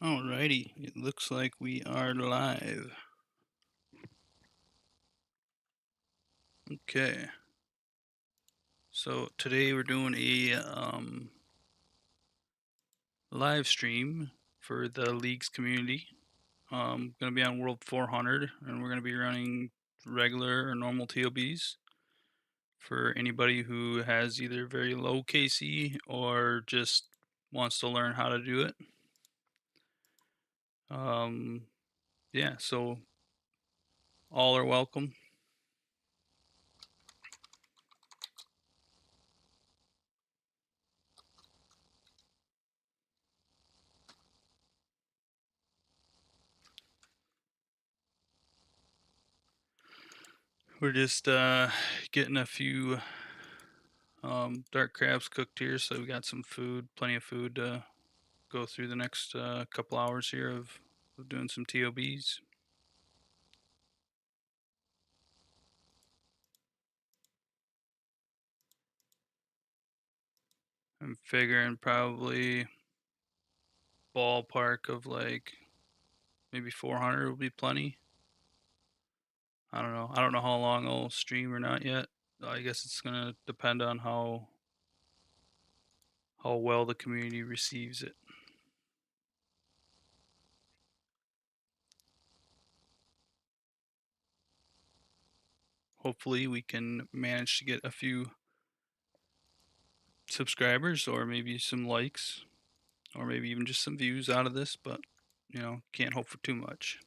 Alrighty, it looks like we are live. Okay, so today we're doing a live stream for the league's community. Gonna be on World 400, and we're gonna be running regular or normal TOBs for anybody who has either very low KC or just wants to learn how to do it. Yeah, so all are welcome. We're just getting a few dark crabs cooked here, so we got some food, plenty of food to go through the next couple hours here of doing some TOBs. I'm figuring probably ballpark of like maybe 400 will be plenty. I don't know. I don't know how long I'll stream or not yet. I guess it's gonna depend on how well the community receives it. Hopefully we can manage to get a few subscribers or maybe some likes or maybe even just some views out of this, but you know, can't hope for too much.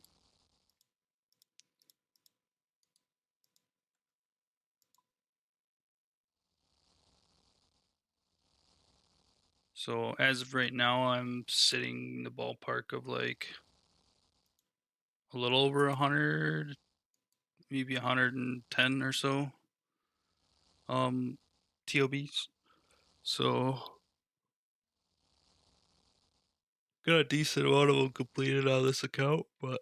So as of right now, I'm sitting in the ballpark of like a little over 100, maybe 110 or so TOBs. So got a decent amount of them completed on this account, but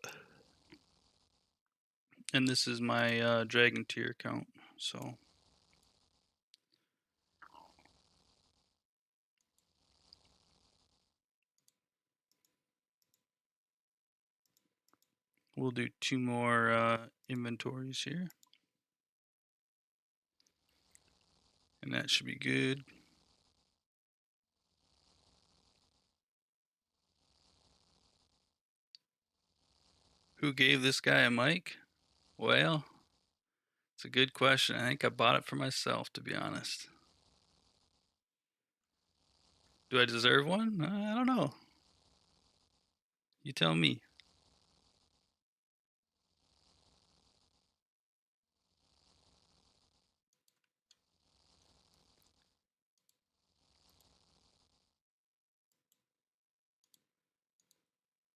and this is my Dragon tier account. So we'll do two more inventories here, and that should be good. Who gave this guy a mic? Well, it's a good question. I think I bought it for myself, to be honest. Do I deserve one? I don't know. You tell me.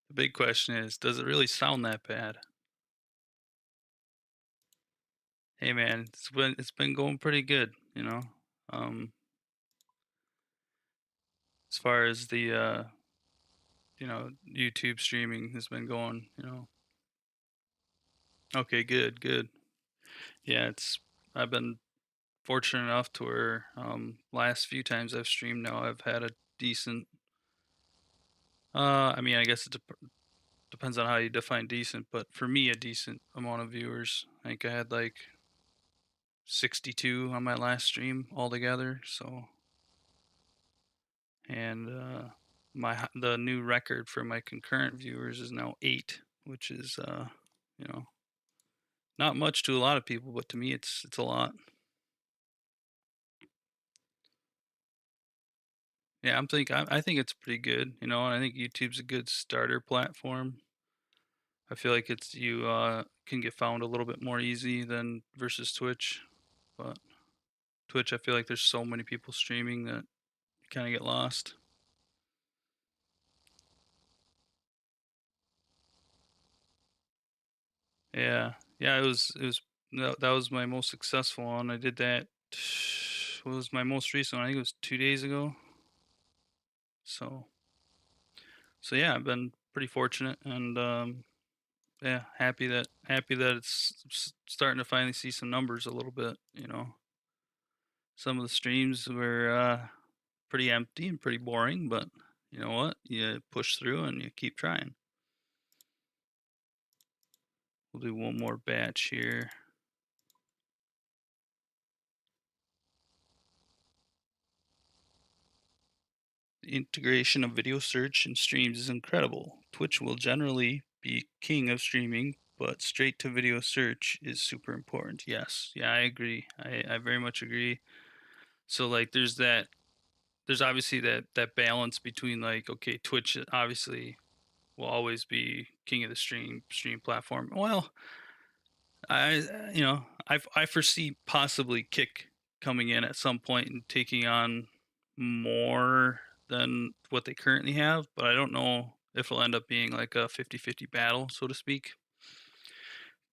The big question is, does it really sound that bad? Hey man, it's been going pretty good, you know. As far as the YouTube streaming has been going, you know. Okay, good, good. Yeah, it's I've been fortunate enough to where last few times I've streamed now I've had a decent I mean, I guess it depends on how you define decent, but for me a decent amount of viewers. I think I had like 62 on my last stream altogether, so and the new record for my concurrent viewers is now 8, which is you know, not much to a lot of people, but to me it's a lot. Yeah, I think it's pretty good, you know, and I think YouTube's a good starter platform. I feel like it's you can get found a little bit more easy than versus Twitch, but Twitch I feel like there's so many people streaming that you kind of get lost. Yeah, yeah, it was that was my most successful one. I did that. What was my most recent one? I think it was 2 days ago. So so yeah, I've been pretty fortunate and yeah, happy that it's starting to finally see some numbers a little bit. You know, some of the streams were pretty empty and pretty boring, but you know what? You push through and you keep trying. We'll do one more batch here. The integration of video search and streams is incredible. Twitch will generally be king of streaming, but straight to video search is super important. Yes. Yeah, I agree. I very much agree. So like there's obviously that balance between like, okay, Twitch obviously will always be king of the stream platform. Well, I foresee possibly Kick coming in at some point and taking on more than what they currently have, but I don't know if it'll end up being like a 50-50 battle, so to speak.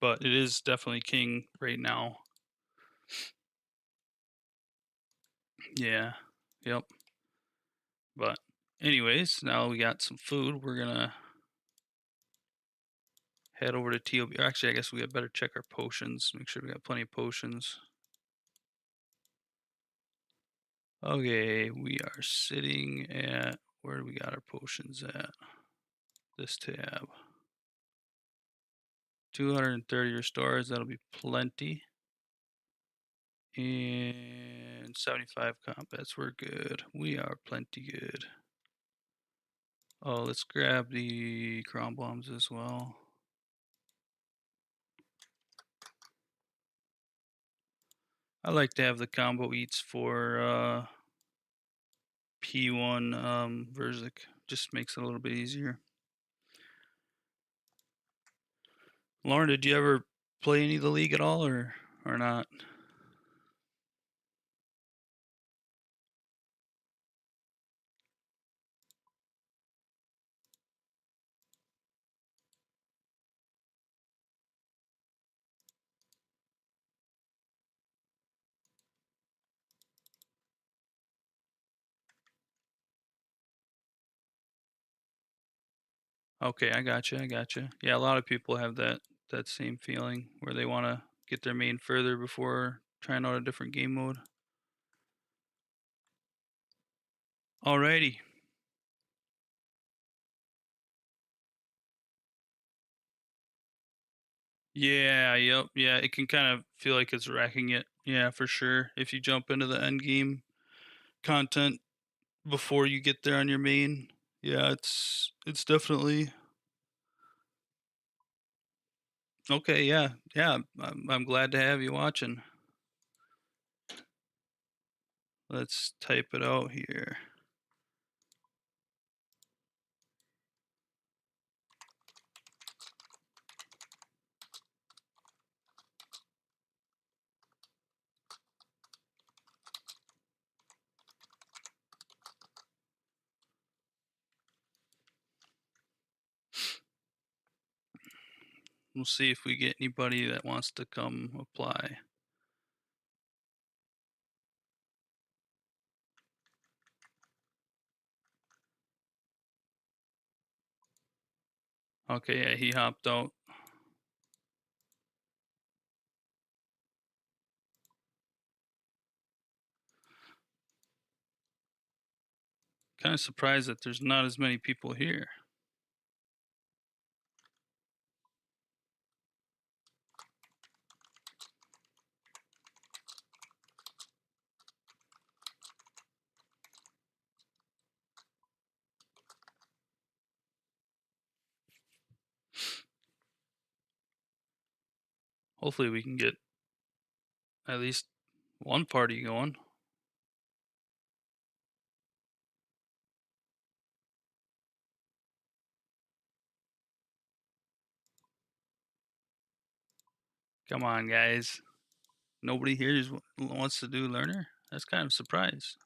But it is definitely king right now. Yeah. Yep. But anyways, now we got some food. We're gonna head over to TOB. Actually, I guess we had better check our potions. Make sure we got plenty of potions. Okay, we are sitting at where do we got our potions at? This tab. 230 restores, that'll be plenty. And 75 combats, we're good. We are plenty good. Oh, let's grab the crown bombs as well. I like to have the combo eats for P1 Verzik. Just makes it a little bit easier. Lauren, did you ever play any of the league at all or not? Okay, I gotcha. I gotcha. Yeah, a lot of people have that same feeling where they want to get their main further before trying out a different game mode. Alrighty. Yeah, yep, yeah. It can kind of feel like it's wrecking it. Yeah, for sure. If you jump into the end game content before you get there on your main, yeah, it's definitely okay. Yeah, yeah. I'm glad to have you watching. Let's type it out here. We'll see if we get anybody that wants to come apply. Okay, yeah, he hopped out. Kind of surprised that there's not as many people here. Hopefully we can get at least one party going. Come on, guys. Nobody here wants to do learner? That's kind of a surprise.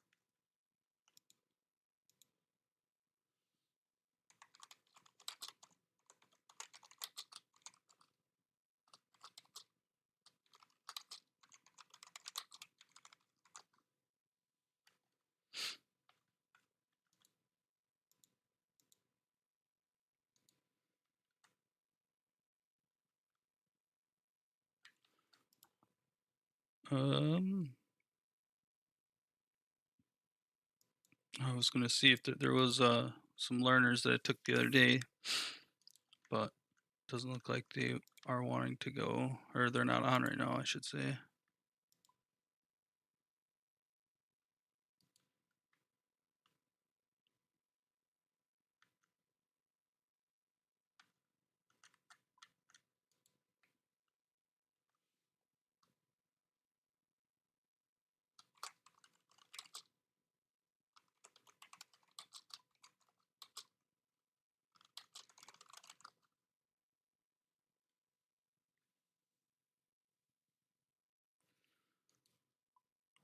Um, I was gonna see if there was some learners that I took the other day, but doesn't look like they are wanting to go, or they're not on right now, I should say.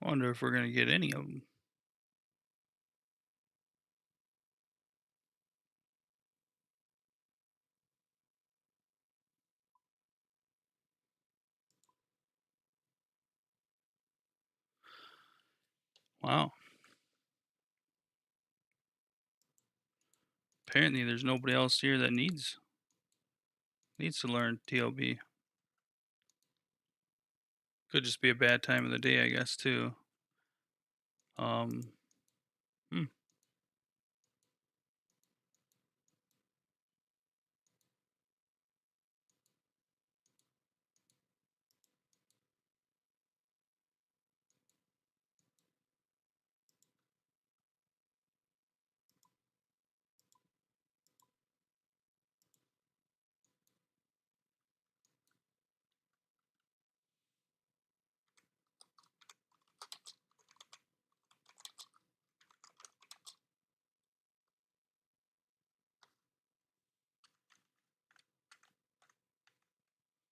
I wonder if we're gonna get any of them. Wow. Apparently, there's nobody else here that needs to learn TOB. Could just be a bad time of the day, I guess, too. Um, hmm.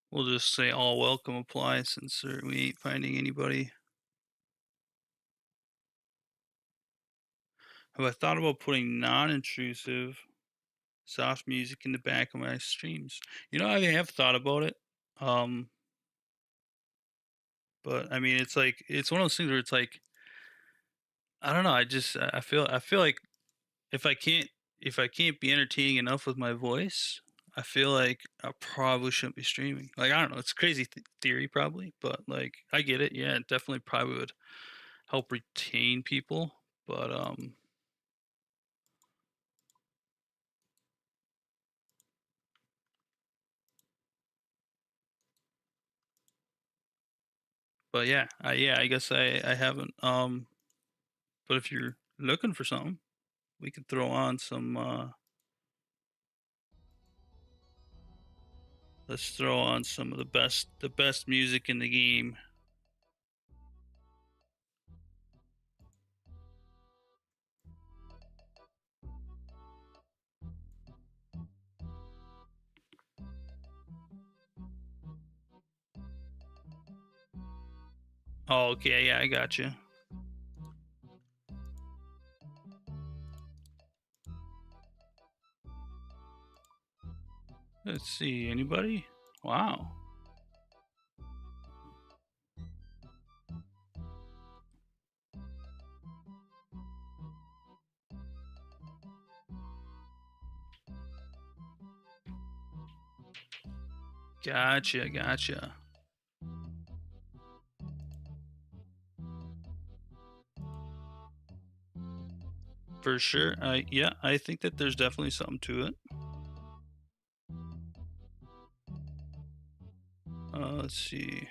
We'll just say all welcome apply since we ain't finding anybody. Have I thought about putting non-intrusive soft music in the back of my streams? I have thought about it. Um, but I mean, it's one of those things where it's like I don't know. I feel like if I can't if I can't be entertaining enough with my voice, I feel like I probably shouldn't be streaming. Like I don't know. It's crazy theory probably, but like I get it. Yeah, it definitely probably would help retain people. But yeah, I guess I haven't. But if you're looking for something, we could throw on some. Let's throw on some of the best music in the game. Oh, okay, yeah, I got you. Let's see, anybody? Wow, gotcha. For sure. I think that there's definitely something to it. Let's see.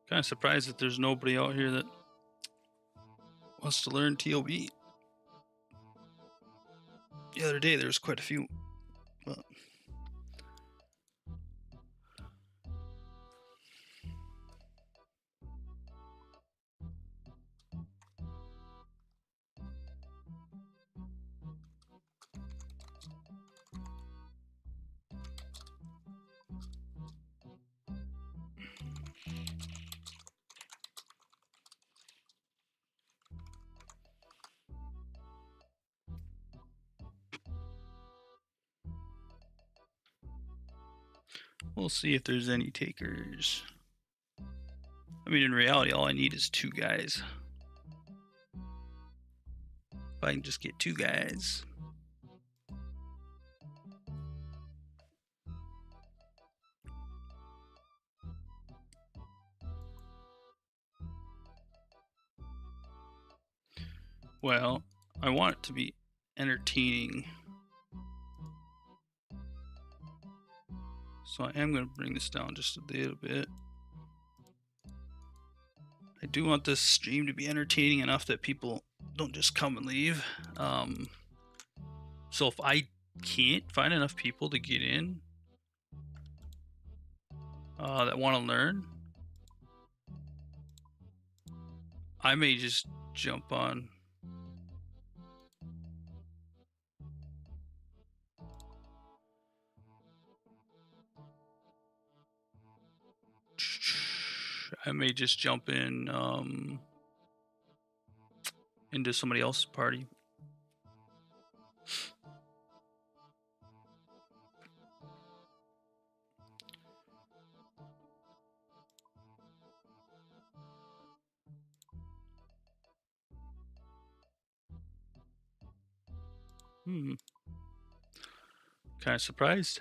Kind of surprised that there's nobody out here that wants to learn TOB. The other day there was quite a few, but we'll see if there's any takers. I mean, in reality, all I need is two guys. I can just get 2 guys. Well, I want it to be entertaining. So I am going to bring this down just a little bit. I do want this stream to be entertaining enough that people don't just come and leave. So if I can't find enough people to get in that want to learn, I may just jump on. I may just jump in into somebody else's party. Kind of surprised.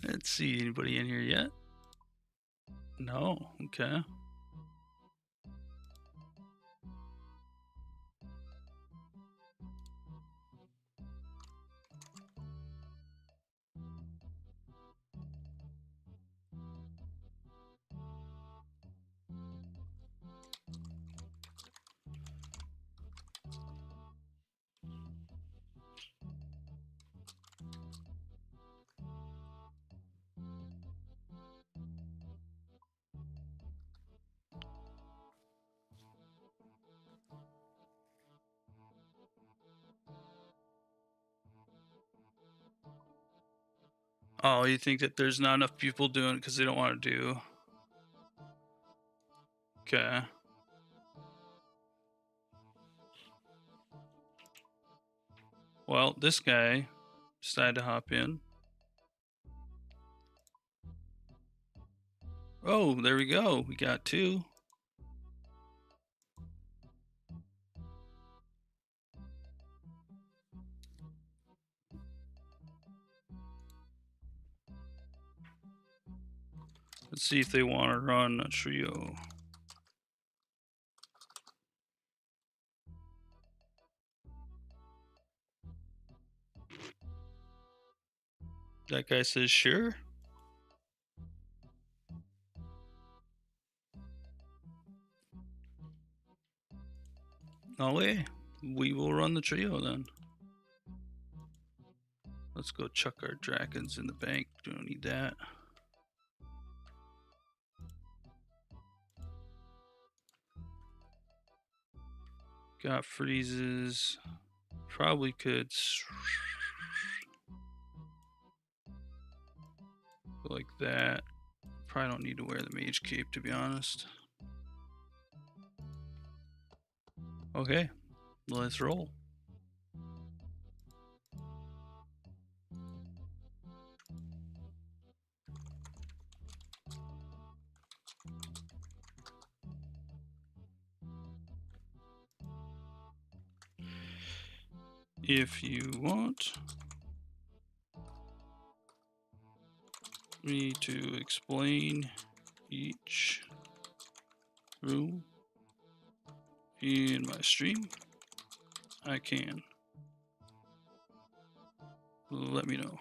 Let's see, anybody in here yet? No, okay. Oh, you think that there's not enough people doing it because they don't want to do? Okay. Well, this guy decided to hop in. Oh, there we go. We got 2. Let's see if they want to run a trio. That guy says sure. No way. We will run the trio then. Let's go chuck our dragons in the bank. Don't need that. Got freezes. Probably could go like that. Probably don't need to wear the mage cape, to be honest. Okay, let's roll. If you want me to explain each room in my stream, I can. Let me know.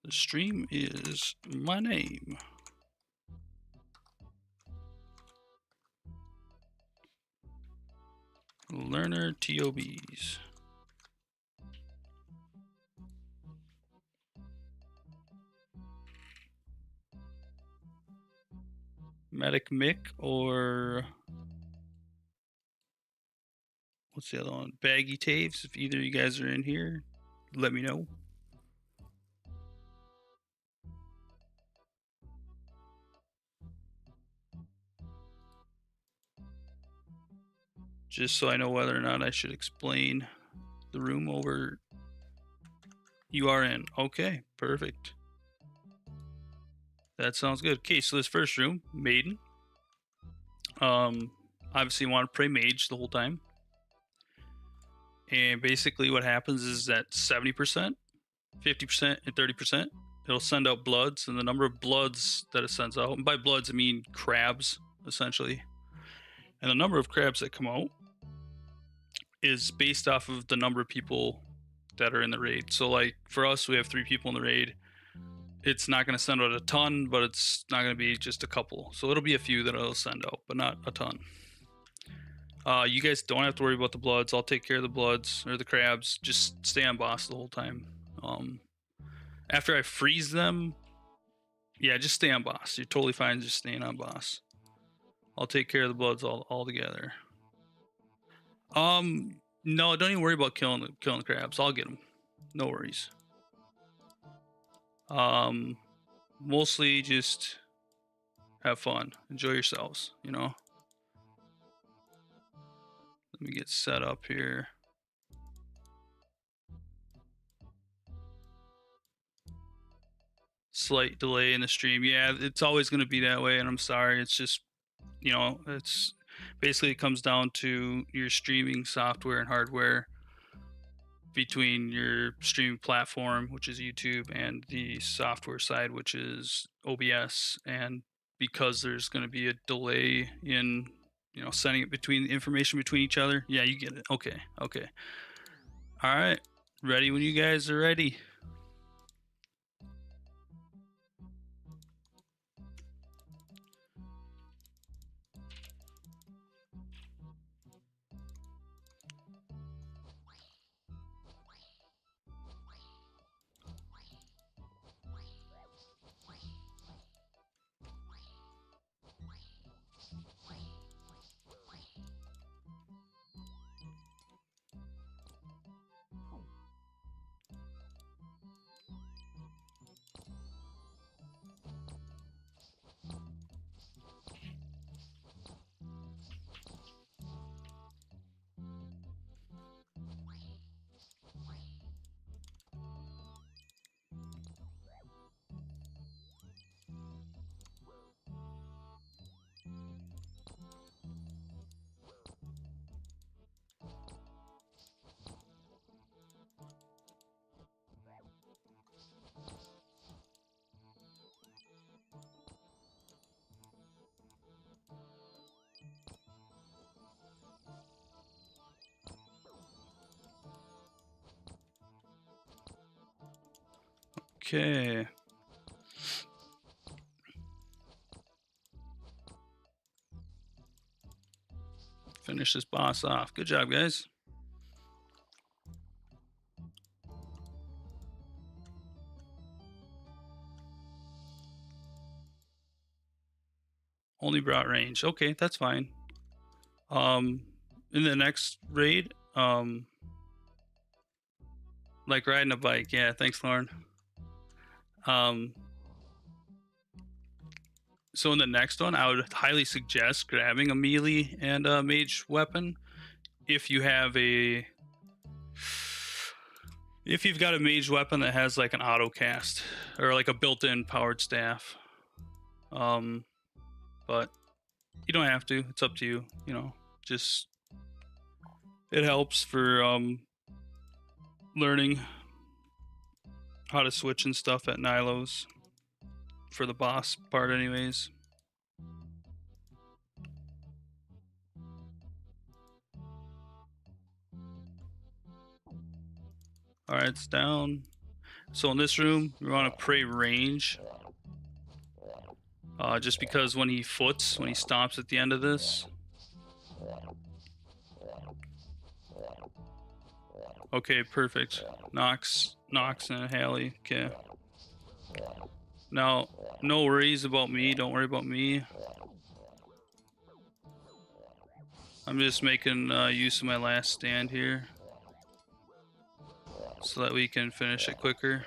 The stream is my name. Learner TOBs. Medic Mick or what's the other one? Baggy Taves. If either of you guys are in here, let me know. Just so I know whether or not I should explain the room over. You are in. Okay, perfect. That sounds good. Okay, so this first room, Maiden. Obviously you want to pray mage the whole time. And basically what happens is that 70%, 50%, and 30%, it'll send out bloods, and the number of bloods that it sends out, and by bloods I mean crabs, essentially. And the number of crabs that come out is based off of the number of people that are in the raid. So like for us, we have 3 people in the raid. It's not going to send out a ton, but it's not going to be just a couple. So it'll be a few that it'll send out, but not a ton. You guys don't have to worry about the bloods. I'll take care of the bloods or the crabs. Just stay on boss the whole time. After I freeze them, yeah, just stay on boss. You're totally fine just staying on boss. I'll take care of the bloods all together. No, don't even worry about killing the crabs. I'll get them. No worries. Mostly just have fun. Enjoy yourselves, you know? Let me get set up here. Slight delay in the stream. Yeah, it's always going to be that way, and I'm sorry. It's just, you know, it's basically it comes down to your streaming software and hardware between your streaming platform, which is YouTube, and the software side, which is OBS. And because there's going to be a delay in, you know, sending it between information between each other. Yeah, you get it. Okay. Okay. All right. Ready when you guys are ready. Okay. Finish this boss off. Good job, guys. Only brought range. Okay, that's fine. In the next raid, like riding a bike. Yeah, thanks, Lauren. So in the next one, I would highly suggest grabbing a melee and a mage weapon if you have a. If you've got a mage weapon that has like an auto cast or like a built-in powered staff. But you don't have to. It's up to you. You know, just it helps for learning how to switch and stuff at Nilo's for the boss part, anyways. All right, it's down. So in this room, we want to pray range. Just because when he foots, when he stops at the end of this. Okay, perfect. Knox and Haley. Okay. Now, no worries about me. Don't worry about me. I'm just making use of my last stand here so that we can finish it quicker.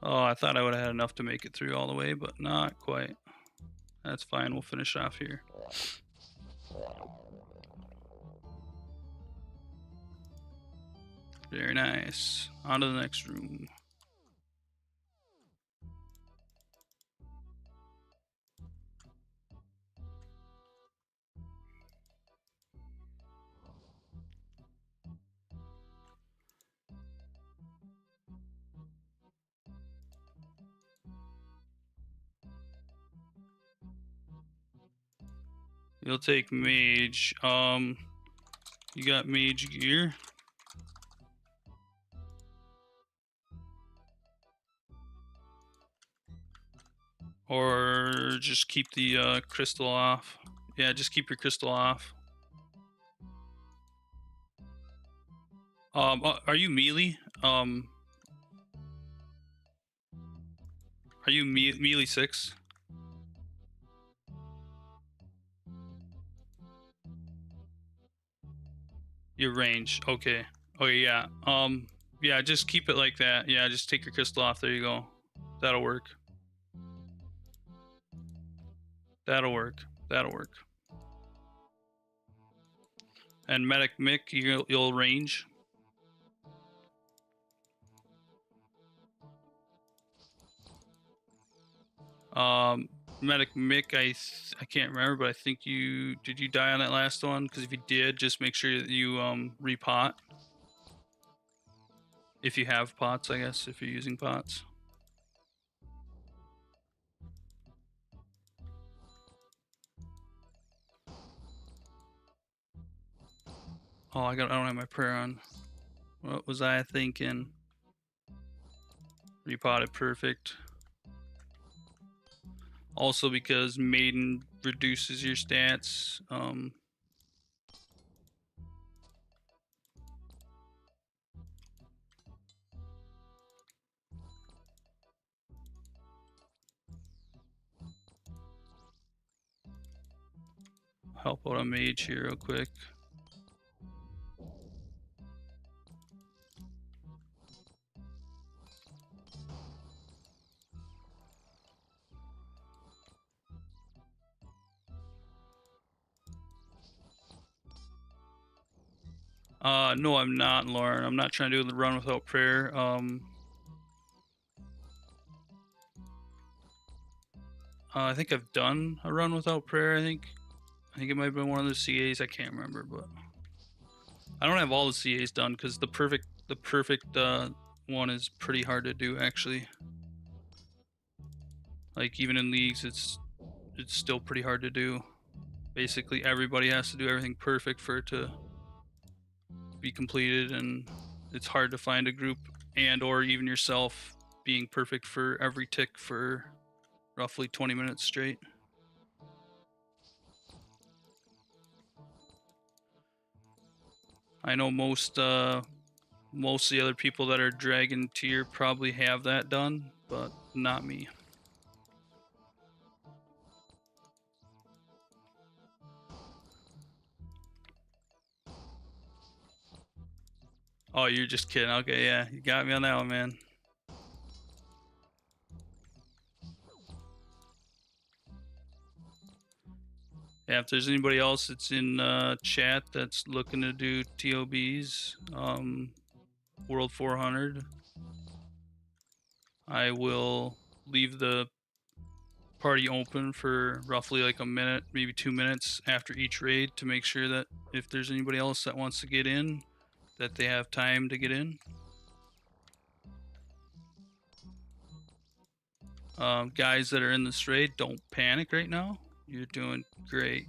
Oh, I thought I would have had enough to make it through all the way, but not quite. That's fine. We'll finish off here. Very nice. On to the next room. You'll take mage. You got mage gear? Or just keep the crystal off. Yeah, just keep your crystal off. Are you melee? Are you melee 6? Your range. Okay. Oh yeah. Yeah, just keep it like that. Yeah, just take your crystal off. There you go. That'll work. That'll work. That'll work. And medic Mick, you'll range. Medic Mick, I can't remember, but I think did you die on that last one? Because if you did, just make sure that you repot. If you have pots, I guess, if you're using pots. Oh, I don't have my prayer on. What was I thinking? Repotted perfect. Also because Maiden reduces your stats. Help out a mage here real quick. No, I'm not, Lauren. I'm not trying to do the run without prayer. I think I've done a run without prayer. I think it might have been one of the CAs. I can't remember, but I don't have all the CAs done because the perfect one is pretty hard to do actually. Like even in leagues, it's still pretty hard to do. Basically, everybody has to do everything perfect for it to be completed, and it's hard to find a group and or even yourself being perfect for every tick for roughly 20 minutes straight. I know most of the other people that are dragon tier probably have that done, but not me. Oh, you're just kidding. Okay, yeah, you got me on that one, man. Yeah, if there's anybody else that's in chat that's looking to do TOBs, World 400, I will leave the party open for roughly like a minute, maybe 2 minutes after each raid to make sure that if there's anybody else that wants to get in, that they have time to get in. Guys that are in this raid, don't panic right now. You're doing great.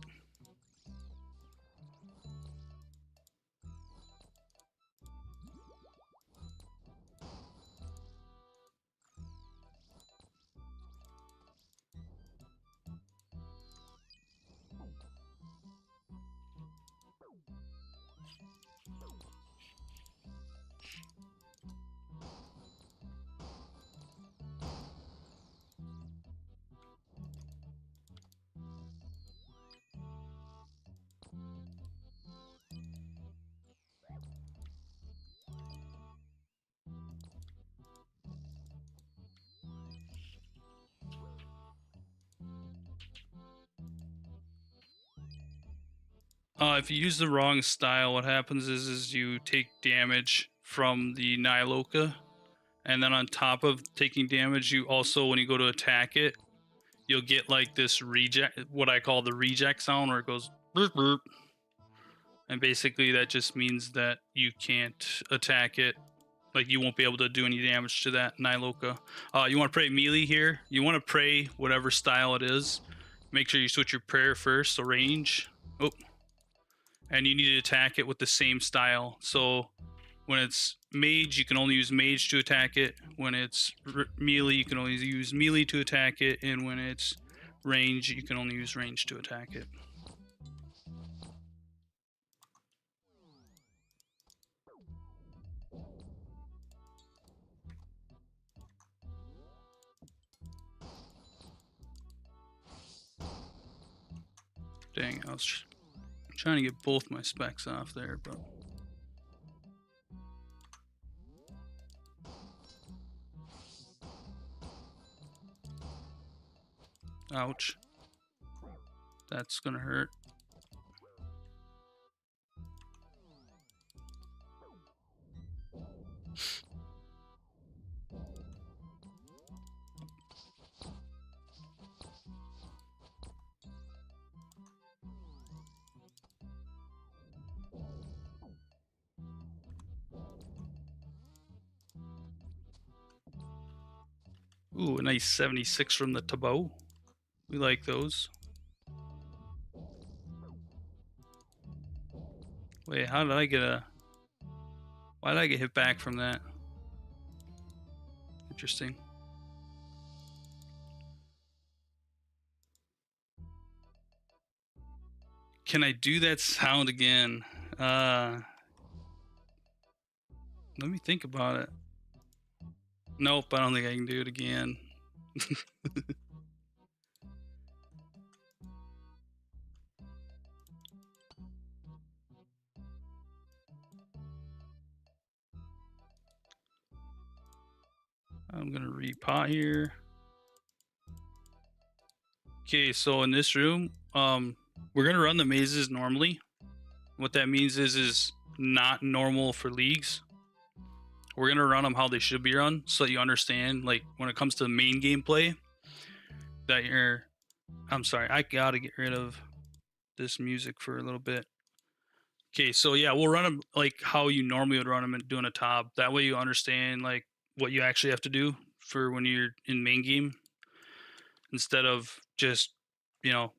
If you use the wrong style, what happens is you take damage from the Niloka, and then on top of taking damage, you also, when you go to attack it, you'll get like this reject, what I call the reject sound, where it goes burp, burp. And basically that just means that you can't attack it. Like, you won't be able to do any damage to that Niloka. You want to pray melee here. You want to pray whatever style it is. Make sure you switch your prayer first, so range. Oh. And you need to attack it with the same style. So when it's mage, you can only use mage to attack it. When it's melee, you can only use melee to attack it. And when it's range, you can only use range to attack it. Dang, I was trying to get both my specs off there, but... Ouch. That's gonna hurt. Ooh, a nice 76 from the TOB. We like those. Wait, how did I get a... Why did I get hit back from that? Interesting. Can I do that sound again? Let me think about it. Nope, I don't think I can do it again. I'm gonna repot here. Okay, so in this room, we're gonna run the mazes normally. What that means is not normal for leagues. We're gonna run them how they should be run, so that you understand, like, when it comes to the main gameplay, that you're... I'm sorry, I gotta get rid of this music for a little bit. Okay, so yeah, we'll run them like how you normally would run them and doing a TOB. That way you understand like what you actually have to do for when you're in main game, instead of just, you know,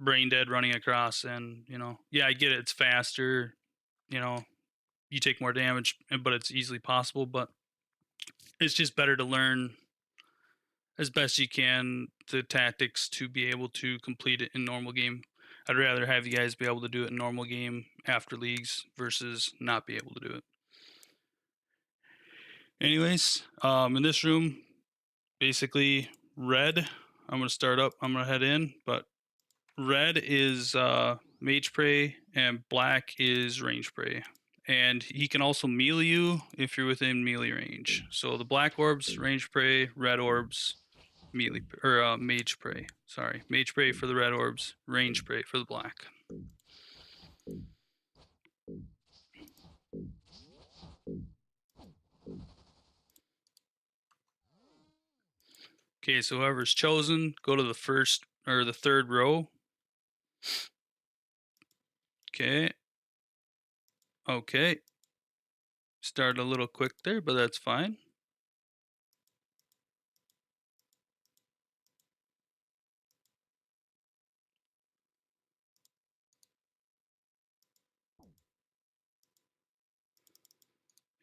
brain dead running across. And, you know, yeah, I get it, it's faster, you know, you take more damage, but it's easily possible. But it's just better to learn as best you can the tactics to be able to complete it in normal game. I'd rather have you guys be able to do it in normal game after leagues versus not be able to do it. Anyways, in this room, basically red, I'm going to start up, I'm going to head in, but red is mage prey and black is range prey. And he can also melee you if you're within melee range. So the black orbs, range prey, red orbs, melee, or mage prey. Sorry, mage prey for the red orbs, range prey for the black. Okay, so whoever's chosen, go to the first or the third row. Okay. Okay. Started a little quick there, but that's fine.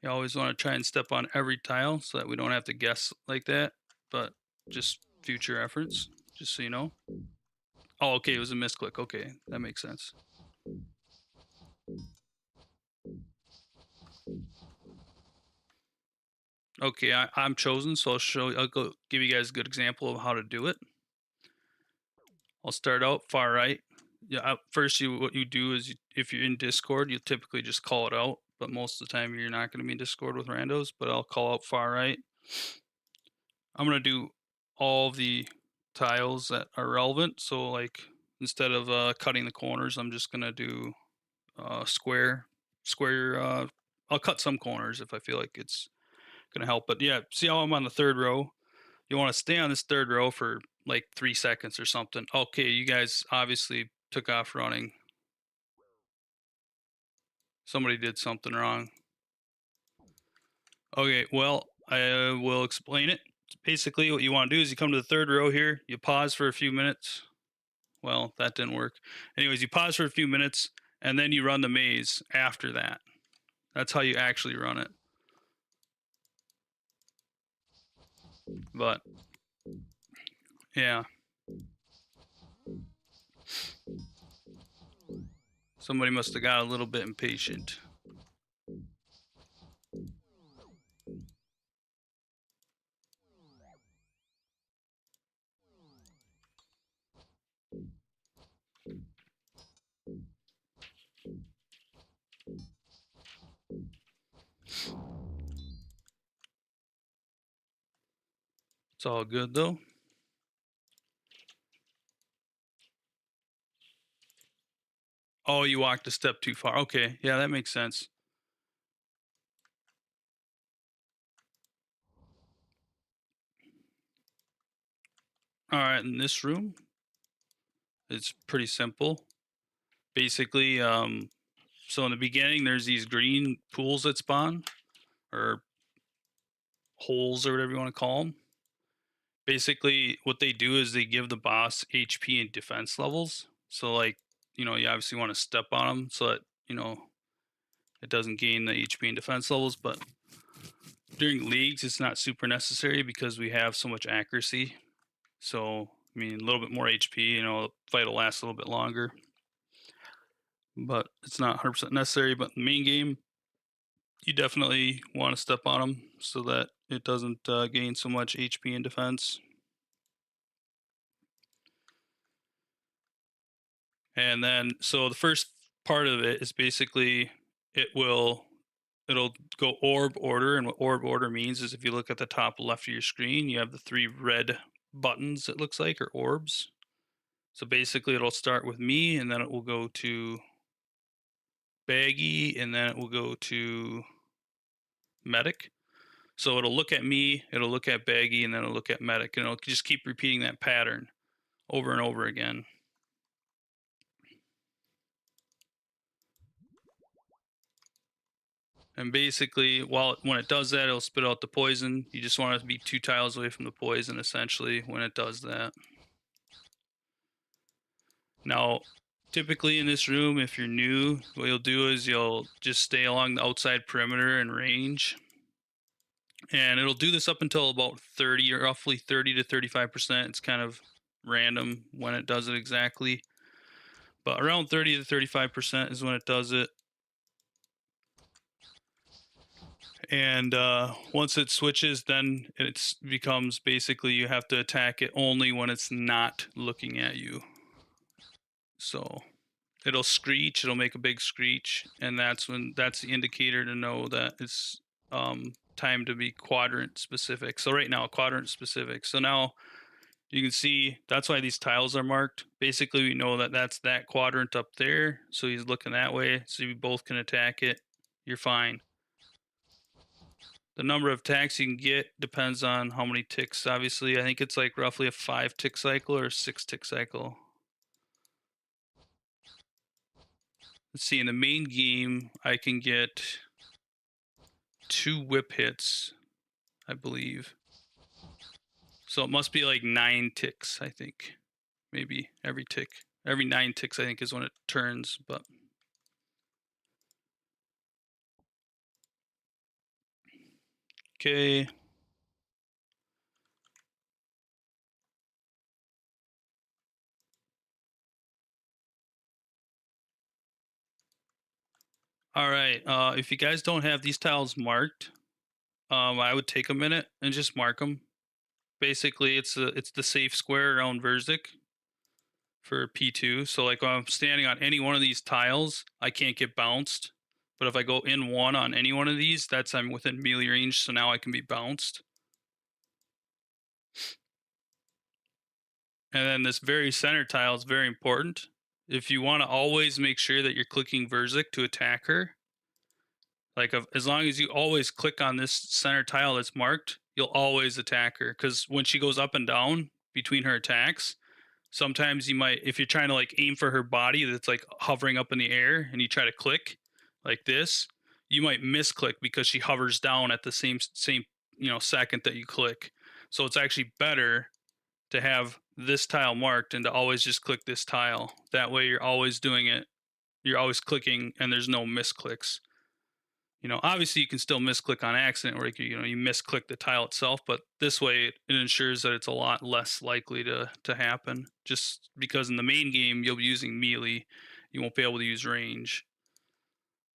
You always want to try and step on every tile so that we don't have to guess like that, but just future reference, just so you know. Oh, okay, it was a misclick. Okay, that makes sense. Okay, I'm chosen, so I'll go give you guys a good example of how to do it. I'll start out far right. Yeah, first what you do is if you're in Discord, you typically just call it out, but most of the time you're not going to be in Discord with randos, but I'll call out far right. I'm going to do all the tiles that are relevant, so like Instead of cutting the corners, I'm just gonna do square, square. I'll cut some corners if I feel like it's gonna help. But yeah, see how I'm on the third row? You want to stay on this third row for like 3 seconds or something. Okay, you guys obviously took off running. Somebody did something wrong. Okay, well, I will explain it. Basically, what you want to do is you come to the third row here, you pause for a few minutes. Well, that didn't work. Anyways, you pause for a few minutes, and then you run the maze after that. That's how you actually run it. But, yeah. Somebody must have got a little bit impatient. It's all good, though. Oh, you walked a step too far. Okay, yeah, that makes sense. All right, in this room, it's pretty simple. Basically, so in the beginning, there's these green pools that spawn, or holes, or whatever you want to call them. Basically, what they do is they give the boss HP and defense levels. So, like, you obviously want to step on them so that, it doesn't gain the HP and defense levels. But during leagues, it's not super necessary because we have so much accuracy. So, I mean, a little bit more HP, the fight will last a little bit longer. But it's not 100% necessary. But in the main game, you definitely want to step on them so that it doesn't gain so much HP and defense. And then, so the first part of it is basically it'll go orb order. And what orb order means is if you look at the top left of your screen, you have the 3 red buttons, it looks like, or orbs. So basically, it'll start with me, and then it will go to Baggy, and then it will go to Medic. So it'll look at me, it'll look at Baggy, and then it'll look at Medic, and it'll just keep repeating that pattern over and over again. And basically, when it does that, it'll spit out the poison. You just want it to be 2 tiles away from the poison, essentially, when it does that. Now, typically in this room, if you're new, what you'll do is you'll just stay along the outside perimeter and range. And it'll do this up until about 30, or roughly 30 to 35%. It's kind of random when it does it exactly. But around 30 to 35% is when it does it. And once it switches, then it becomes basically you have to attack it only when it's not looking at you. So it'll screech, it'll make a big screech, and that's the indicator to know that it's time to be quadrant specific. So right now, quadrant specific. So now you can see that's why these tiles are marked. Basically, we know that that's that quadrant up there. So he's looking that way. So you both can attack it. You're fine. The number of attacks you can get depends on how many ticks. Obviously, I think it's like roughly a 5 tick cycle or a 6 tick cycle. Let's see, in the main game, I can get 2 whip hits, I believe. So it must be like 9 ticks, I think. Maybe every tick. Every 9 ticks, I think, is when it turns, but. Okay. All right. If you guys don't have these tiles marked, I would take a minute and just mark them. Basically, it's the safe square around Verzik for P2. So like when I'm standing on any one of these tiles, I can't get bounced. But if I go in one on any one of these, I'm within melee range, so now I can be bounced. And then this very center tile is very important. If you want to always make sure that you're clicking Verzik to attack her, like as long as you always click on this center tile that's marked, you'll always attack her. Because when she goes up and down between her attacks, sometimes you might, if you're trying to like aim for her body that's like hovering up in the air and you try to click like this, you might misclick because she hovers down at the same second that you click. So it's actually better to have this tile marked and to always just click this tile. That way you're always doing it. You're always clicking and there's no misclicks. Obviously you can still misclick on accident, or you misclick the tile itself, but this way it ensures that it's a lot less likely to happen. Just because in the main game you'll be using melee, you won't be able to use range.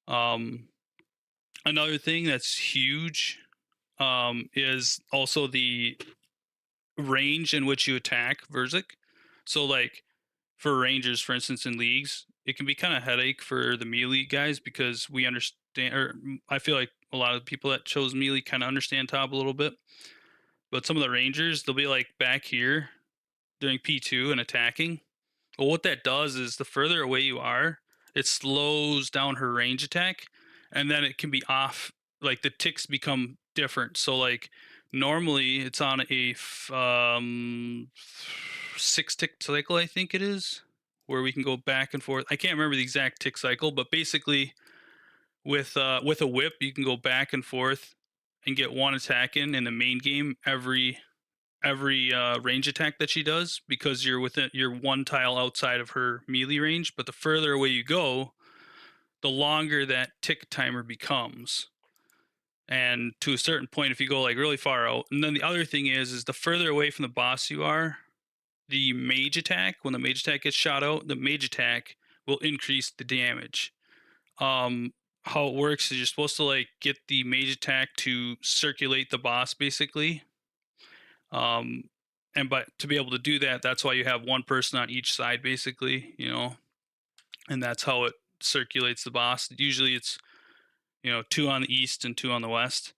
Another thing that's huge is also the range in which you attack Verzik. So like for rangers, for instance, in leagues, it can be kind of headache for the melee guys because we understand, or I feel like a lot of people that chose melee kind of understand TOB a little bit. But some of the rangers, they'll be like back here during P2 and attacking. Well, what that does is the further away you are, it slows down her range attack, and then it can be off. Like the ticks become different. So like normally it's on a 6-tick cycle, I think it is, where we can go back and forth. I can't remember the exact tick cycle, but basically with a whip you can go back and forth and get one attack in the main game every range attack that she does, because you're one tile outside of her melee range. But the further away you go, the longer that tick timer becomes. And to a certain point, if you go like really far out, and then the other thing is the further away from the boss you are, the mage attack, when the mage attack gets shot out, the mage attack will increase the damage. How it works is you're supposed to like get the mage attack to circulate the boss basically. But to be able to do that, that's why you have one person on each side basically, and that's how it circulates the boss. Usually it's, 2 on the east and 2 on the west.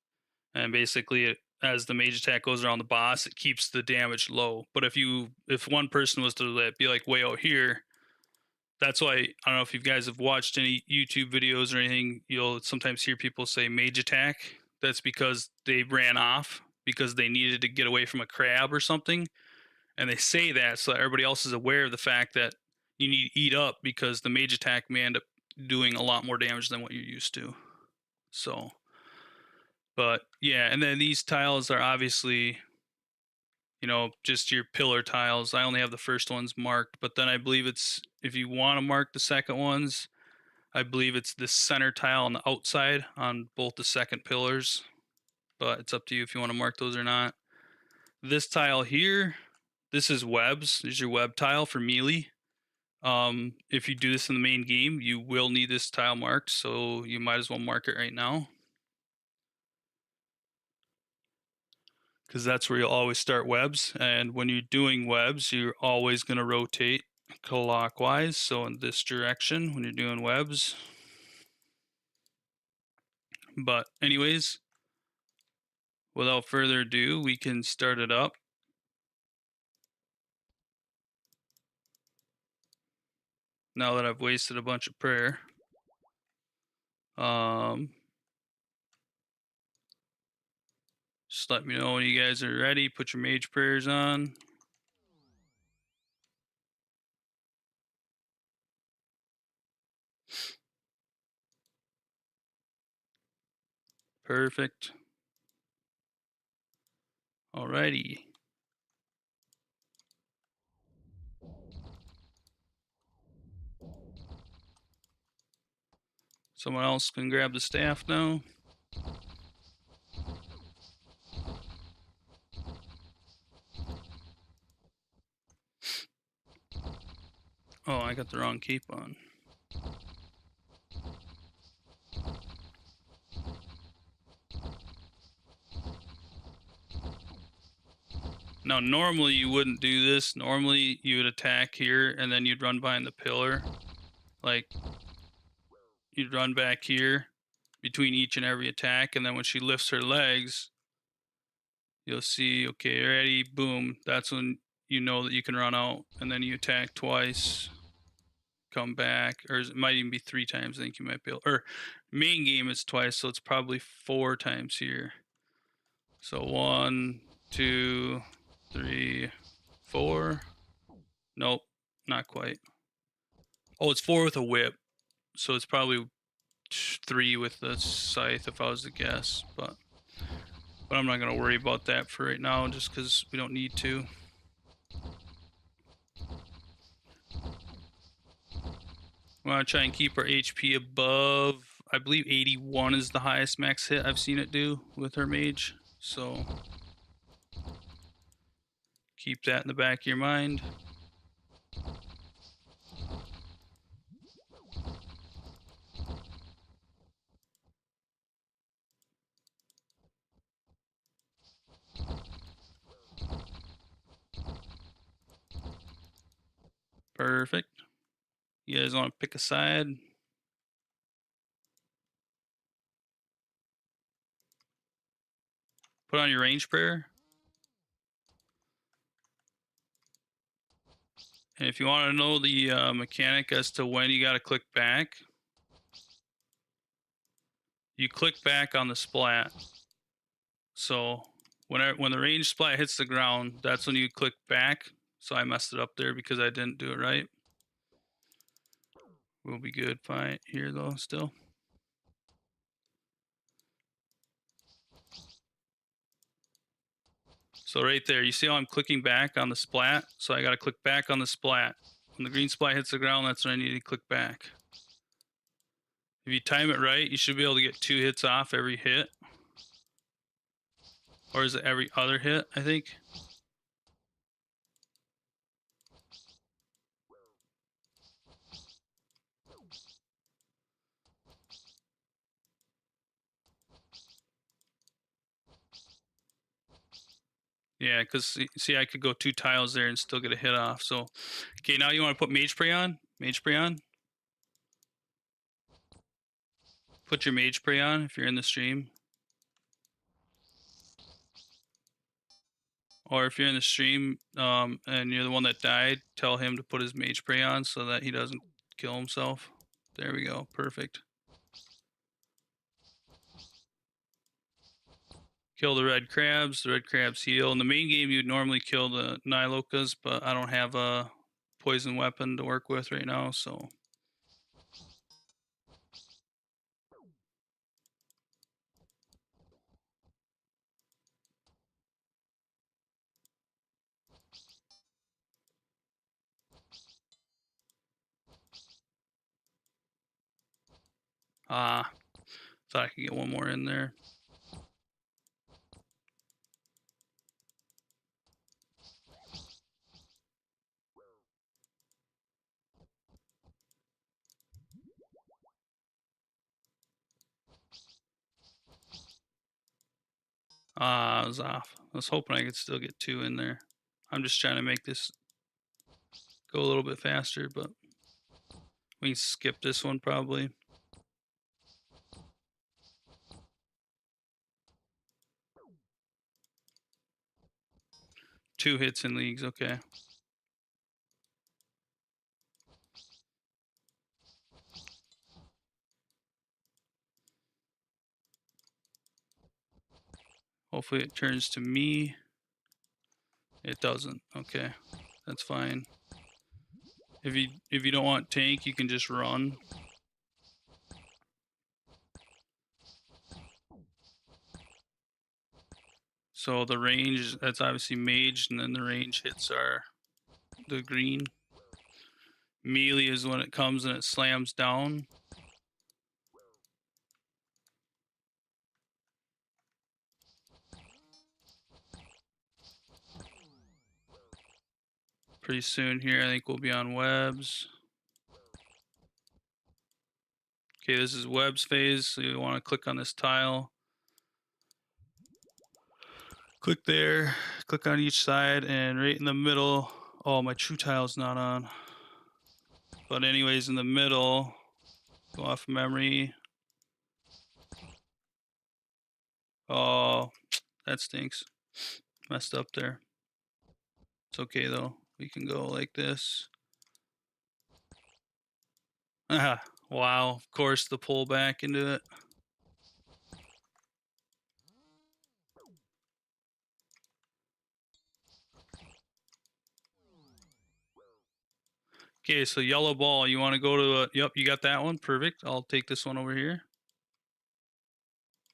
And basically as the mage attack goes around the boss, it keeps the damage low. But if one person was to be like way out here, that's why, I don't know if you guys have watched any YouTube videos or anything, you'll sometimes hear people say mage attack. That's because they ran off because they needed to get away from a crab or something. And they say that so that everybody else is aware of the fact that you need to eat up, because the mage attack may end up doing a lot more damage than what you're used to. So, but yeah, and then these tiles are obviously, just your pillar tiles. I only have the first ones marked, but then I believe it's, if you want to mark the second ones, I believe it's the center tile on the outside on both the second pillars, but it's up to you if you want to mark those or not. This tile here, this is webs. This is your web tile for melee. If you do this in the main game, you will need this tile marked, so you might as well mark it right now, because that's where you'll always start webs. And when you're doing webs, you're always going to rotate clockwise, so in this direction when you're doing webs. But anyways, without further ado, we can start it up. Now that I've wasted a bunch of prayer. Just let me know when you guys are ready. Put your mage prayers on. Perfect. Alrighty. Someone else can grab the staff now. Oh, I got the wrong cape on. Now, normally you wouldn't do this. Normally you would attack here and then you'd run behind the pillar. Like, you'd run back here between each and every attack, and then when she lifts her legs, you'll see, okay, ready, boom. That's when you know that you can run out, and then you attack twice, come back, or it might even be 3 times. I think you might be able, or main game is twice, so it's probably 4 times here. So 1, 2, 3, 4. Nope, not quite. Oh, it's 4 with a whip, so it's probably 3 with the scythe if I was to guess, but I'm not gonna worry about that for right now, just because we don't need to. We want to try and keep our HP above, I believe 81 is the highest max hit I've seen it do with her mage, so keep that in the back of your mind. Perfect. You guys want to pick a side? Put on your range prayer. And if you want to know the mechanic as to when you got to click back, you click back on the splat. So when the range splat hits the ground, that's when you click back. So I messed it up there because I didn't do it right. We'll be good fine here though still. So right there, you see how I'm clicking back on the splat? So I got to click back on the splat. When the green splat hits the ground, that's when I need to click back. If you time it right, you should be able to get 2 hits off every hit. Or is it every other hit, I think? Yeah, because see, I could go 2 tiles there and still get a hit off. So, okay, now you want to put Mage Spray on? Mage Spray on? Put your Mage Spray on if you're in the stream. Or if you're in the stream and you're the one that died, tell him to put his Mage Spray on so that he doesn't kill himself. There we go. Perfect. Kill the red crabs. The red crabs heal. In the main game, you'd normally kill the Nilokas, but I don't have a poison weapon to work with right now, so. Thought I could get one more in there. I was off. I was hoping I could still get 2 in there. I'm just trying to make this go a little bit faster, but we can skip this one probably. Two hits in leagues, okay. Hopefully it turns to me. It doesn't. Okay, that's fine. If you don't want tank, you can just run. So the range, that's obviously mage, and then the range hits are the green. Melee is when it comes and it slams down. Pretty soon here, I think we'll be on webs. Okay, this is webs phase, so you want to click on this tile. Click there, click on each side, and right in the middle, oh, my true tile's not on. But anyways, in the middle, go off memory. Oh, that stinks. Messed up there. It's okay though. We can go like this. Ah, wow. Of course, the pull back into it. Okay, so yellow ball. You want to go to a... Yep, you got that one. Perfect. I'll take this one over here.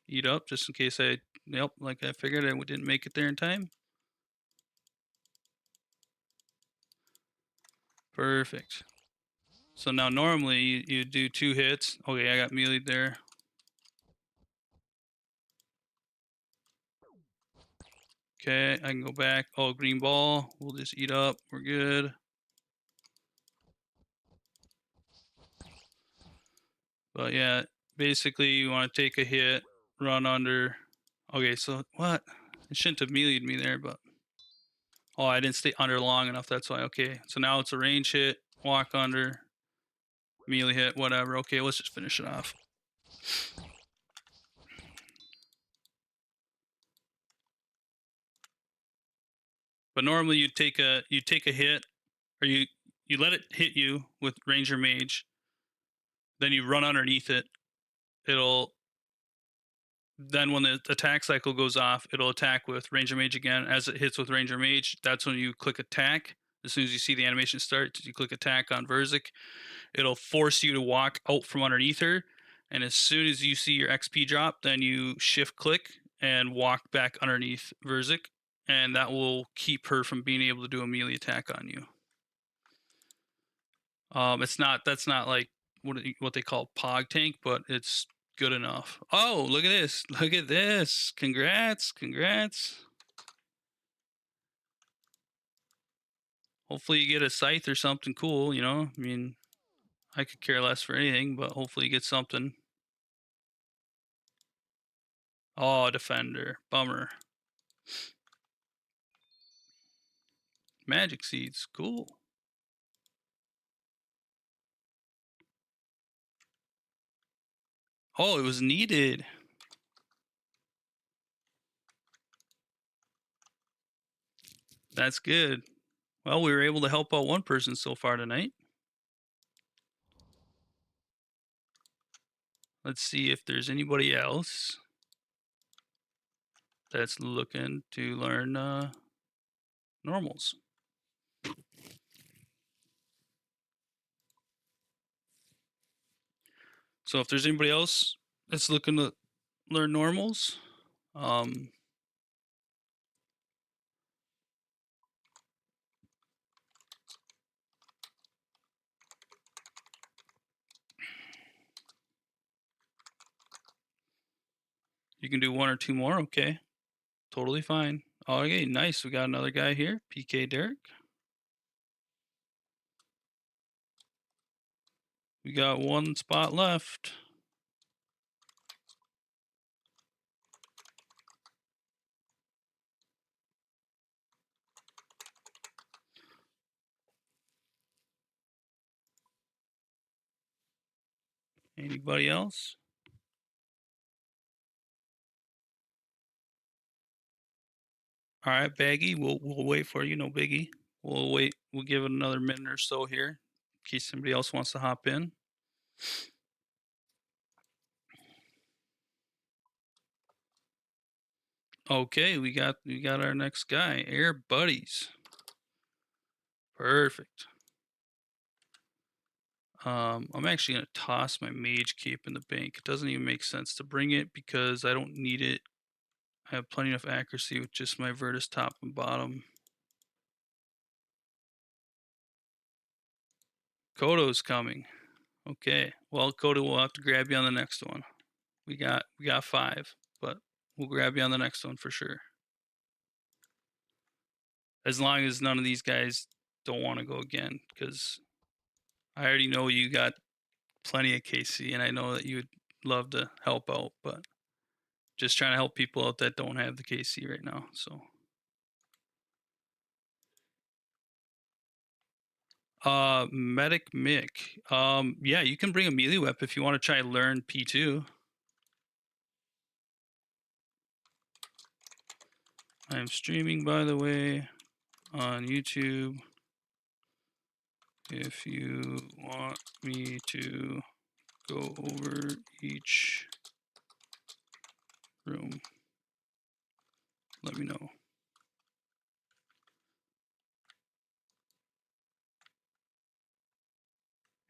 Eat up, just in case I... Yep, like I figured I didn't make it there in time. Perfect. So now normally you do 2 hits. Okay, I got melee there. Okay, I can go back. Oh, green ball. We'll just eat up. We're good. But yeah, basically you want to take a hit, run under. Okay, so what? It shouldn't have melee'd me there, but... Oh, I didn't stay under long enough. That's why. Okay, so now it's a range hit, walk under, melee hit, whatever. Okay, let's just finish it off. But normally you take a hit, or you let it hit you with Ranger Mage, then you run underneath it. It'll then when the attack cycle goes off, it'll attack with Ranger Mage again. As it hits with Ranger Mage, that's when you click attack. As soon as you see the animation start, you click attack on Verzik. It'll force you to walk out from underneath her, and as soon as you see your XP drop, then you shift click and walk back underneath Verzik, and that will keep her from being able to do a melee attack on you. That's not like what they call Pog tank, but it's good enough. Oh, look at this! Look at this! Congrats! Hopefully you get a scythe or something cool. You know, I mean, I could care less for anything, but hopefully you get something. Oh, defender, bummer. Magic seeds, cool. Oh, it was needed. That's good. Well, we were able to help out one person so far tonight. Let's see if there's anybody else that's looking to learn normals. So if there's anybody else that's looking to learn normals, you can do 1 or 2 more. Okay, totally fine. Okay, nice. We got another guy here, PK Derek. We got 1 spot left. Anybody else? All right, Baggy, we'll wait for you. No biggie. We'll wait. We'll give it another minute or so here, in case somebody else wants to hop in. Okay, we got our next guy, Air Buddies. Perfect. I'm actually gonna toss my mage cape in the bank. It doesn't even make sense to bring it because I don't need it. I have plenty of accuracy with just my Virtus top and bottom. Kodo's coming. Okay. Well, Kodo, we'll have to grab you on the next one. We got 5, but we'll grab you on the next one for sure. As long as none of these guys don't want to go again, because I already know you got plenty of KC, and I know that you would love to help out, but just trying to help people out that don't have the KC right now. So, Medic Mick. Yeah, you can bring a melee weapon if you want to try and learn P2. I am streaming, by the way. on YouTube if you want me to go over each room. Let me know.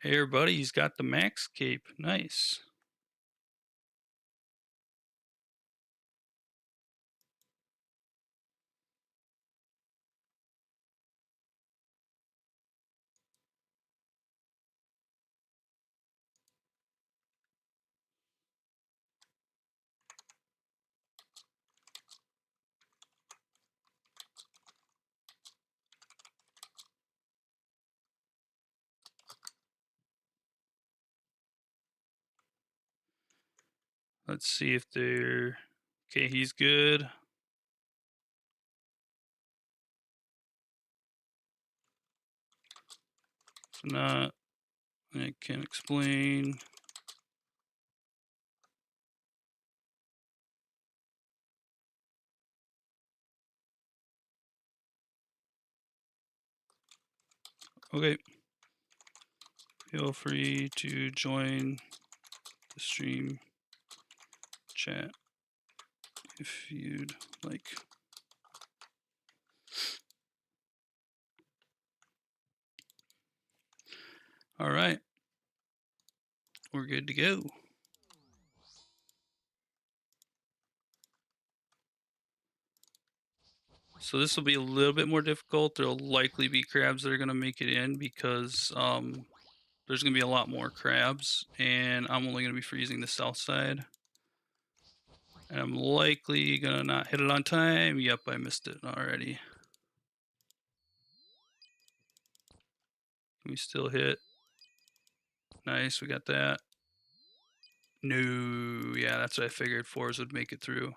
Hey everybody, he's got the max cape. Nice. Let's see if they're okay. He's good. If not, I can explain. Okay. Feel free to join the stream chat if you'd like. All right. We're good to go. So this will be a little bit more difficult. There'll likely be crabs that are going to make it in because there's going to be a lot more crabs, and I'm only going to be freezing the south side. And I'm likely going to not hit it on time. Yep, I missed it already. Can we still hit? Nice, we got that. No, yeah, that's what I figured. Fours would make it through.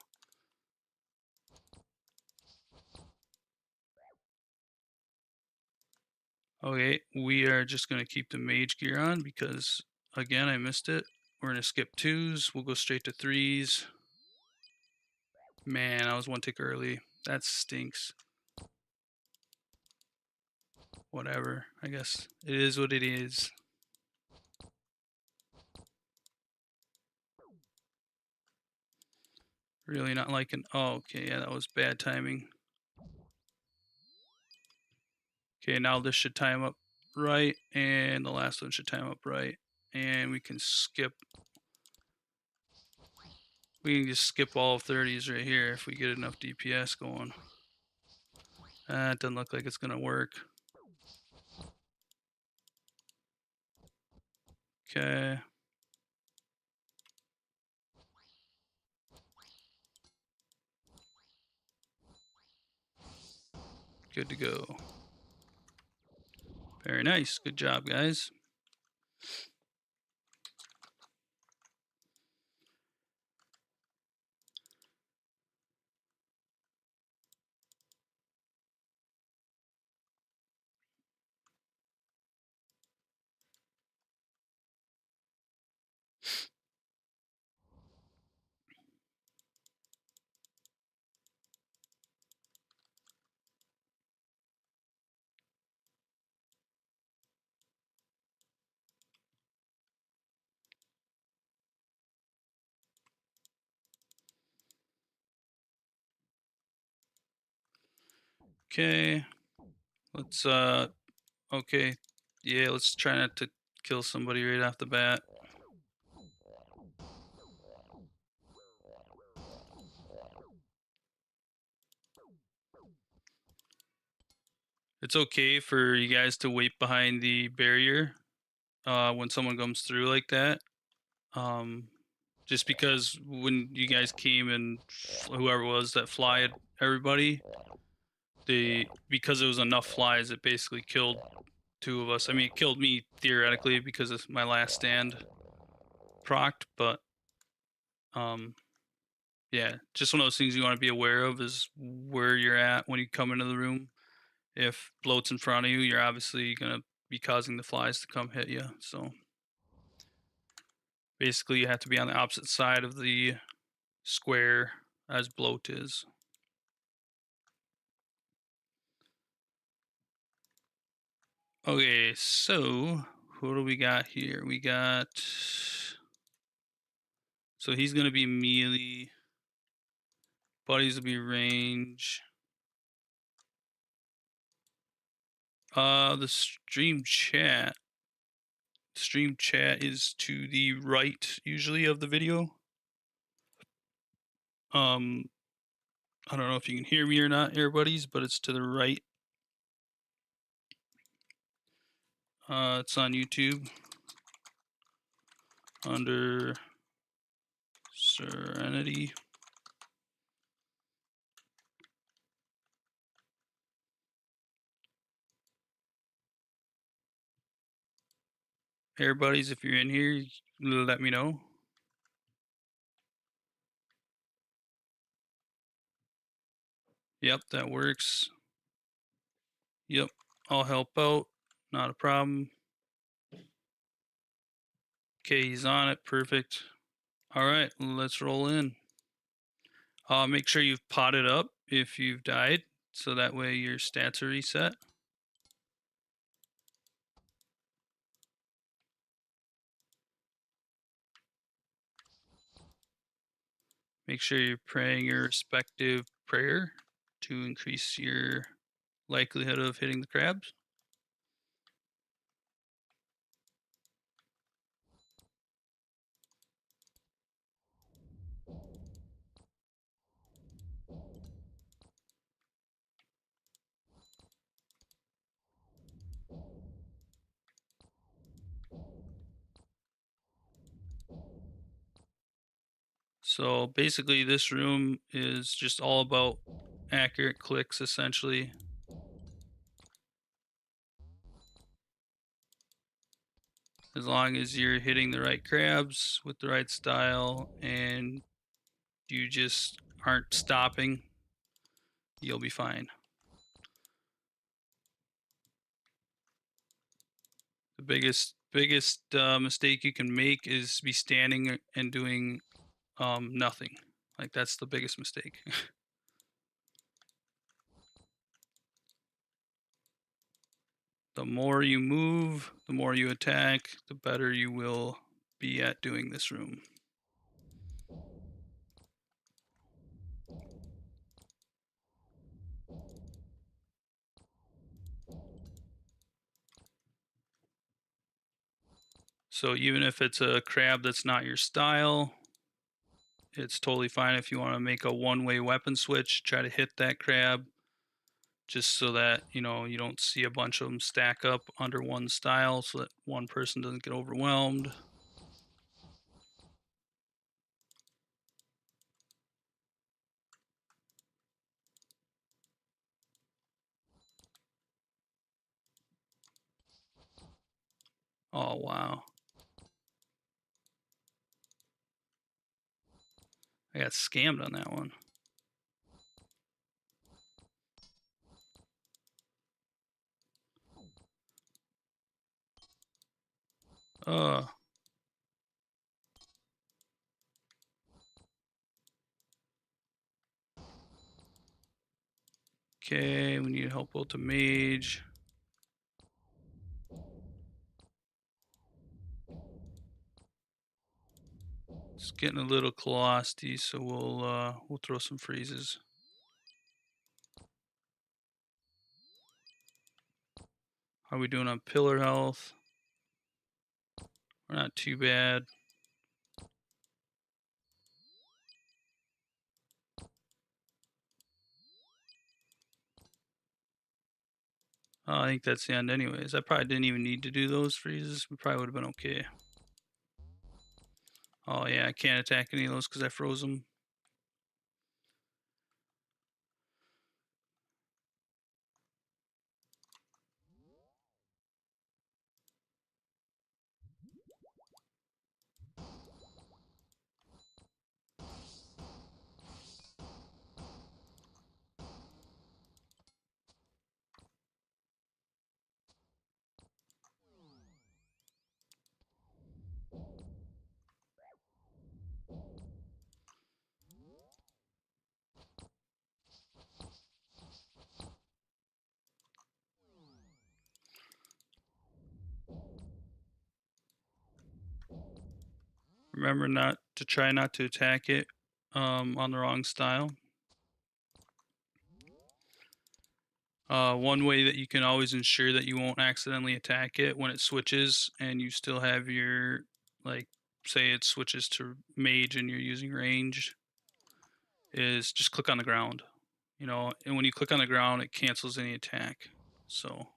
Okay, we are just going to keep the mage gear on because, again, I missed it. We're going to skip twos. We'll go straight to threes. Man, I was one tick early. That stinks. Whatever. I guess it is what it is. Really not liking. Oh, okay. Yeah, that was bad timing. Okay, now this should time up right, and the last one should time up right, and we can skip. We can just skip all of 30s right here if we get enough DPS going. It doesn't look like it's gonna work. Okay. Good to go. Very nice. Good job, guys. Okay. Let's okay. Yeah, let's try not to kill somebody right off the bat. It's okay for you guys to wait behind the barrier when someone comes through like that. Just because when you guys came and whoever it was that flyed everybody, because it was enough flies, it basically killed two of us. I mean, it killed me theoretically because of my last stand procced, but yeah, just one of those things you want to be aware of is where you're at when you come into the room. If bloat's in front of you, you're obviously gonna be causing the flies to come hit you. So basically, you have to be on the opposite side of the square as bloat is. Okay, so who do we got here? We got. So he's gonna be melee. Buddies will be range. The stream chat is to the right usually of the video. I don't know if you can hear me or not, everybody's, but it's to the right. It's on YouTube under Serenity. Everybody's, if you're in here, let me know. Yep, that works. Yep, I'll help out. Not a problem. Okay, he's on it. Perfect. All right, let's roll in. Make sure you've potted up if you've died, so that way your stats are reset. Make sure you're praying your respective prayer to increase your likelihood of hitting the crabs. So basically this room is just all about accurate clicks essentially. As long as you're hitting the right crabs with the right style and you just aren't stopping, you'll be fine. The biggest mistake you can make is be standing and doing nothing. Like that's the biggest mistake. The more you move, the more you attack, the better you will be at doing this room. So even if it's a crab that's not your style, it's totally fine if you want to make a one-way weapon switch, try to hit that crab just so that, you know, you don't see a bunch of them stack up under one style so that one person doesn't get overwhelmed. Oh, wow. I got scammed on that one. Uh, okay, we need help with the mage. It's getting a little velocity, so we'll throw some freezes. How are we doing on pillar health? We're not too bad. I think that's the end anyways. I probably didn't even need to do those freezes. We probably would have been okay. Oh yeah, I can't attack any of those because I froze them. remember not to try not to attack it on the wrong style. One way that you can always ensure that you won't accidentally attack it when it switches and you still have your, like, say it switches to mage and you're using range, is just click on the ground. And when you click on the ground, it cancels any attack. So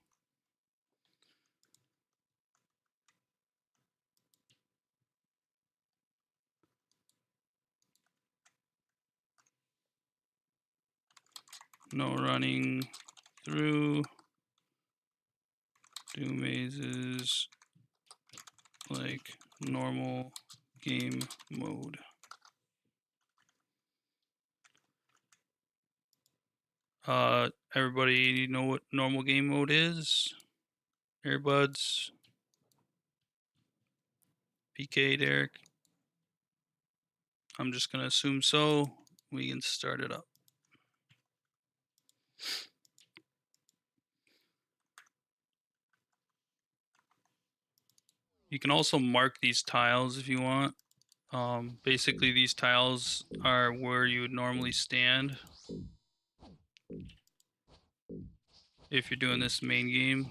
no running through, do mazes like normal game mode. Everybody know what normal game mode is? Earbuds, PK, Derek. I'm just gonna assume so. We can start it up. You can also mark these tiles if you want. Basically, these tiles are where you would normally stand if you're doing this main game.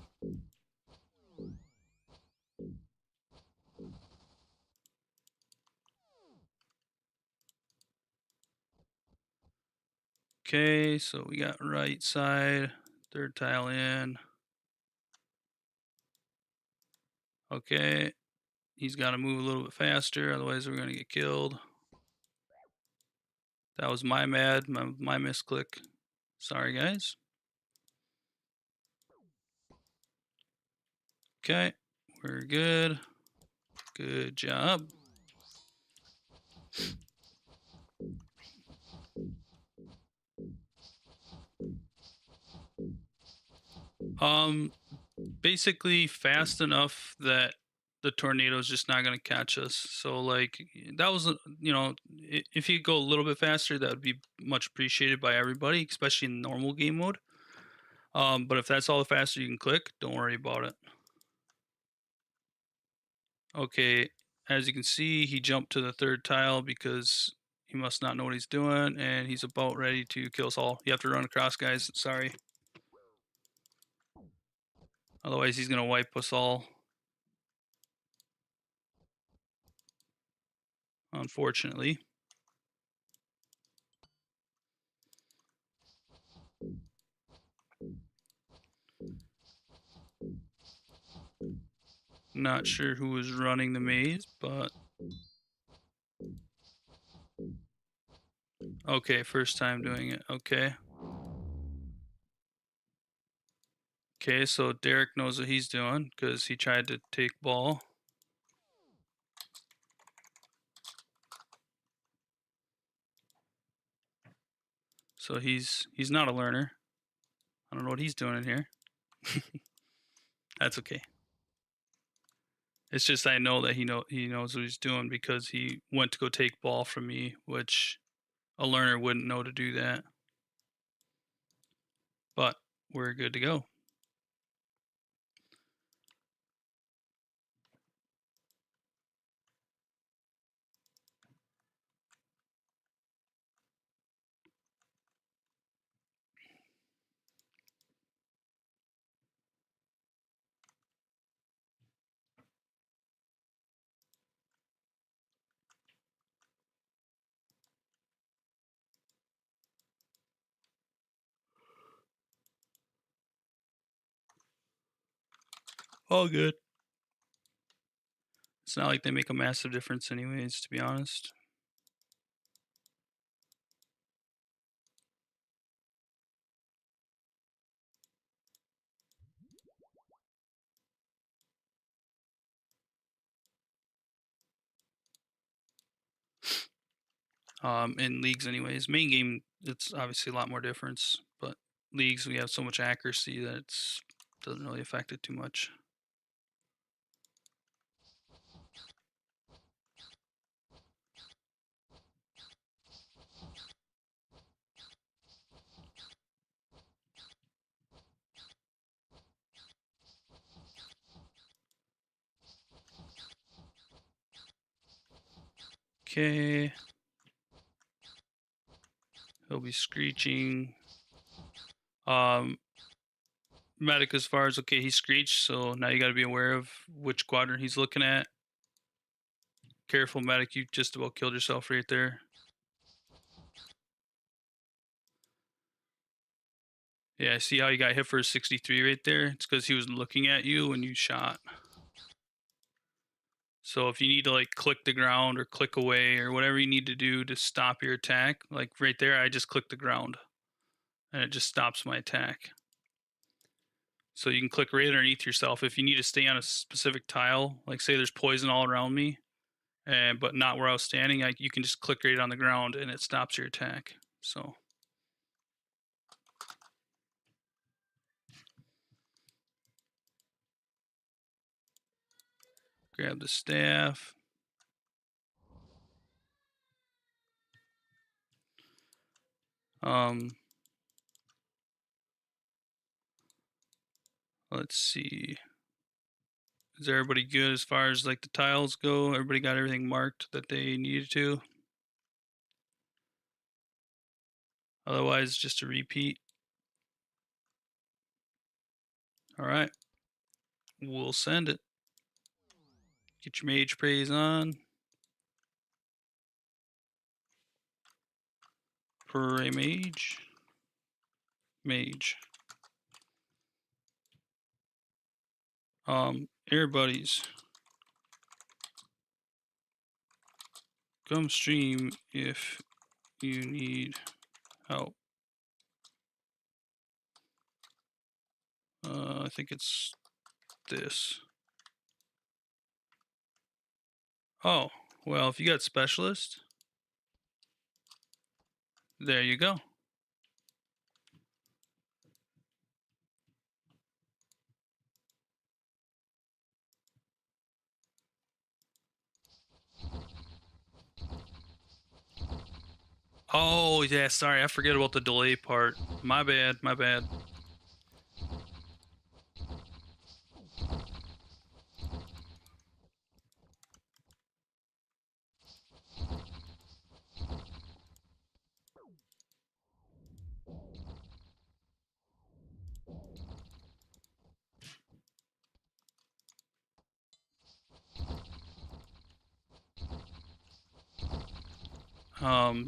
Okay, so we got right side, third tile in. Okay, he's got to move a little bit faster, otherwise we're going to get killed. That was my misclick. Sorry, guys. Okay, we're good. Good job. Basically fast enough that the tornado is just not going to catch us. So like that was, if you go a little bit faster, that would be much appreciated by everybody, especially in normal game mode. But if that's all the faster you can click, don't worry about it. Okay, as you can see, he jumped to the third tile because he must not know what he's doing, and he's about ready to kill us all. You have to run across, guys. Sorry. Otherwise, he's going to wipe us all. Unfortunately. Not sure who was running the maze, but okay, first time doing it. Okay. Okay, so Derek knows what he's doing because he tried to take ball. So he's not a learner. I don't know what he's doing in here. That's okay. It's just I know that he knows what he's doing because he went to go take ball from me, which a learner wouldn't know to do that. But we're good to go. All good. It's not like they make a massive difference anyways, to be honest. In leagues anyways. Main game, it's obviously a lot more difference, but leagues we have so much accuracy that it doesn't really affect it too much. Okay. He'll be screeching. Medic as far as okay, he screeched, so now you got to be aware of which quadrant he's looking at. Careful, medic, you just about killed yourself right there. Yeah, see how you got hit for a 63 right there? It's because he was looking at you when you shot. So if you need to like click the ground or click away or whatever you need to do to stop your attack, like right there, I just click the ground and it just stops my attack. So you can click right underneath yourself. If you need to stay on a specific tile, like say there's poison all around me, but not where I was standing, you can just click right on the ground and it stops your attack. So grab the staff. Let's see. Is everybody good as far as like the tiles go? Everybody got everything marked that they needed to? Otherwise, just a repeat. All right. We'll send it. Get your mage praise on. Pray mage. Mage. Air buddies. Come stream if you need help. I think it's this. Oh, well, if you got specialist, there you go. Oh, yeah, sorry, I forget about the delay part. My bad, my bad.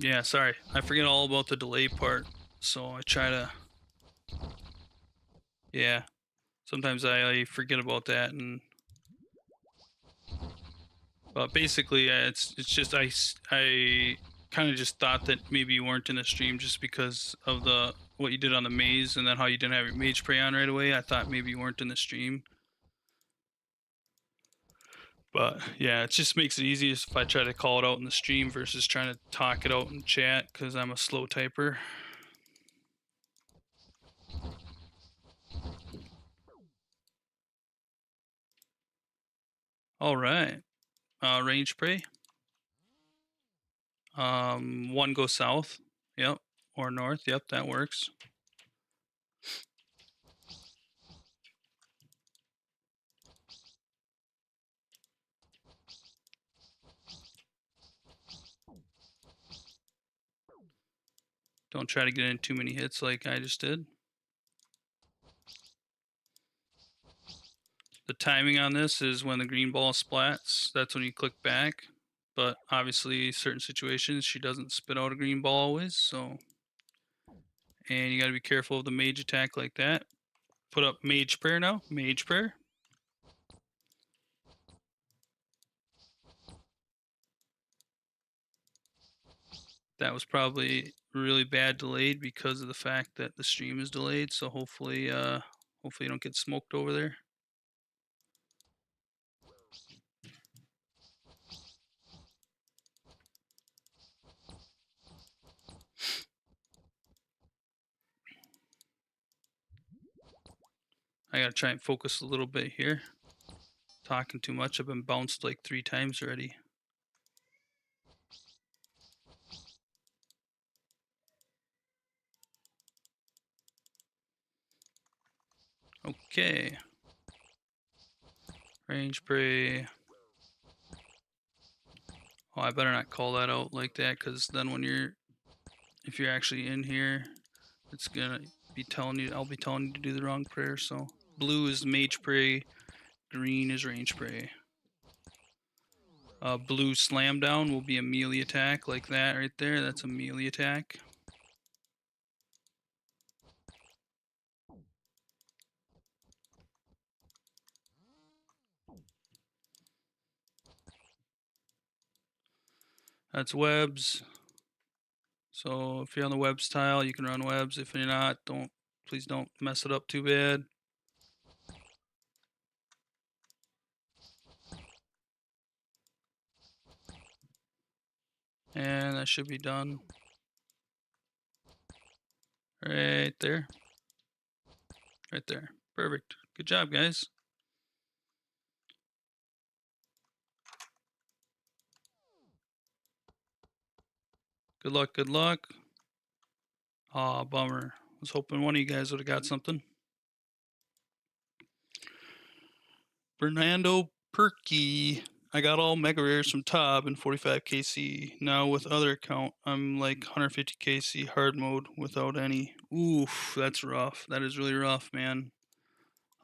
Yeah, sorry. I forget all about the delay part, so I try to... Yeah, sometimes I forget about that, and... But basically, it's just I kind of just thought that maybe you weren't in the stream just because of what you did on the maze and then how you didn't have your mage spray on right away. I thought maybe you weren't in the stream. But yeah, it just makes it easiest if I try to call it out in the stream versus trying to talk it out in chat because I'm a slow typer. All right, range spray. One goes south. Yep, or north. Yep, that works. Don't try to get in too many hits like I just did. The timing on this is when the green ball splats. That's when you click back. But obviously, certain situations, she doesn't spit out a green ball always. So, and you got to be careful of the mage attack like that. Put up mage prayer now. Mage prayer. That was probably really bad delayed because of the fact that the stream is delayed. So hopefully you don't get smoked over there. I gotta try and focus a little bit here. Talking too much. I've been bounced like 3 times already. Okay. Range spray. Oh, I better not call that out like that, because then if you're actually in here, it's gonna be telling you, I'll be telling you to do the wrong prayer. So blue is mage pray, green is range pray. Blue slam down will be a melee attack like that right there. That's a melee attack. That's webs. So if you're on the webs tile, you can run webs. If you're not, please don't mess it up too bad. And that should be done. Right there. Right there. Perfect. Good job, guys. Good luck, good luck. Aw, bummer. I was hoping one of you guys would have got something. Fernando Perky. I got all mega rares from TOB and 45 KC. Now with other account, I'm like 150 KC hard mode without any. Oof, that's rough. That is really rough, man.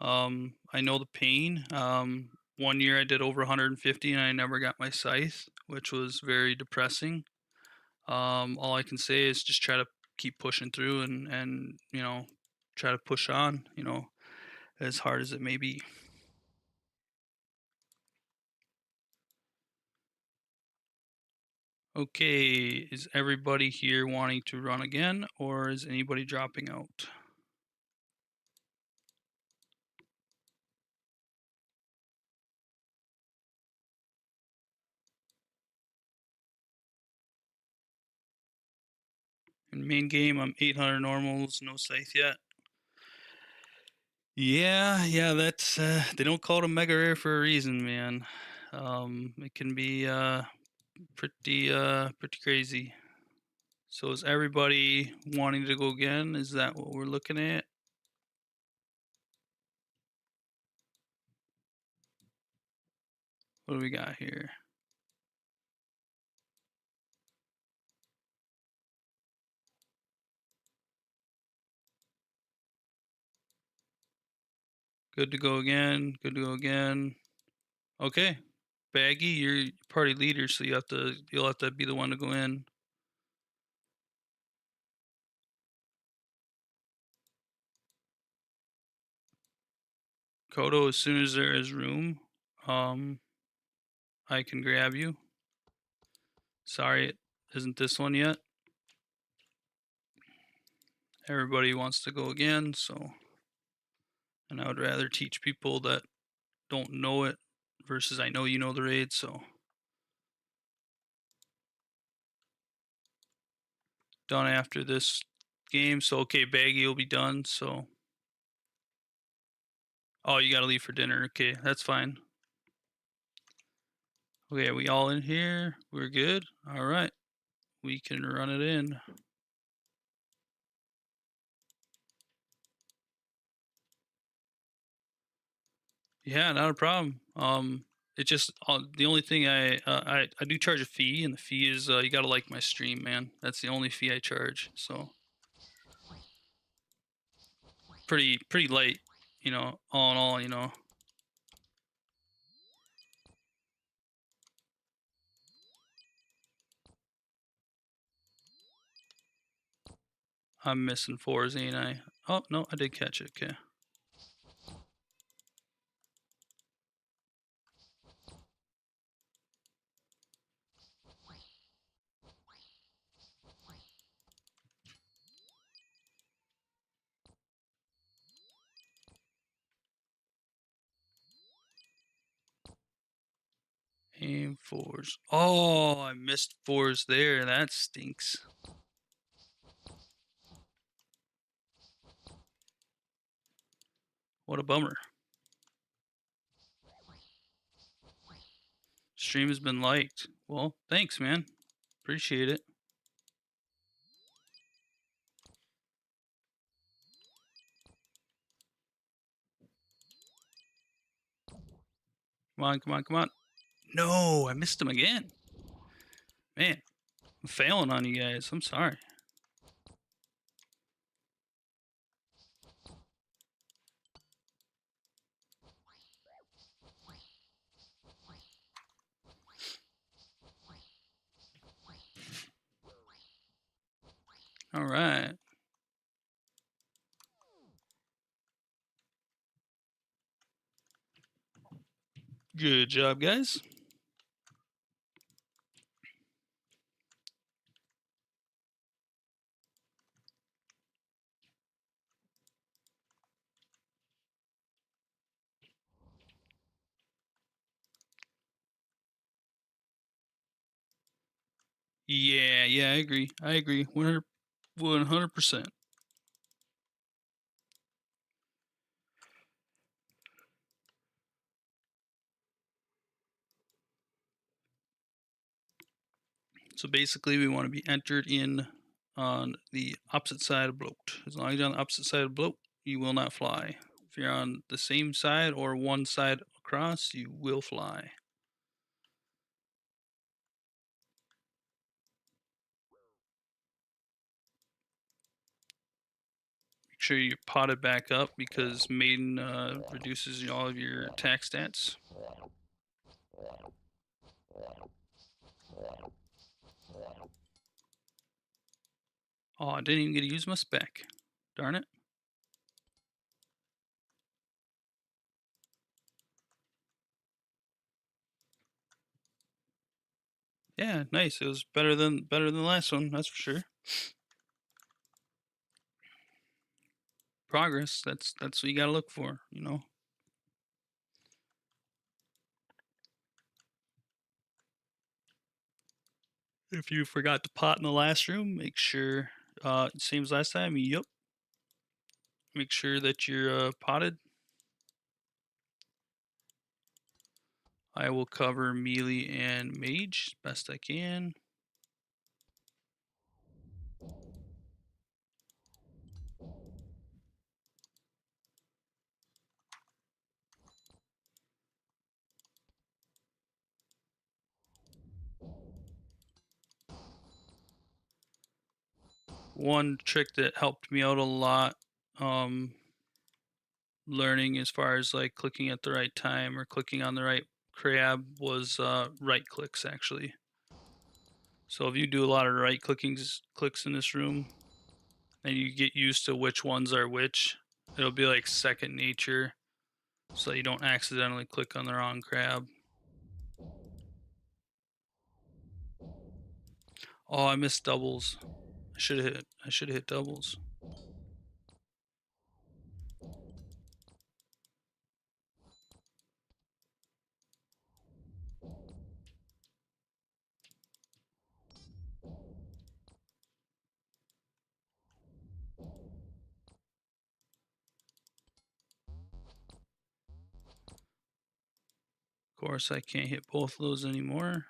I know the pain. One year I did over 150 and I never got my scythe, which was very depressing. All I can say is just try to keep pushing through and try to push on, as hard as it may be. Okay, is everybody here wanting to run again, or is anybody dropping out? In main game, I'm 800 normals, no scythe yet. Yeah, that's they don't call it a mega rare for a reason, man. It can be pretty crazy. So is everybody wanting to go again? Is that what we're looking at? What do we got here? Good to go again. Good to go again. Okay, Baggy, you're party leader, so you'll have to be the one to go in. Kodo, as soon as there is room, I can grab you. Sorry, it isn't this one yet. Everybody wants to go again, so, and I would rather teach people that don't know it versus I know you know the raid, so. Done after this game, so okay, Baggy will be done, so. Oh, you gotta leave for dinner, okay, that's fine. Okay, are we all in here? We're good? All right, we can run it in. Yeah, not a problem. It just the only thing I do charge a fee, and the fee is you gotta like my stream, man. That's the only fee I charge. So pretty light, all in all. I'm missing fours, ain't I? Oh no, I did catch it. Okay. Aim fours. Oh, I missed fours there. That stinks. What a bummer. Stream has been liked. Well, thanks, man. Appreciate it. Come on. No, I missed him again. Man, I'm failing on you guys. I'm sorry. All right. Good job, guys. Yeah, I agree. I agree. 100%. So basically, we want to be entered in on the opposite side of bloat. As long as you're on the opposite side of bloat, you will not fly. If you're on the same side or one side across, you will fly. Make sure you're potted back up because maiden reduces all of your attack stats. Oh, I didn't even get to use my spec. Darn it. Yeah, nice. It was better than the last one, that's for sure. Progress. That's what you gotta look for, you know. If you forgot to pot in the last room, make sure same as last time. Yep. Make sure that you're potted. I will cover melee and mage as best I can. One trick that helped me out a lot, learning as far as like clicking at the right time or clicking on the right crab was right clicks actually. So if you do a lot of right clicks in this room, and you get used to which ones are which, it'll be like second nature, so you don't accidentally click on the wrong crab. Oh, I missed doubles. I should have hit doubles. Of course, I can't hit both of those anymore.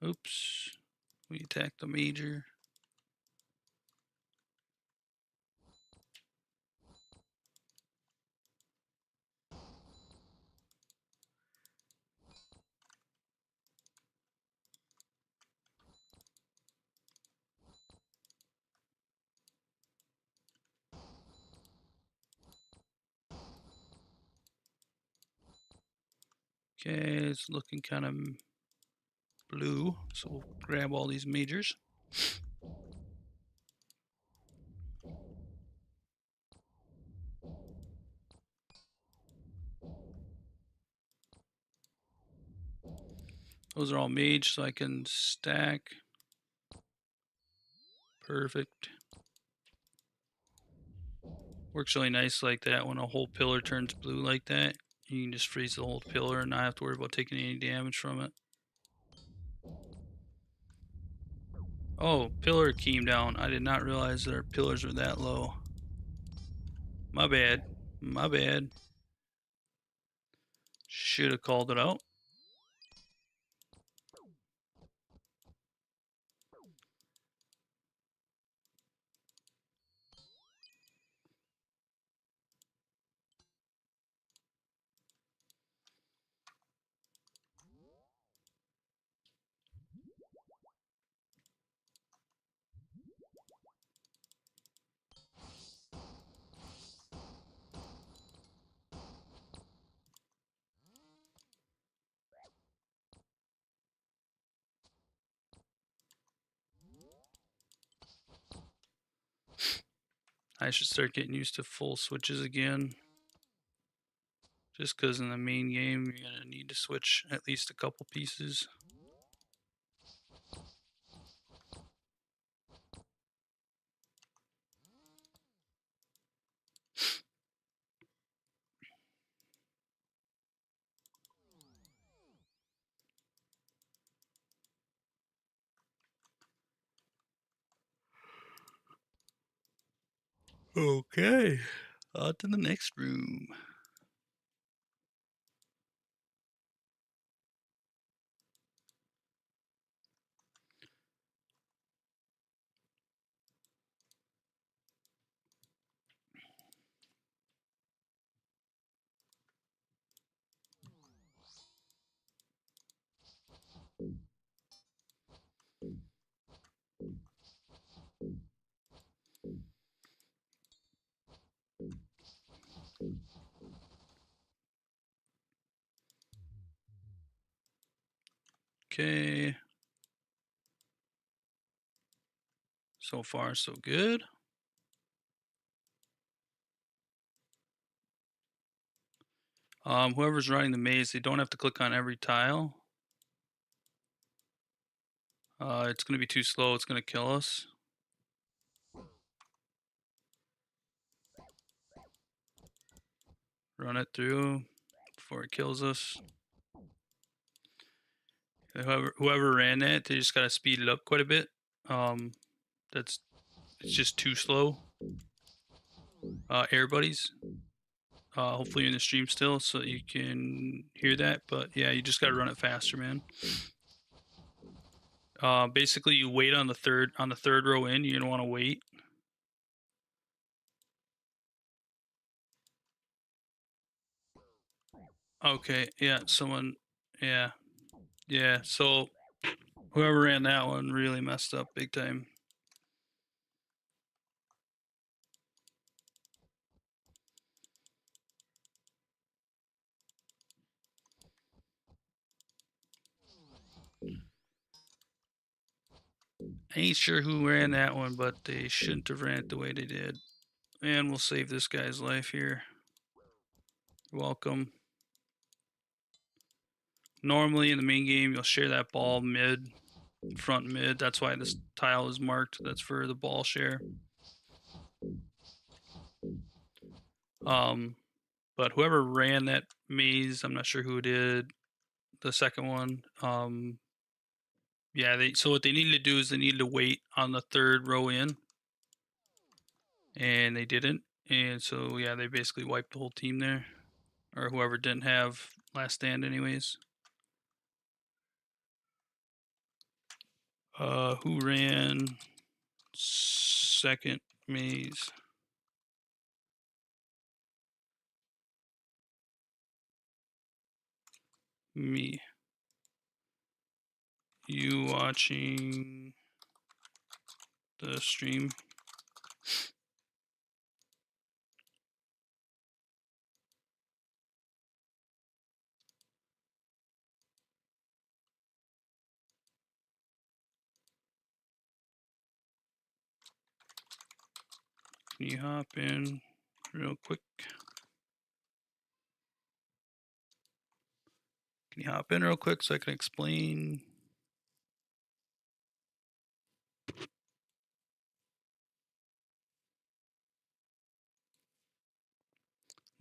Oops. We attacked the major. Okay, it's looking kind of blue, so we'll grab all these majors. Those are all mage, so I can stack. Perfect. Works really nice like that when a whole pillar turns blue like that. You can just freeze the whole pillar and not have to worry about taking any damage from it. Oh, pillar came down. I did not realize that our pillars were that low. My bad. My bad. Should have called it out. I should start getting used to full switches again. Just because in the main game, you're going to need to switch at least a couple pieces. Okay, on to the next room. Okay. So far, so good. Whoever's running the maze, they don't have to click on every tile. It's going to be too slow. It's going to kill us. Run it through before it kills us. Whoever ran that, they just got to speed it up quite a bit. It's just too slow. Air buddies. Hopefully you're in the stream still so you can hear that. But yeah, you just got to run it faster, man. Basically, you wait on the third row in. You're gonna want to wait. Okay, yeah, someone, yeah, yeah. So whoever ran that one really messed up big time. I ain't sure who ran that one, but they shouldn't have ran it the way they did. And we'll save this guy's life here. You're welcome. Normally in the main game, you'll share that ball mid, front mid. That's why this tile is marked. That's for the ball share. But whoever ran that maze, I'm not sure who did the second one. Yeah, so what they needed to do is they needed to wait on the third row in, and they didn't. And so yeah, they basically wiped the whole team there, or whoever didn't have last stand, anyways. Who ran second maze? Me. You watching the stream? Can you hop in real quick? Can you hop in real quick so I can explain?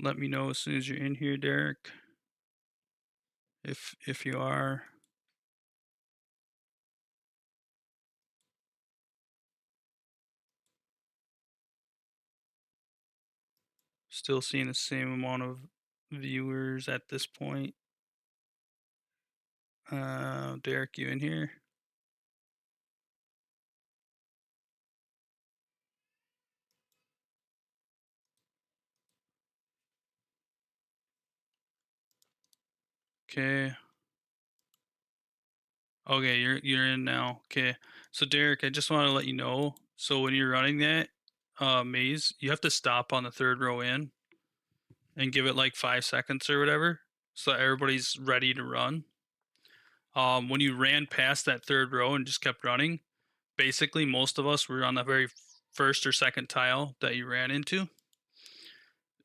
Let me know as soon as you're in here, Derek. If you are. Still seeing the same amount of viewers at this point. Derek, you in here? Okay. Okay, you're in now. Okay. So Derek, I just want to let you know. So when you're running that maze, you have to stop on the third row in and give it like 5 seconds or whatever, so that everybody's ready to run. When you ran past that third row and just kept running, basically most of us were on the very first or second tile that you ran into.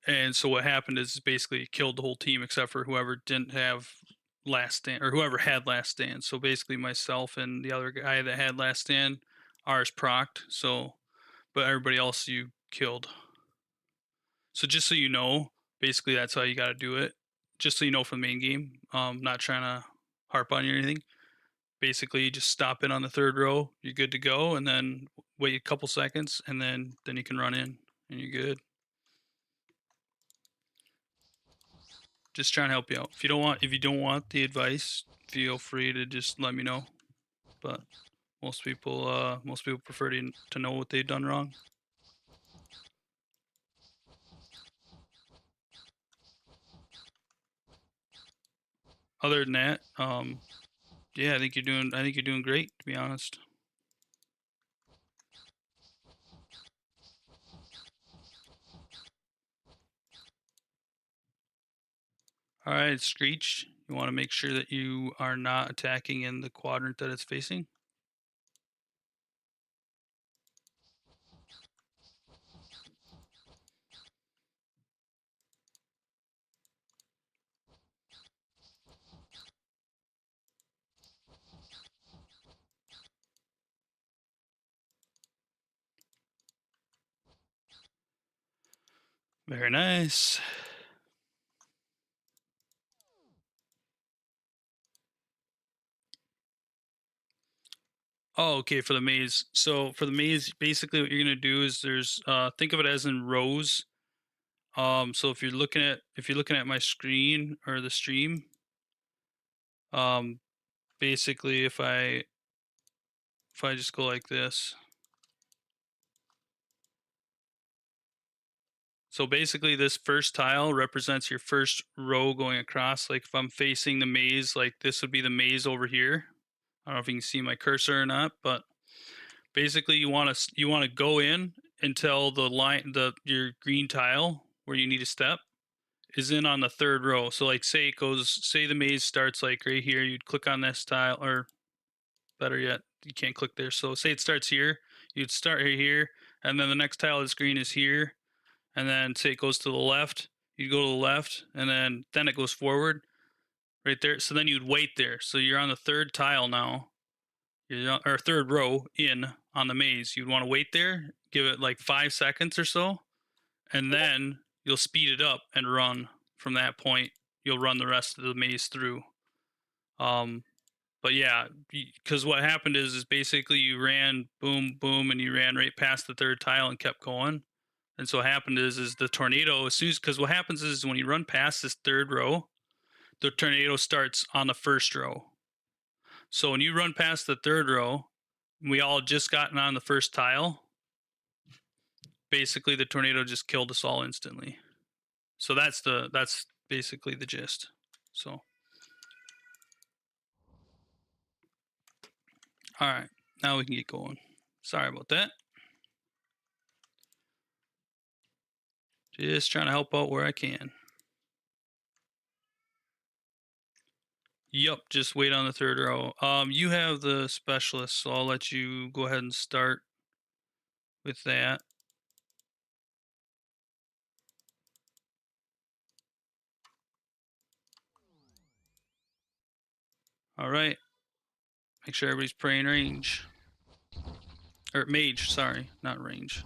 And so what happened is basically it killed the whole team except for whoever didn't have last stand, or whoever had last stand. So basically myself and the other guy that had last stand, ours procced. So, but everybody else you killed. So just so you know, basically that's how you got to do it. Just so you know from the main game. Not trying to harp on you or anything. Basically, you just stop in on the third row. You're good to go, and then wait a couple seconds, and then you can run in, and you're good. Just trying to help you out. If you don't want the advice, feel free to just let me know. But most people prefer to know what they've done wrong. Other than that, yeah, I think you're doing great, to be honest. All right, Screech, you want to make sure that you are not attacking in the quadrant that it's facing. Very nice. Oh, okay, for the maze. So for the maze, basically what you're gonna do is there's think of it as in rows. So if you're looking at my screen or the stream, um, basically if I just go like this. So basically this first tile represents your first row going across. Like if I'm facing the maze, like this would be the maze over here. I don't know if you can see my cursor or not, but basically you want to go in until your green tile where you need a step is in on the third row. So like say the maze starts like right here, you'd click on this tile, or better yet, you can't click there. So say it starts here, you'd start right here, and then the next tile that's green is here, and then say it goes to the left, you'd go to the left, and then it goes forward right there. So then you'd wait there. So you're on the third tile now, or third row in on the maze. You'd want to wait there, give it like 5 seconds or so, and then you'll speed it up and run from that point. You'll run the rest of the maze through. But yeah, because what happened is basically you ran boom boom and you ran right past the third tile and kept going. And so what happened is the tornado, as soon as, because what happens is when you run past this third row, the tornado starts on the first row. So when you run past the third row, we all just gotten on the first tile. Basically, the tornado just killed us all instantly. So that's basically the gist. So, all right, now we can get going. Sorry about that. Just trying to help out where I can. Yup, just wait on the third row. You have the specialist, so I'll let you go ahead and start with that. All right. Make sure everybody's praying range. Or mage, sorry, not range.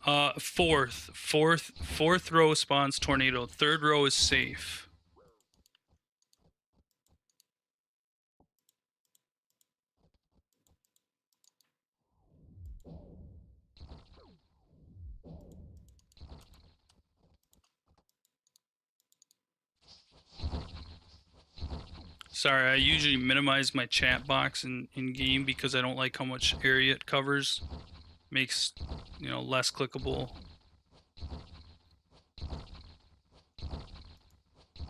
Fourth row spawns tornado. Third row is safe. Sorry, I usually minimize my chat box in game because I don't like how much area it covers. Makes, you know, less clickable.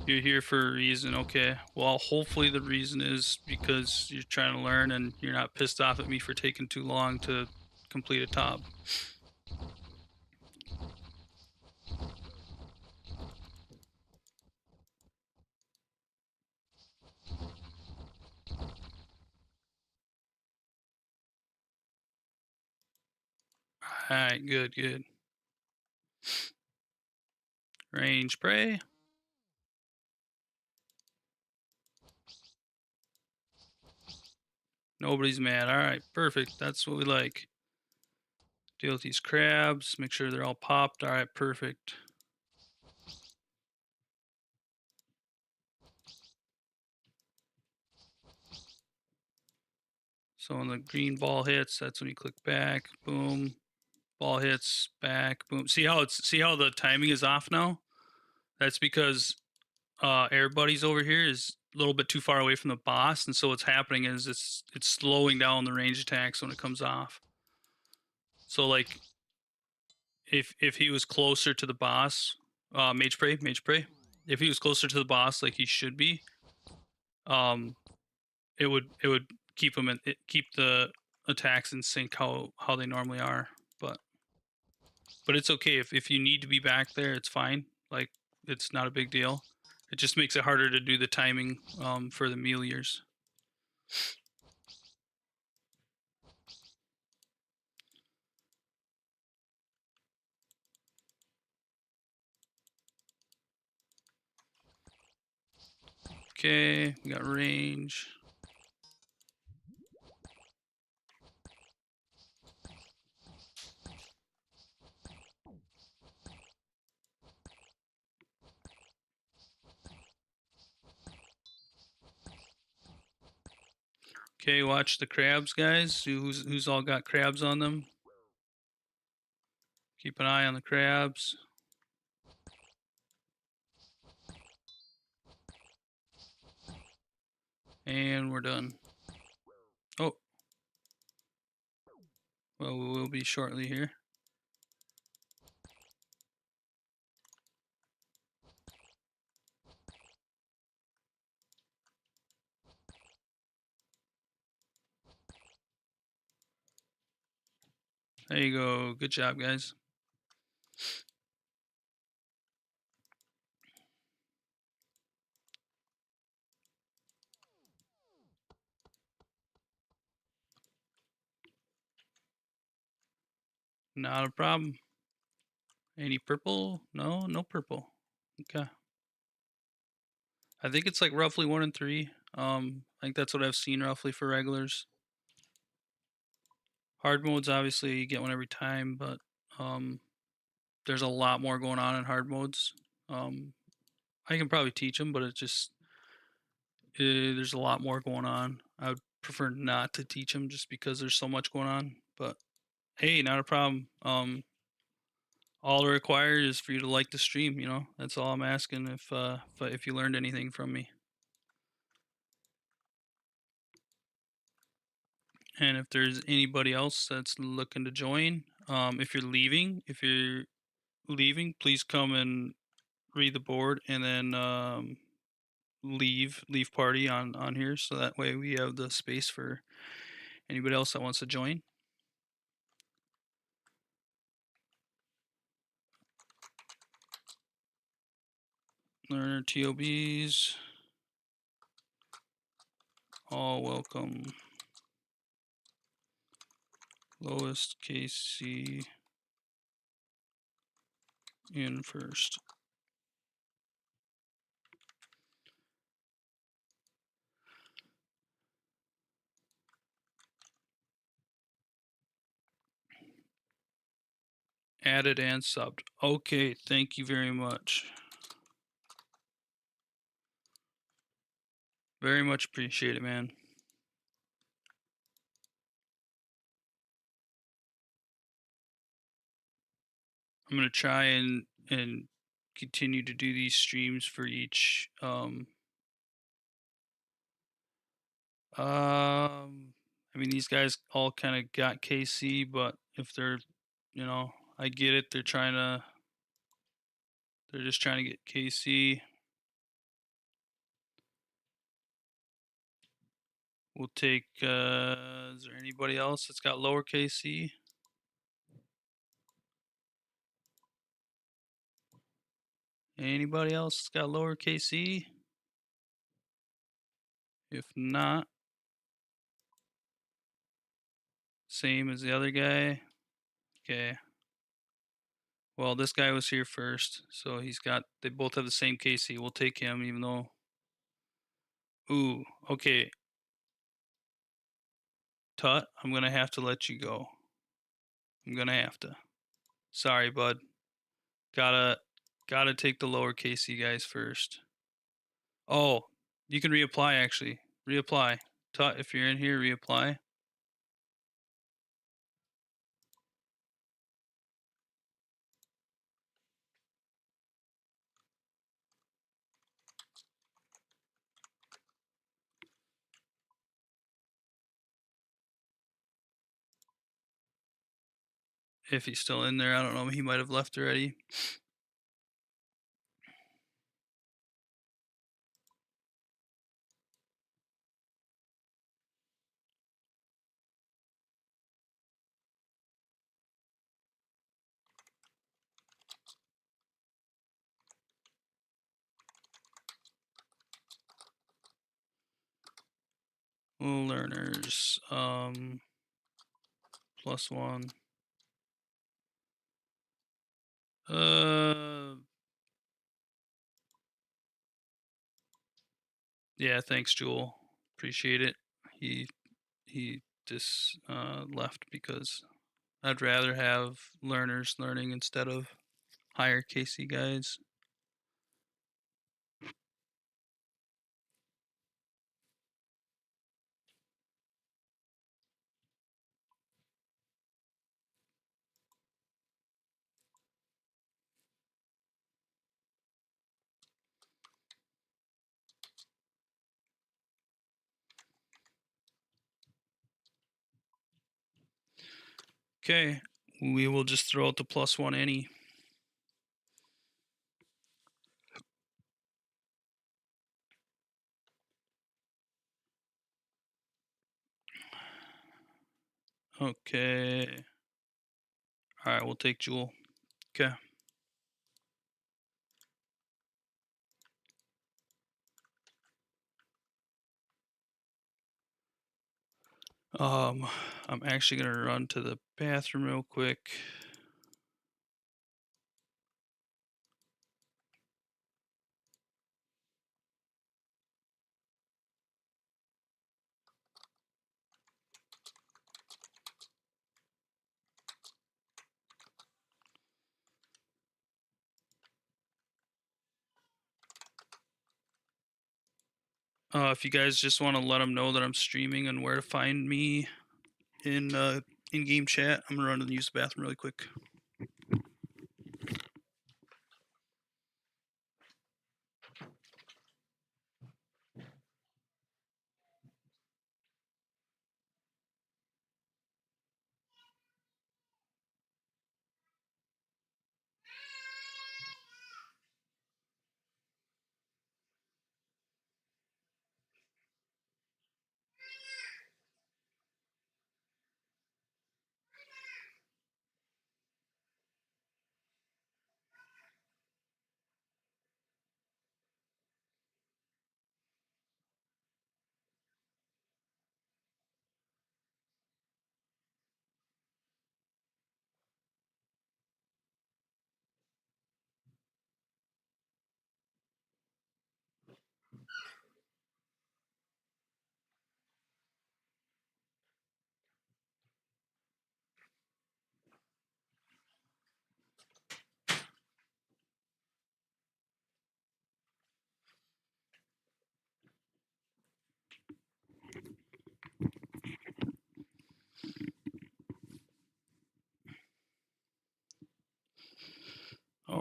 You're here for a reason, okay. Well, hopefully the reason is because you're trying to learn and you're not pissed off at me for taking too long to complete a TOB. Alright, good, good. Range spray. Nobody's mad. Alright, perfect. That's what we like. Deal with these crabs. Make sure they're all popped. Alright, perfect. So when the green ball hits, that's when you click back. Boom. Ball hits, back, boom. See how the timing is off now? That's because Air Buddies over here is a little bit too far away from the boss, and so what's happening is it's slowing down the range attacks when it comes off. So like if he was closer to the boss, mage spray. If he was closer to the boss like he should be, it would keep him keep the attacks in sync how they normally are. But it's okay if you need to be back there, it's fine. Like it's not a big deal. It just makes it harder to do the timing for the mealeers. Okay, we got range. Okay, watch the crabs, guys. Who's all got crabs on them? Keep an eye on the crabs. And we're done. Oh. Well, we will be shortly here. There you go. Good job, guys. Not a problem. Any purple? No, no purple. Okay. I think it's like roughly 1 in 3. I think that's what I've seen roughly for regulars. Hard modes, obviously, you get one every time, but there's a lot more going on in hard modes. I can probably teach them, but it just there's a lot more going on. I would prefer not to teach them just because there's so much going on. But hey, not a problem. All required is for you to like the stream. You know, that's all I'm asking. If you learned anything from me, and if there's anybody else that's looking to join, if you're leaving, please come and read the board and then leave party on here, so that way we have the space for anybody else that wants to join. Learner TOBs, all welcome. Lowest KC in first. Added and subbed. Okay, thank you very much. Very much appreciate it, man. I'm gonna try and continue to do these streams for each I mean these guys all kind of got KC, but if they're, you know, I get it, they're just trying to get KC. We'll take is there anybody else that's got lower KC? Anybody else that's got lower KC? If not, same as the other guy. Okay. Well, this guy was here first, so they both have the same KC. We'll take him even though. Ooh, okay. Tut, I'm gonna have to let you go. I'm gonna have to. Sorry, bud. Gotta take the lower KC guys first. Oh, you can reapply actually. Reapply. Tut, if you're in here, reapply. If he's still in there, I don't know. He might have left already. Learners. +1. Yeah, thanks, Jewel. Appreciate it. He he just left because I'd rather have learners learning instead of higher KC guys. Okay, we will just throw out the +1 any. Okay. All right, we'll take Jewel. Okay. I'm actually gonna run to the bathroom real quick. If you guys just want to let them know that I'm streaming and where to find me in in-game chat, I'm gonna run and use the bathroom really quick.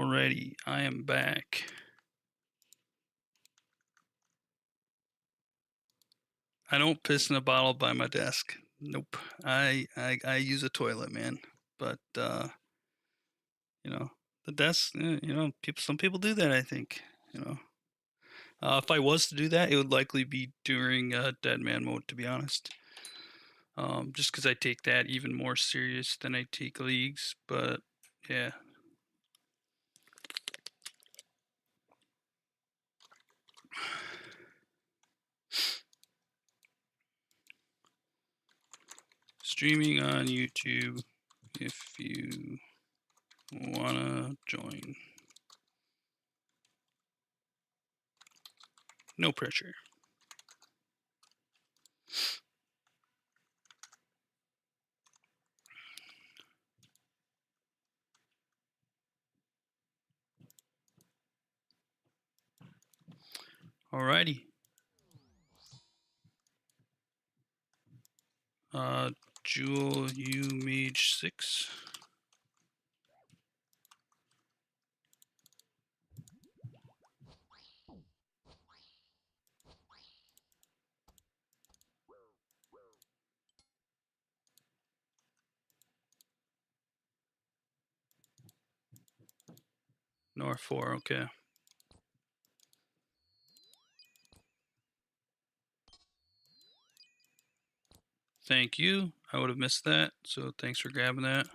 Alrighty, I am back. I don't piss in a bottle by my desk. Nope. I use a toilet, man. But you know, the desk, some people do that, I think, you know. If I was to do that, it would likely be during dead man mode, to be honest. Just because I take that even more serious than I take leagues, but yeah. Streaming on YouTube if you wanna join. No pressure. Alrighty. Jewel, you mage 6. Nor 4, okay. Thank you. I would have missed that, so thanks for grabbing that.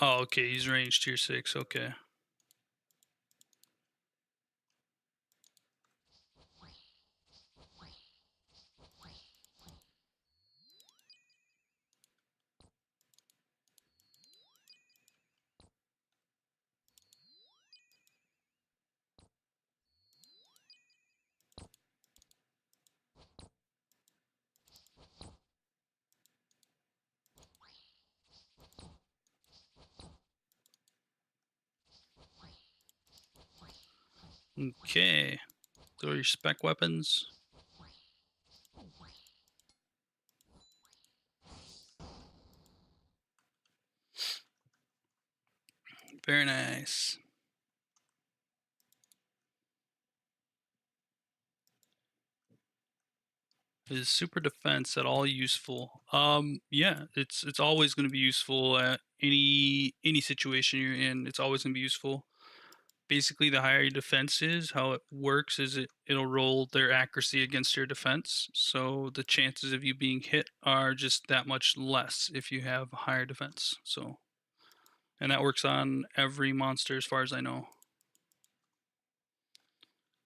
Oh, okay, he's range tier 6, okay. Okay. Throw your spec weapons. Very nice. Is super defense at all useful? Yeah, it's always going to be useful at any situation you're in. It's always going to be useful. Basically, the higher your defense is, how it works is it'll roll their accuracy against your defense. So the chances of you being hit are just that much less if you have higher defense. So, and that works on every monster as far as I know.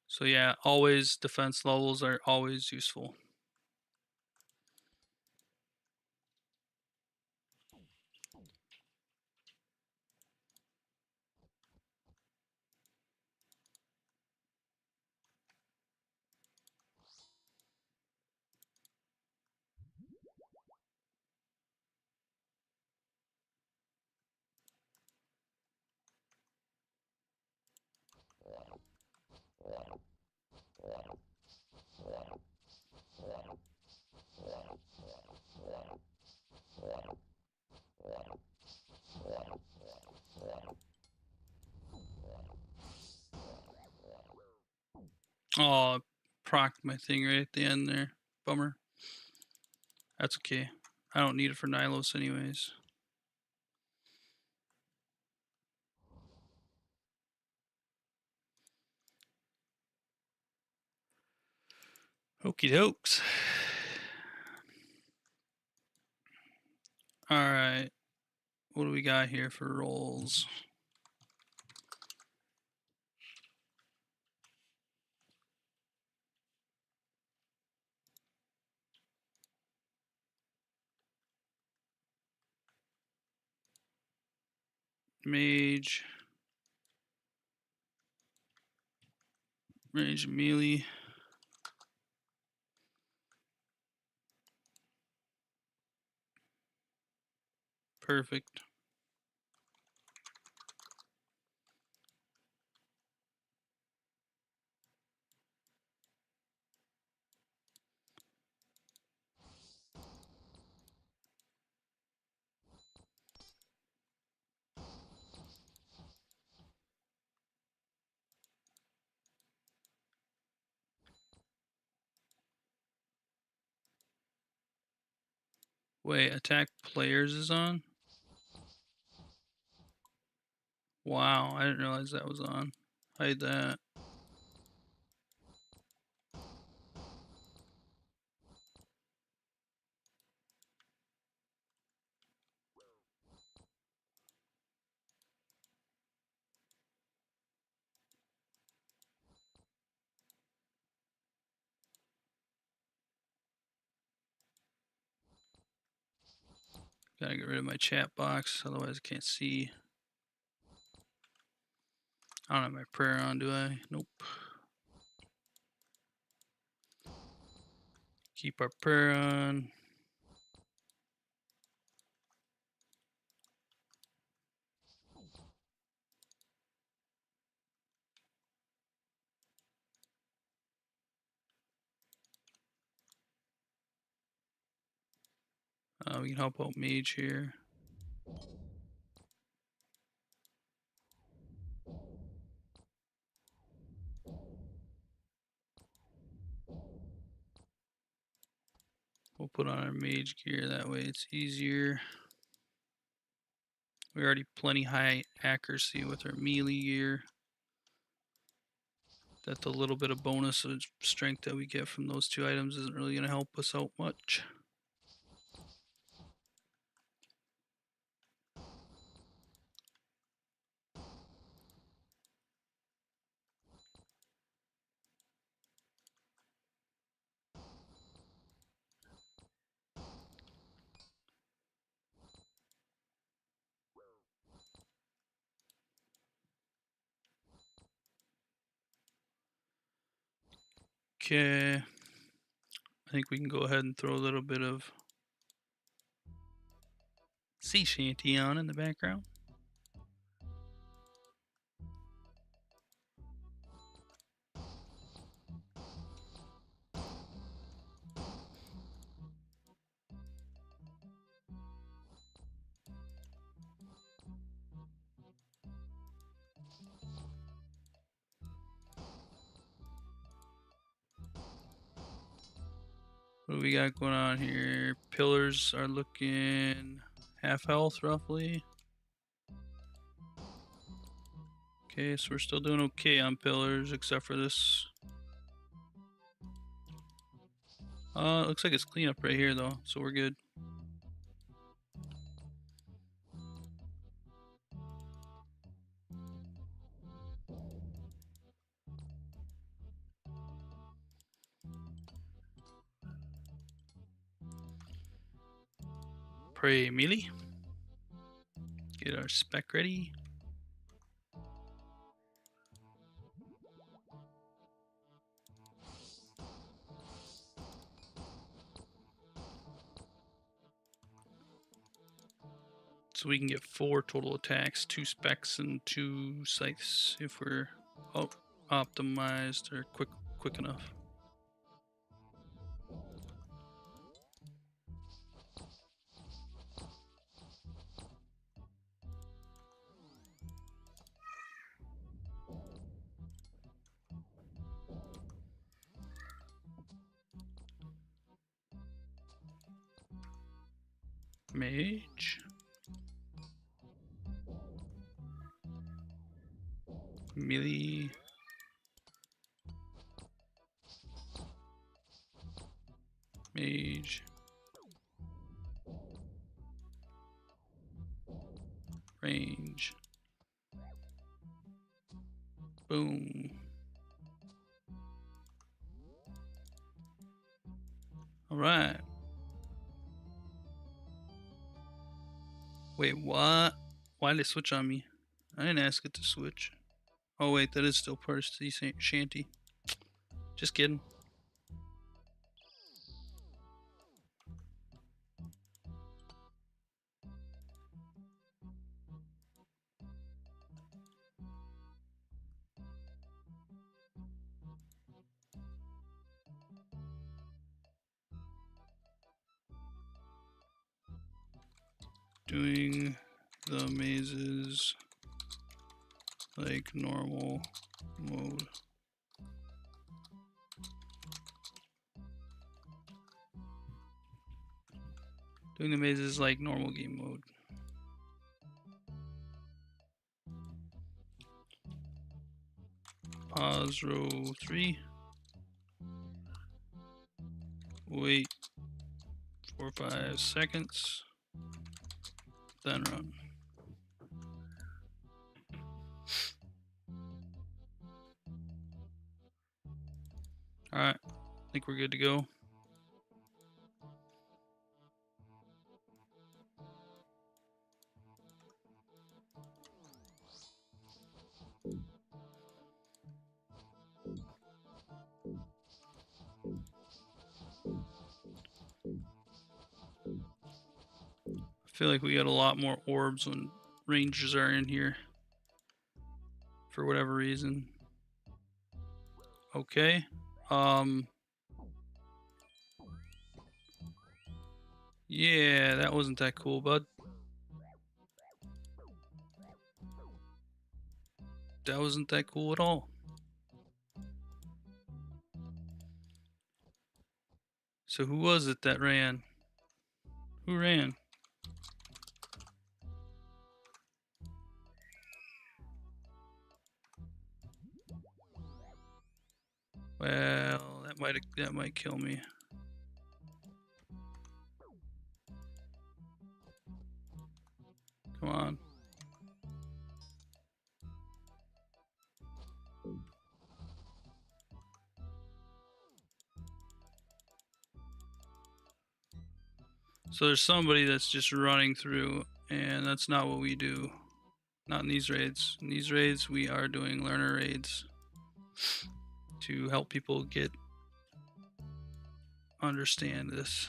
So yeah, always defense levels are always useful. Oh, proc my thing right at the end there. Bummer. That's okay. I don't need it for Nylos anyways. Okie dokes. Alright. What do we got here for rolls? Mage. Range melee. Perfect. Wait, attack players is on? Wow, I didn't realize that was on. Hide that. Gotta get rid of my chat box, otherwise I can't see. I don't have my prayer on, do I? Nope. Keep our prayer on. We can help out Mage here. We'll put on our Mage gear, that way it's easier. We're already plenty high accuracy with our melee gear. That the little bit of bonus of strength that we get from those two items isn't really going to help us out much. Okay. I think we can go ahead and throw a little bit of sea shanty on in the background. What do we got going on here? Pillars are looking half health roughly. Okay, so we're still doing okay on pillars except for this. It looks like it's cleanup right here though, so we're good. Pray melee. Get our spec ready. So we can get 4 total attacks, 2 specs and 2 scythes if we're optimized or quick enough. Mage. Melee. Mage. Range. Boom. All right. Wait, what? Why did it switch on me? I didn't ask it to switch. Oh wait, that is still part of sea shanty. Just kidding. Doing the mazes like normal mode. Doing the mazes like normal game mode. Pause row 3. Wait 4 or 5 seconds. Then run. Alright, I think we're good to go. I feel like we got a lot more orbs when rangers are in here. For whatever reason. Okay. Yeah, that wasn't that cool, bud. That wasn't that cool at all. So who was it that ran? Who ran? Well, that might kill me. Come on. So there's somebody that's just running through, and that's not what we do. Not in these raids. In these raids, we are doing learner raids to help people understand this.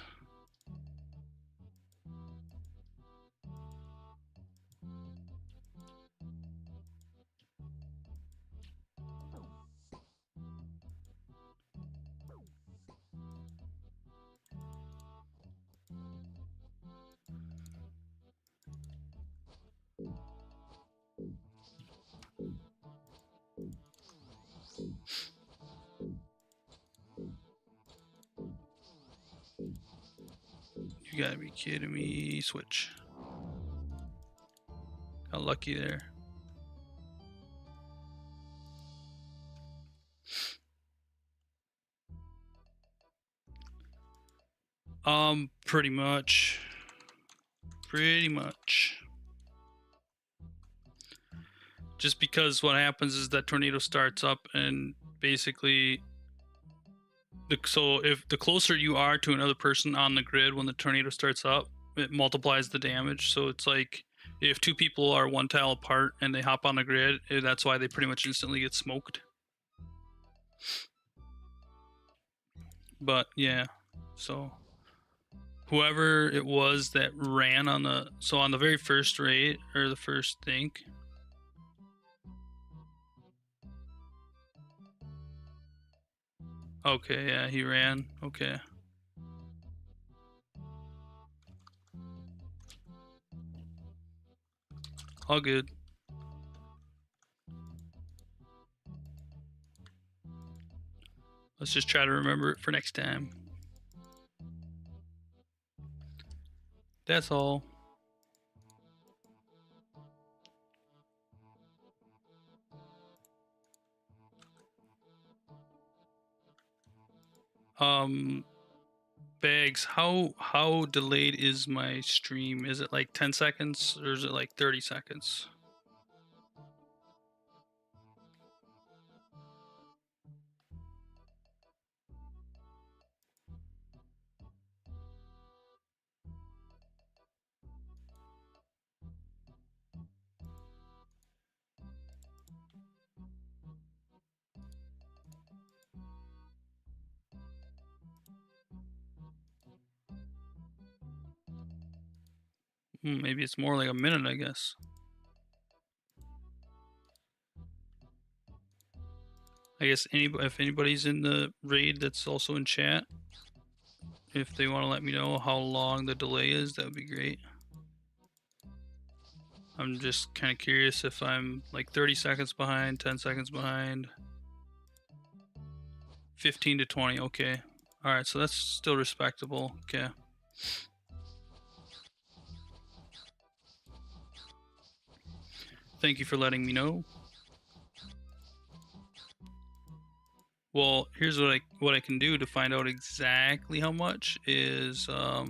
You gotta be kidding me. Switch. Got lucky there. Pretty much. Pretty much. Just because what happens is that tornado starts up and basically so if the closer you are to another person on the grid when the tornado starts up, it multiplies the damage. So it's like if two people are one tile apart and they hop on the grid, that's why they pretty much instantly get smoked. But yeah, so whoever it was that ran on the very first raid or the first thing. Okay, yeah, he ran. Okay. All good. Let's just try to remember it for next time. That's all. Bags, how delayed is my stream? Is it like 10 seconds or is it like 30 seconds? Maybe it's more like a minute, I guess. I guess if anybody's in the raid that's also in chat, if they want to let me know how long the delay is, that would be great. I'm just kind of curious if I'm like 30 seconds behind, 10 seconds behind, 15 to 20. Okay. All right. So that's still respectable. Okay. Thank you for letting me know. Well, here's what I can do to find out exactly how much is I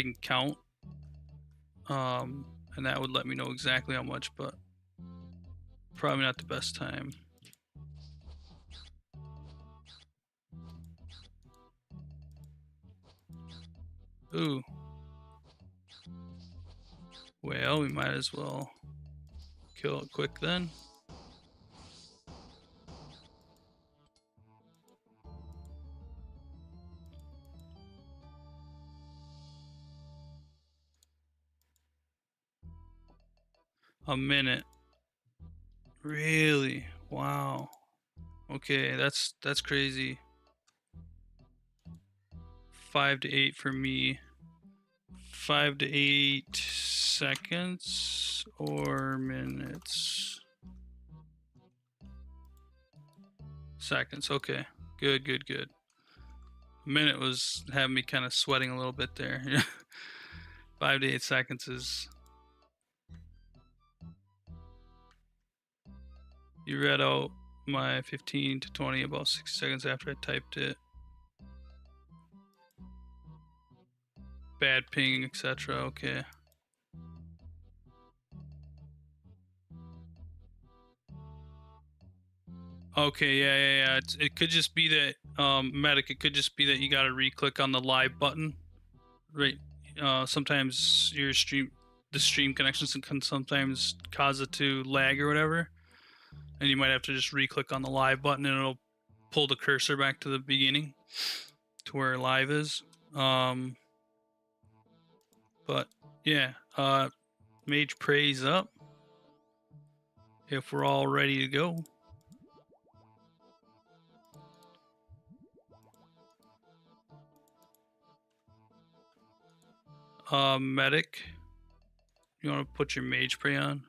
can count, and that would let me know exactly how much, but probably not the best time. Ooh. Well, we might as well kill it quick then. A minute. Really? Wow. Okay, that's crazy. 5 to 8 for me. 5 to 8 seconds or minutes? Seconds. Okay. Good, good, good. A minute was having me kind of sweating a little bit there. 5 to 8 seconds is. You read out my 15 to 20 about 60 seconds after I typed it. Bad ping, etc. Okay. Okay, yeah. It could just be that medic. It could just be that you got to re-click on the live button, right? Sometimes the stream connections can sometimes cause it to lag or whatever, and you might have to just re-click on the live button, and it'll pull the cursor back to the beginning, to where live is. But yeah, mage praise up. If we're all ready to go. Medic, you want to put your mage spray on?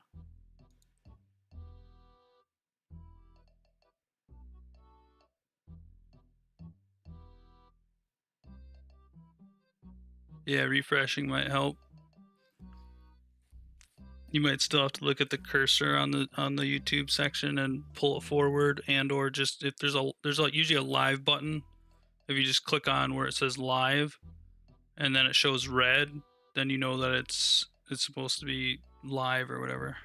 Yeah, refreshing might help. You might still have to look at the cursor on the YouTube section and pull it forward, and or just if there's usually a live button. If you just click on where it says live, and then it shows red, then you know that it's supposed to be live or whatever.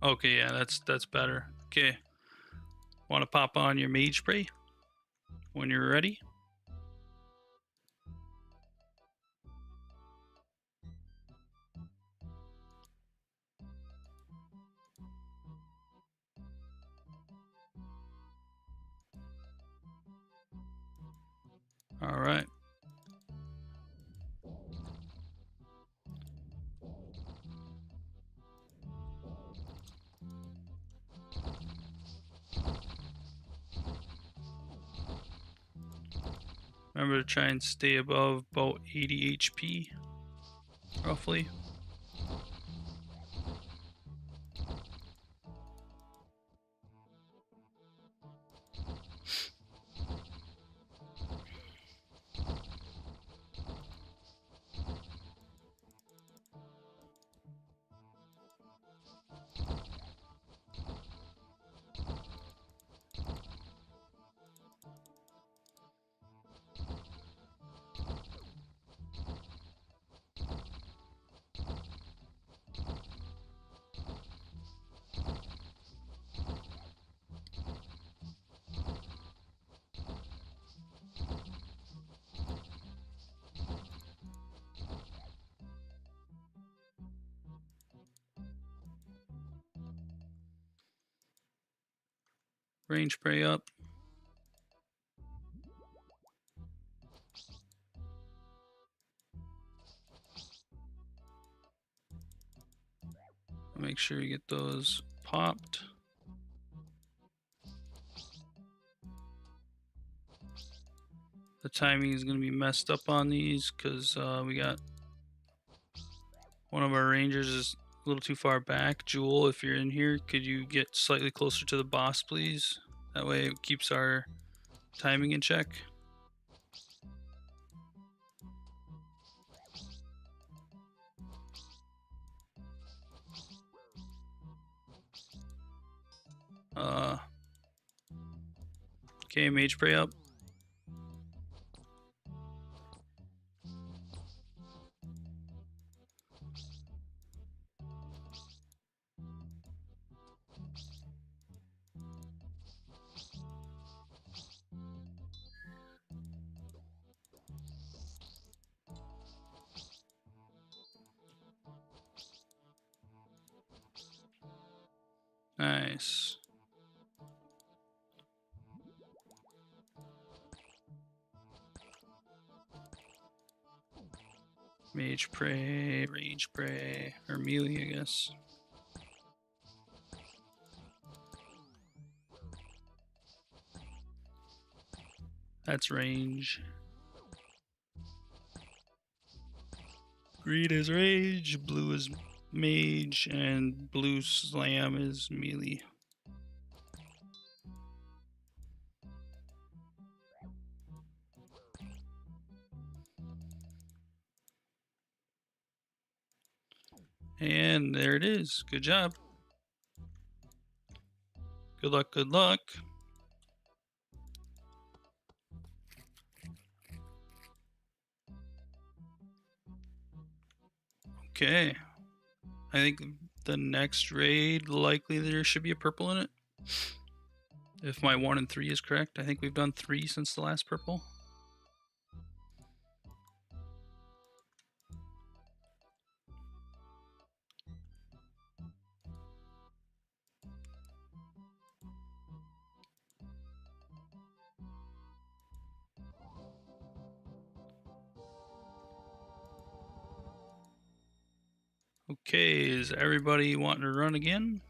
Okay, yeah, that's better. Okay, want to pop on your mage spray when you're ready? All right. Remember to try and stay above about 80 HP, roughly. Range spray up. make sure you get those popped. The timing is going to be messed up on these because we got one of our rangers is a little too far back. Jewel, if you're in here, could you get slightly closer to the boss, please? That way it keeps our timing in check. Okay, mage pray up. Nice. Mage pray, rage pray, or melee, I guess. That's range. Green is rage, blue is mage, and blue slam is melee. And there it is. Good job. Good luck, good luck. Okay. I think the next raid, likely there should be a purple in it. If my 1 and 3 is correct. I think we've done 3 since the last purple. Okay, is everybody wanting to run again?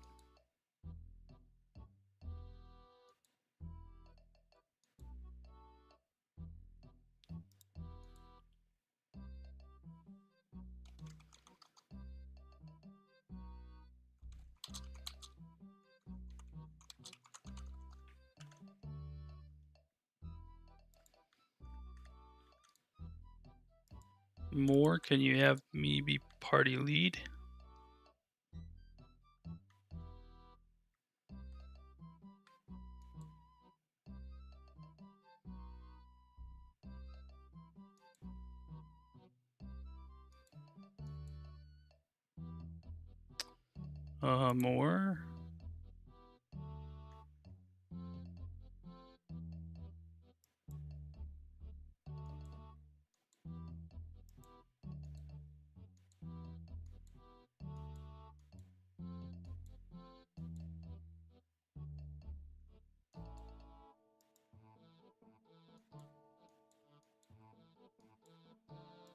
More, can you have me be party lead? More.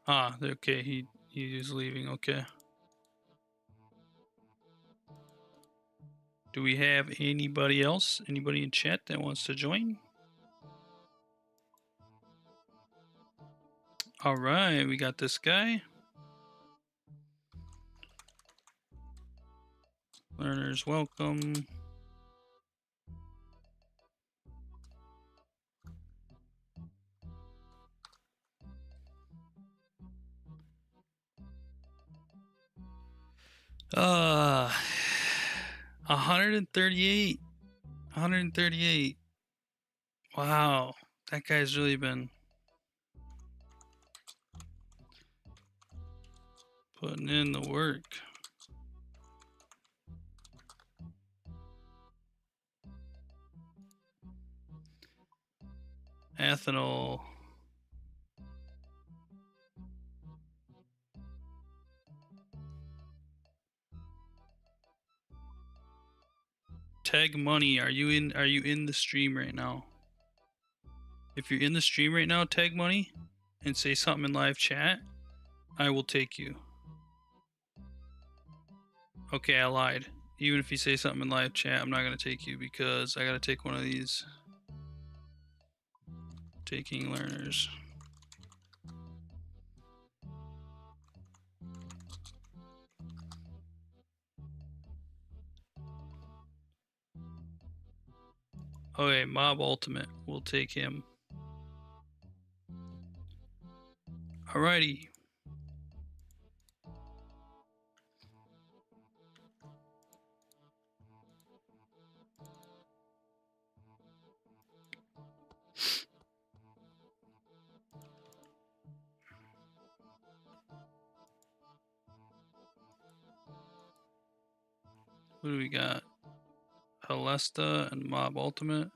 Ah, okay, he's leaving, okay. Do we have anybody else? Anybody in chat that wants to join? All right, we got this guy. Learners welcome. Uh 138. 138. Wow, that guy's really been putting in the work. Ethanol. Tag money. Are you in the stream right now? If you're in the stream right now, tag money and say something in live chat. I will take you. Okay, I lied. Even if you say something in live chat, I'm not gonna take you because I gotta take one of these. Taking learners. Okay, Mob Ultimate. We'll take him. Alrighty. What do we got? Halesta and Mob Ultimate.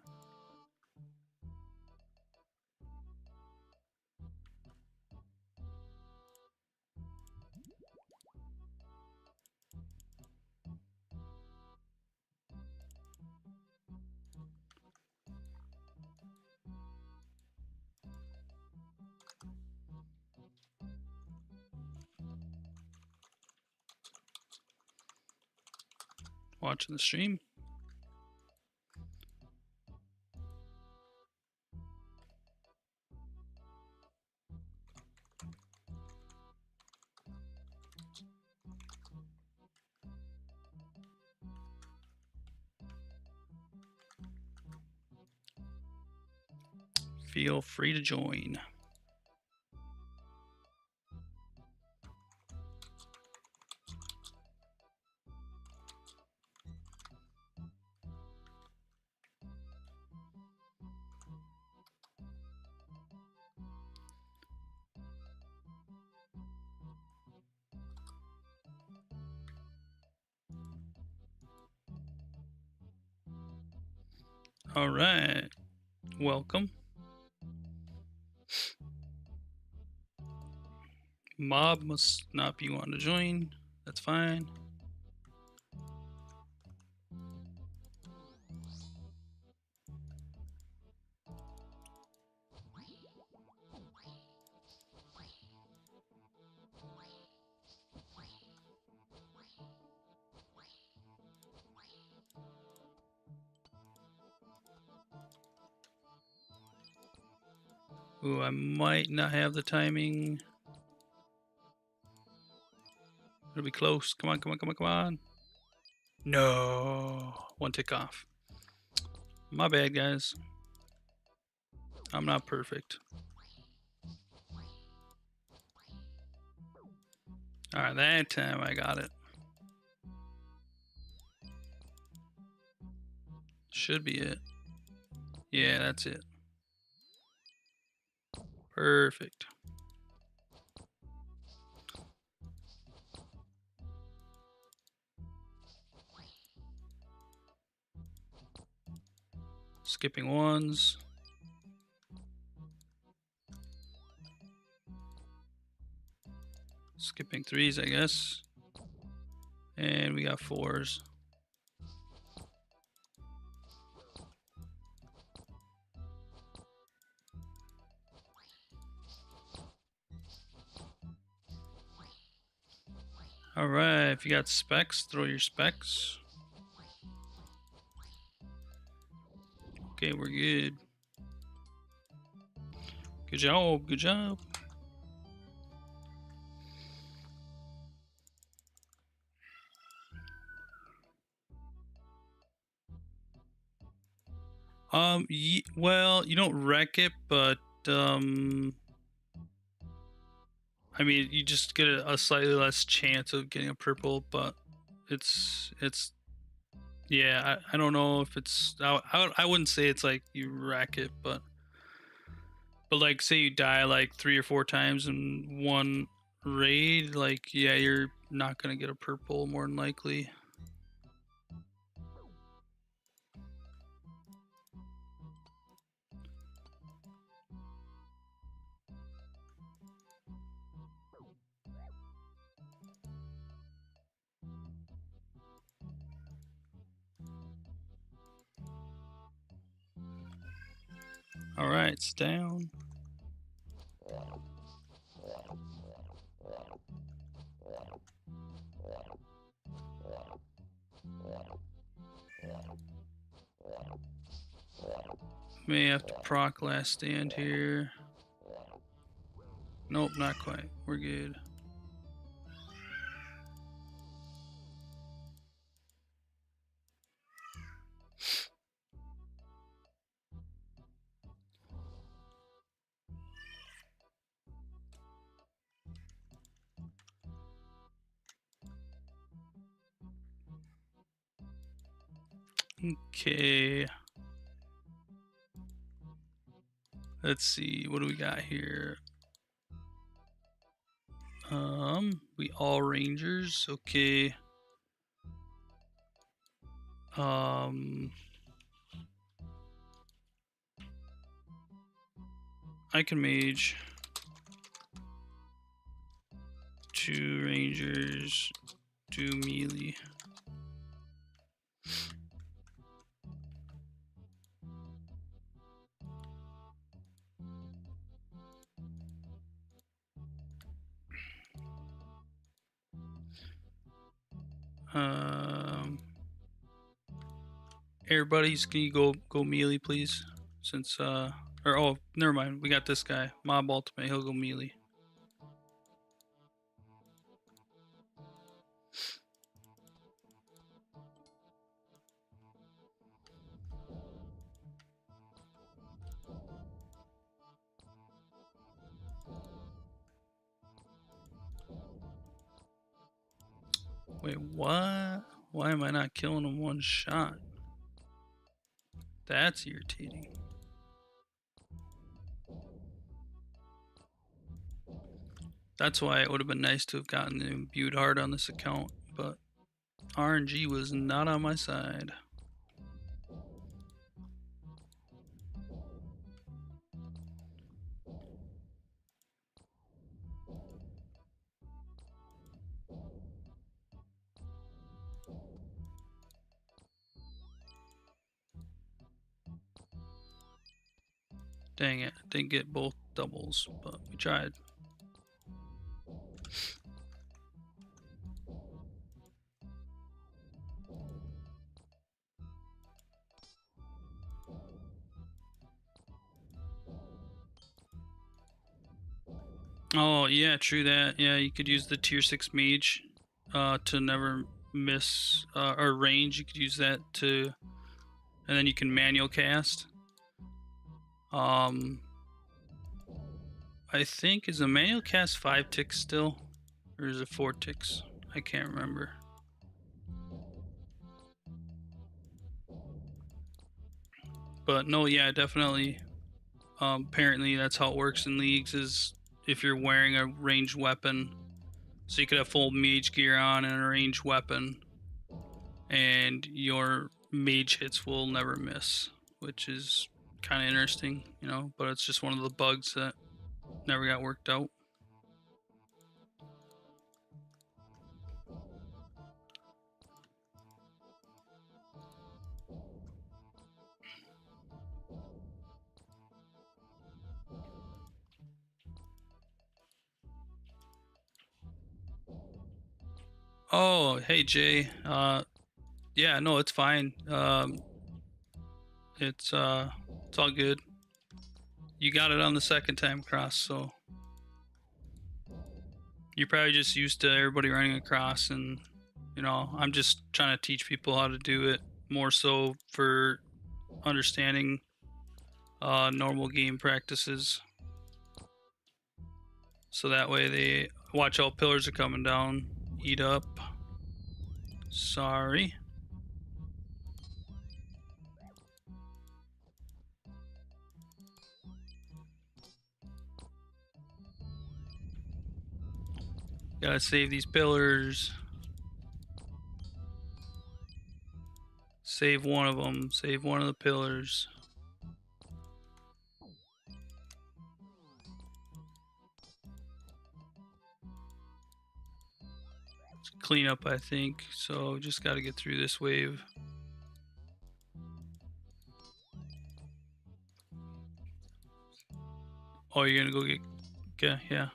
Watching the stream. Feel free to join. All right. Welcome. Mob must not be wanting to join. That's fine. Ooh, I might not have the timing. It'll be close. Come on, come on, come on, come on. No. One tick off. My bad, guys. I'm not perfect. Alright, that time I got it. Should be it. Yeah, that's it. Perfect. Skipping ones. Skipping threes, I guess. And we got fours. Alright, if you got specs, throw your specs. Okay, we're good. Good job, good job. Well, you don't wreck it, but I mean, you just get a slightly less chance of getting a purple, but it's yeah, I don't know if it's I wouldn't say it's like you wreck it, but like say you die like 3 or 4 times in one raid, like yeah, you're not gonna get a purple more than likely. All right, it's down. May have to proc last stand here. Nope, not quite. We're good. Okay. Let's see. What do we got here? We all rangers. Okay. I can mage. 2 rangers, 2 melee. Air buddies, can you go melee, please? Since or oh, never mind. We got this guy, Mob Ultimate. He'll go melee. Wait, what? Why am I not killing him one shot? That's irritating. That's why it would have been nice to have gotten the imbued heart on this account, but RNG was not on my side. Dang it, didn't get both doubles, but we tried. Oh, yeah, true that. Yeah, you could use the tier 6 mage to never miss, or range. You could use that to, and then you can manual cast. I think, is a manual cast 5 ticks still? Or is it 4 ticks? I can't remember. But no, yeah, definitely. Apparently that's how it works in leagues, is if you're wearing a ranged weapon. So you could have full mage gear on and a ranged weapon, and your mage hits will never miss, which is kind of interesting, you know, but it's just one of the bugs that never got worked out. Oh, hey Jay. Yeah, no, it's fine. It's all good. You got it on the second time across, so you're probably just used to everybody running across, and you know, I'm just trying to teach people how to do it more so for understanding normal game practices. So that way they watch all pillars are coming down. Eat up. Sorry. Gotta save these pillars. Save one of them. Save one of the pillars. It's clean up, I think. So just gotta get through this wave. Oh, you're gonna go get... Okay, yeah.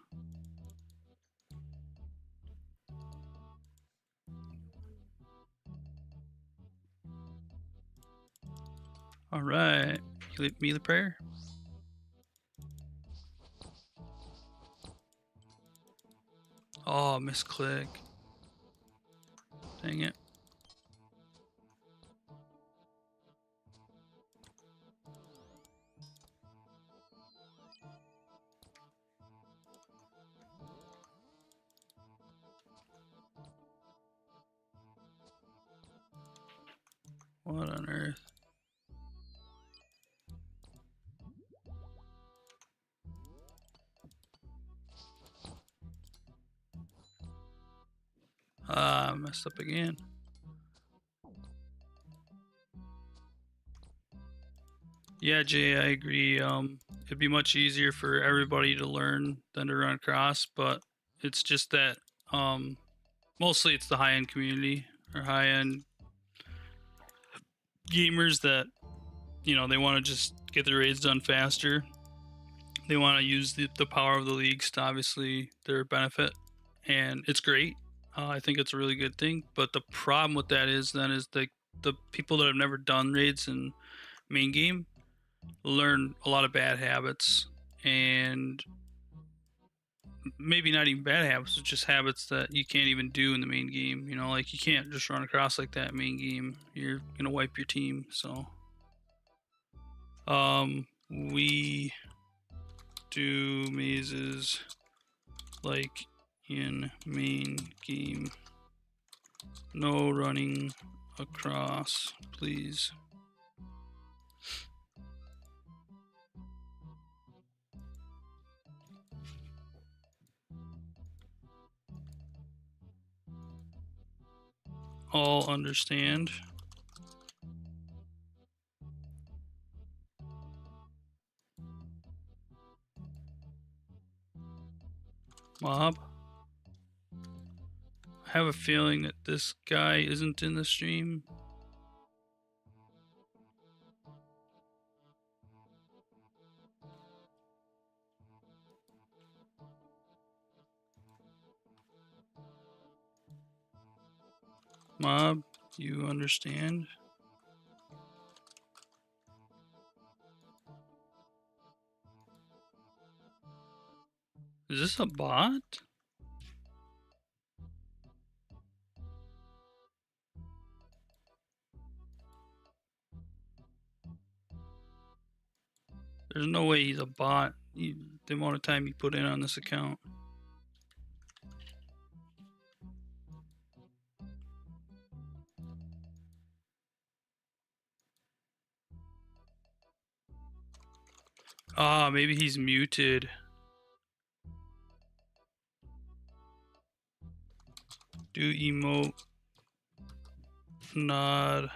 All right. Melee prayer? Oh, misclick. Dang it. What on earth? Ah, messed up again. Yeah, Jay, I agree. It'd be much easier for everybody to learn than to run across, but it's just that mostly it's the high-end community or high-end gamers that they want to just get their raids done faster. They want to use the power of the leagues to obviously their benefit, and it's great. I think it's a really good thing. But the problem with that is the people that have never done raids in main game learn a lot of bad habits, and maybe not even bad habits, but just habits that you can't even do in the main game. Like you can't just run across like that main game. You're gonna wipe your team. So, we do mazes like in main game. No running across, please. All understand. Mob. I have a feeling that this guy isn't in the stream. Mob, you understand? Is this a bot? There's no way he's a bot. The amount of time he put in on this account. Ah, maybe he's muted. Do emote. Nod.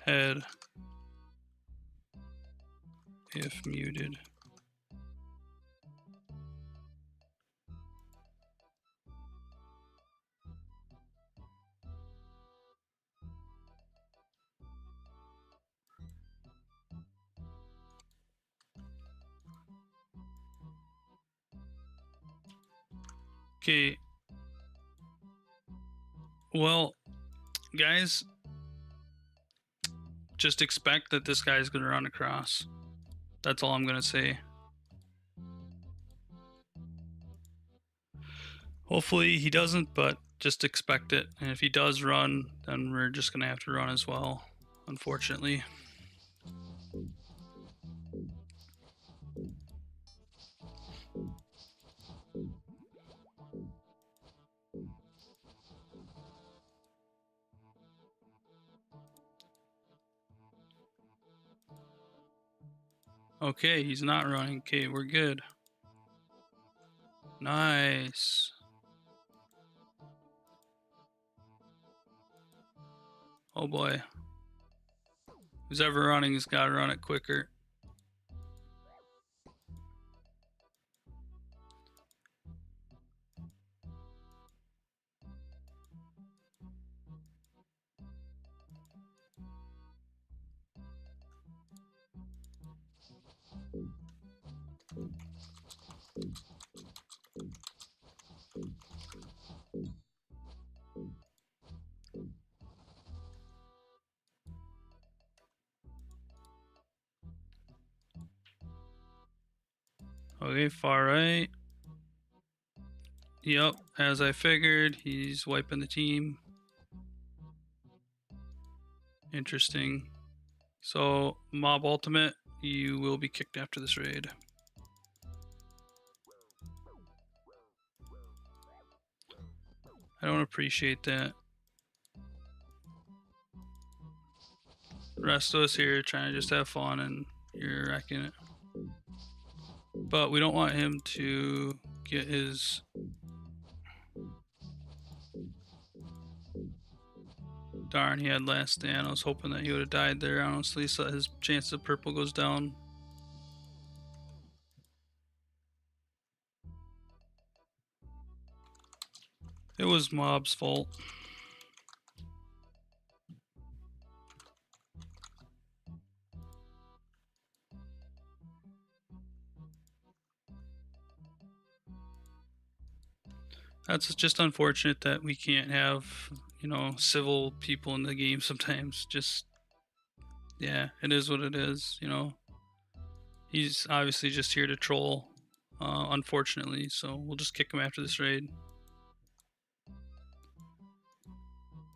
Head. If muted. Okay. Well, guys, just expect that this guy's gonna run across. That's all I'm gonna say. Hopefully he doesn't, but just expect it. And if he does run, then we're just gonna have to run as well, unfortunately. Okay, he's not running. Okay, we're good. Nice. Oh boy. Who's ever running has got to run it quicker. Okay, far right. Yep, as I figured, he's wiping the team. Interesting. So, Mob Ultimate, you will be kicked after this raid. I don't appreciate that. The rest of us here trying to just have fun and you're wrecking it. But we don't want him to get his... Darn, he had last stand. I was hoping that he would have died there, honestly, so his chance of purple goes down. It was Mob's fault. That's just unfortunate that we can't have, you know, civil people in the game sometimes. Just, yeah, it is what it is, you know. He's obviously just here to troll, unfortunately, so we'll just kick him after this raid.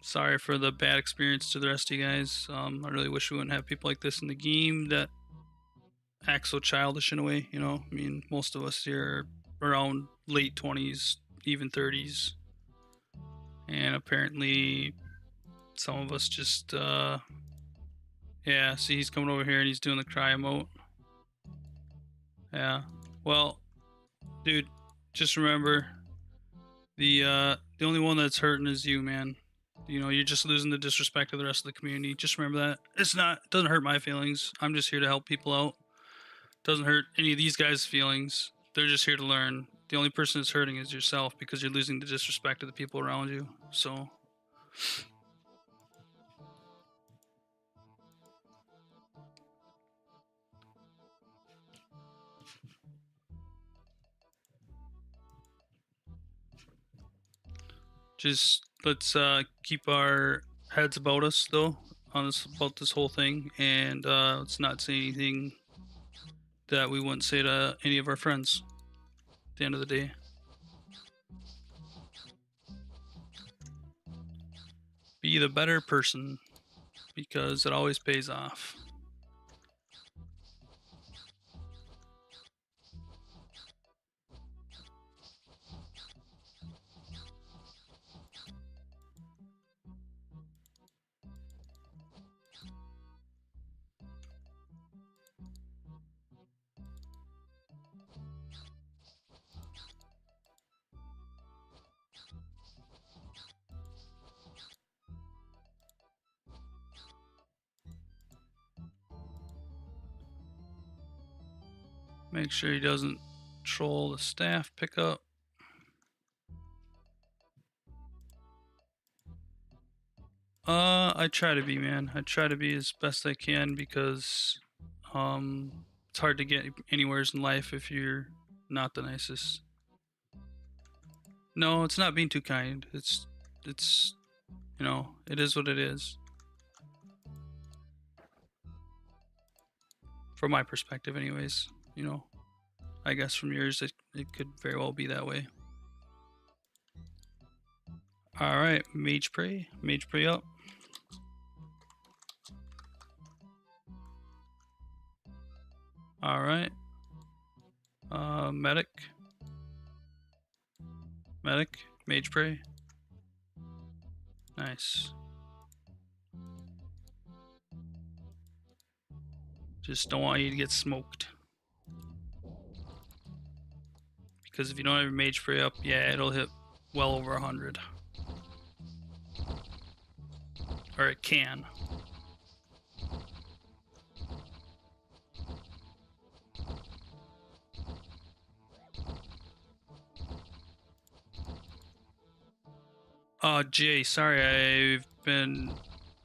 Sorry for the bad experience to the rest of you guys. I really wish we wouldn't have people like this in the game that act so childish in a way, you know. I mean, most of us here are around late 20s, even 30s. And apparently some of us just, yeah, see, he's coming over here and he's doing the cry emote. Yeah, well, dude, just remember, the only one that's hurting is you, man. You know, you're just losing the disrespect of the rest of the community. Just remember that. It doesn't hurt my feelings. I'm just here to help people out. Doesn't hurt any of these guys' feelings. They're just here to learn. The only person that's hurting is yourself because you're losing the disrespect of the people around you. So, just let's keep our heads about us though on this about this whole thing, and let's not say anything that we wouldn't say to any of our friends at the end of the day. Be the better person because it always pays off. Make sure he doesn't troll the staff pickup. I try to be, man. I try to be as best I can because it's hard to get anywheres in life if you're not the nicest. No, it's not being too kind. It's you know, it is what it is. From my perspective anyways, you know. I guess from yours it could very well be that way. Alright, Mage Prey. Mage Prey up. Alright. Medic. Medic. Mage Prey. Nice. Just don't want you to get smoked. Because if you don't have your Mage Prey up, yeah, it'll hit well over 100. Or it can. Jay, sorry, I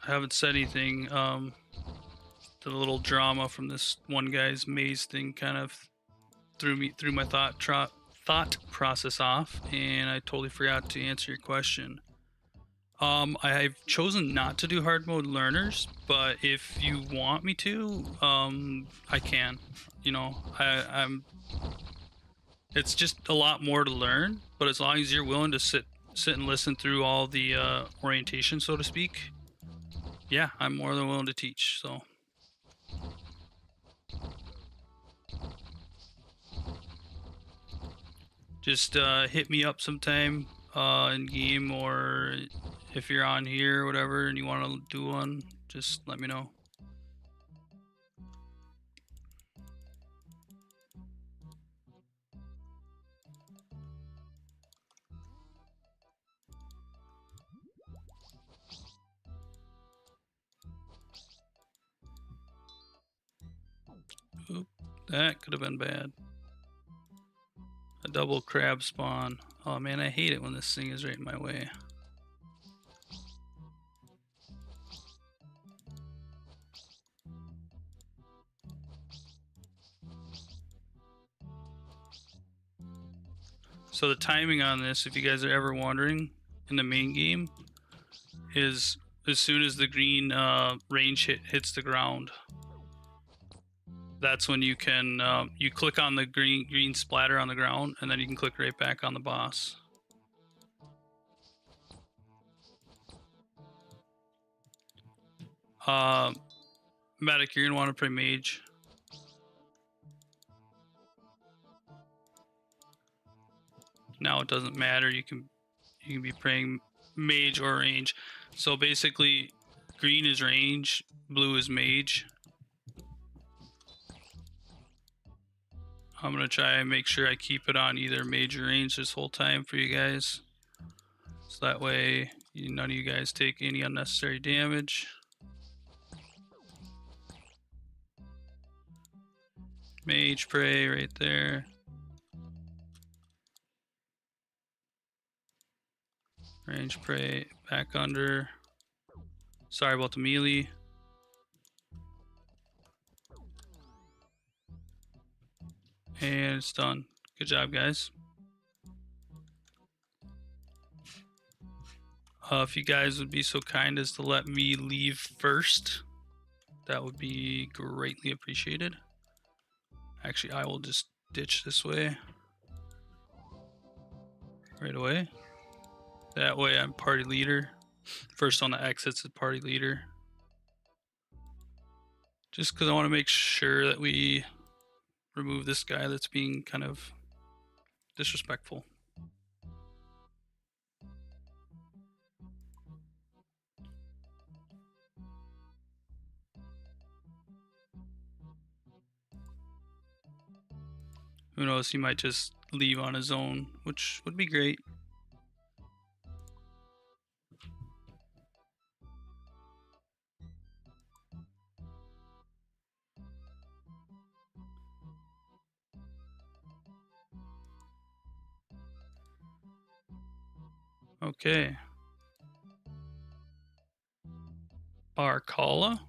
haven't said anything. The little drama from this one guy's maze thing kind of threw my thought process off, and I totally forgot to answer your question. I've chosen not to do hard mode learners, but if you want me to, I can. You know, I'm It's just a lot more to learn, but as long as you're willing to sit and listen through all the orientation, so to speak, yeah, I'm more than willing to teach. So just hit me up sometime in game, or if you're on here or whatever and you want to do one, just let me know. Oop, that could have been bad. A double crab spawn. Oh man, I hate it when this thing is right in my way. So the timing on this, if you guys are ever wondering, in the main game, is as soon as the green range hits the ground. That's when you can you click on the green splatter on the ground, and then you can click right back on the boss. Medic, you're gonna want to play mage. Now it doesn't matter. You can be playing mage or range. So basically, green is range, blue is mage. I'm gonna try and make sure I keep it on either mage or range this whole time for you guys, so that way none of you guys take any unnecessary damage. Mage prey right there. Range prey back under. Sorry about the melee. And it's done. Good job, guys. If you guys would be so kind as to let me leave first, that would be greatly appreciated. Actually, I will just ditch this way right away. That way I'm party leader. First on the exits is party leader. Just because I want to make sure that we remove this guy that's being kind of disrespectful. Who knows, he might just leave on his own, which would be great. Okay. Arcala,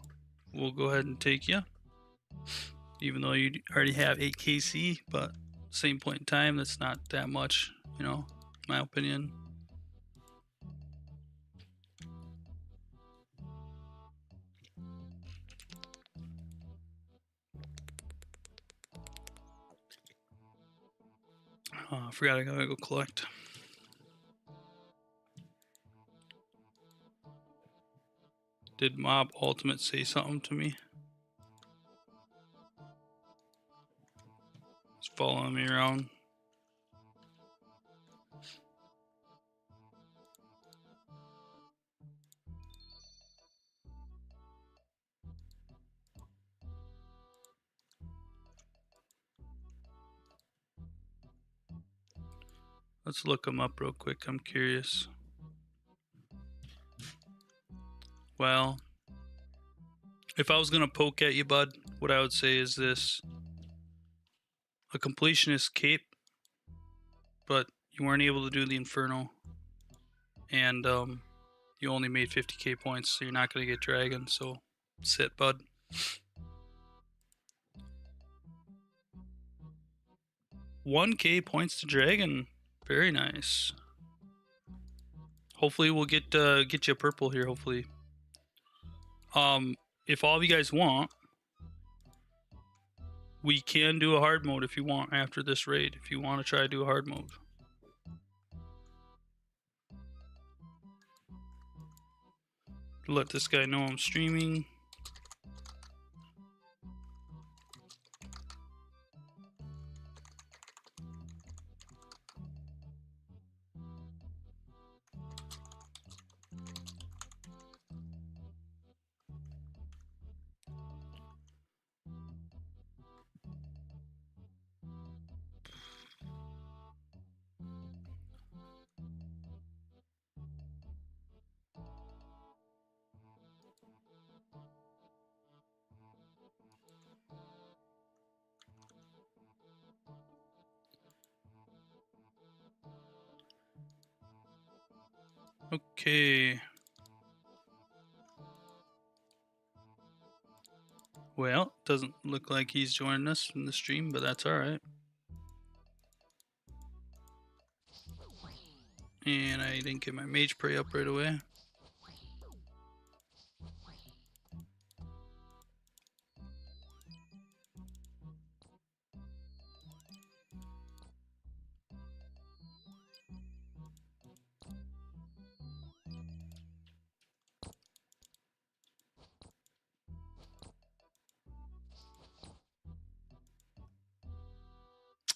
we'll go ahead and take you. Even though you already have 8 KC, but same point in time, that's not that much, you know, my opinion. Oh, I forgot I gotta go collect. Did Mob Ultimate say something to me? He's following me around. Let's look him up real quick. I'm curious. Well, if I was gonna poke at you, bud, what I would say is this: a completionist cape, but you weren't able to do the Inferno, and you only made 50k points, so you're not gonna get Dragon. So sit, bud. 1k points to Dragon. Very nice. Hopefully we'll get you a purple here, hopefully. If all of you guys want, We can do a hard mode if you want after this raid, if you want to try to do a hard mode. Let this guy know I'm streaming. Okay. Well, doesn't look like he's joining us in the stream, but that's alright. And I didn't get my mage prey up right away.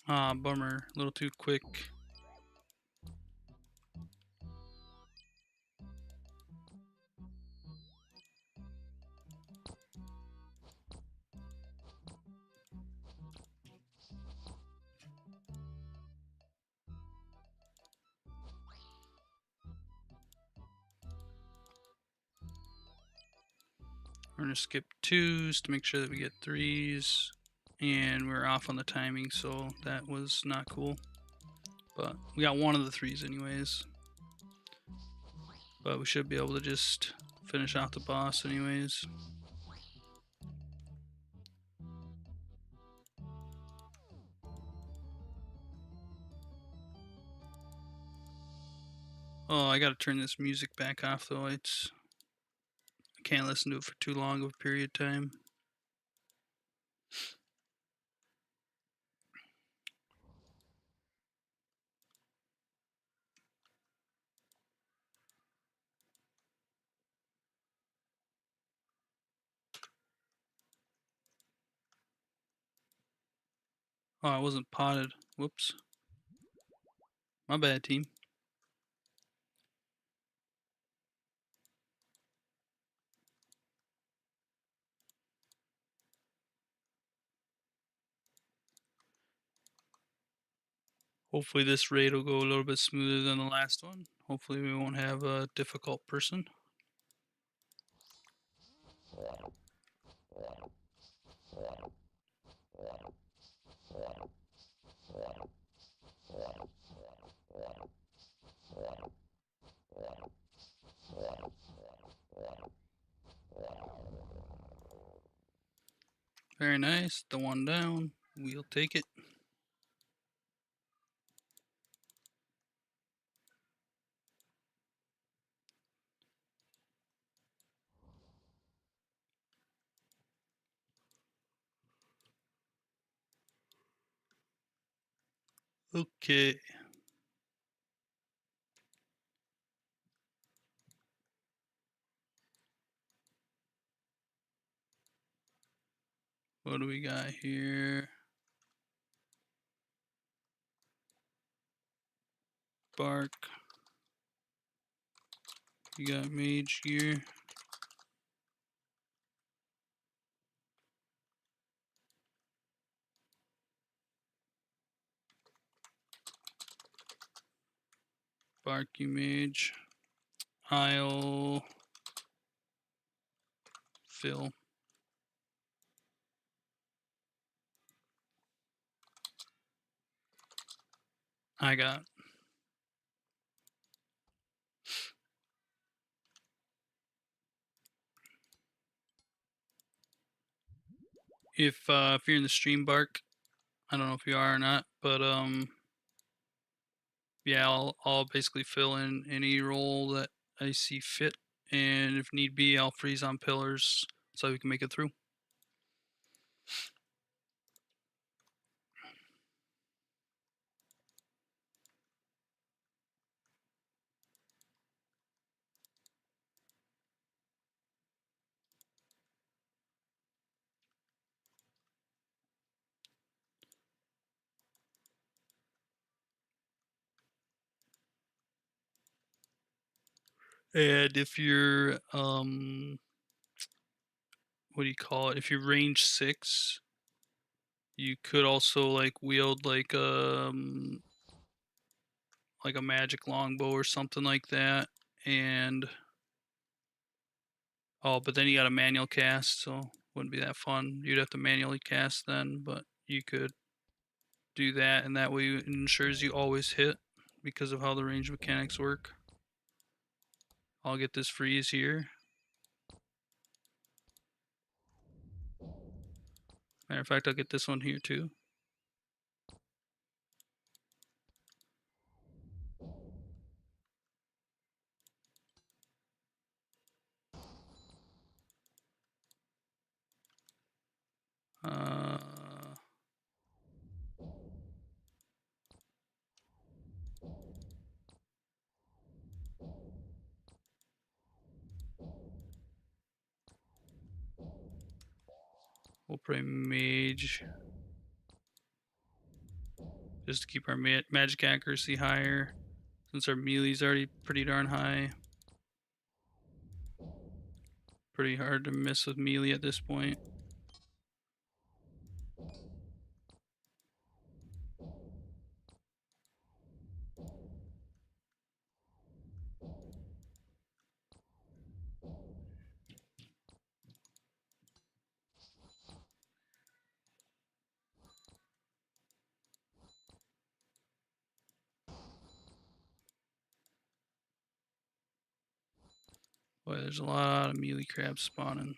Ah, bummer. A little too quick. We're gonna skip 2s to make sure that we get 3s. And we're off on the timing, so that was not cool. But we got one of the 3s anyways. But we should be able to just finish out the boss anyways. Oh, I gotta turn this music back off though. I can't listen to it for too long of a period of time. Oh, I wasn't potted. Whoops. My bad, team. Hopefully this raid will go a little bit smoother than the last one. Hopefully we won't have a difficult person. Very nice. The one down. We'll take it. Okay. What do we got here? Bark. You got mage gear. Bark, you mage. I'll fill. I got. If you're in the stream, Bark, I don't know if you are or not, but yeah, I'll basically fill in any role that I see fit, and if need be, I'll freeze on pillars so we can make it through. And if you're what do you call it? If you're range 6, you could also like wield like a magic longbow or something like that. And oh, but then you got a manual cast, so wouldn't be that fun. You'd have to manually cast then, but you could do that, and that way it ensures you always hit because of how the range mechanics work. I'll get this freeze here. Matter of fact, I'll get this one here too. Uh, we'll play mage just to keep our magic accuracy higher, since our melee's already pretty darn high. Pretty hard to miss with melee at this point. Boy, there's a lot of melee crabs spawning.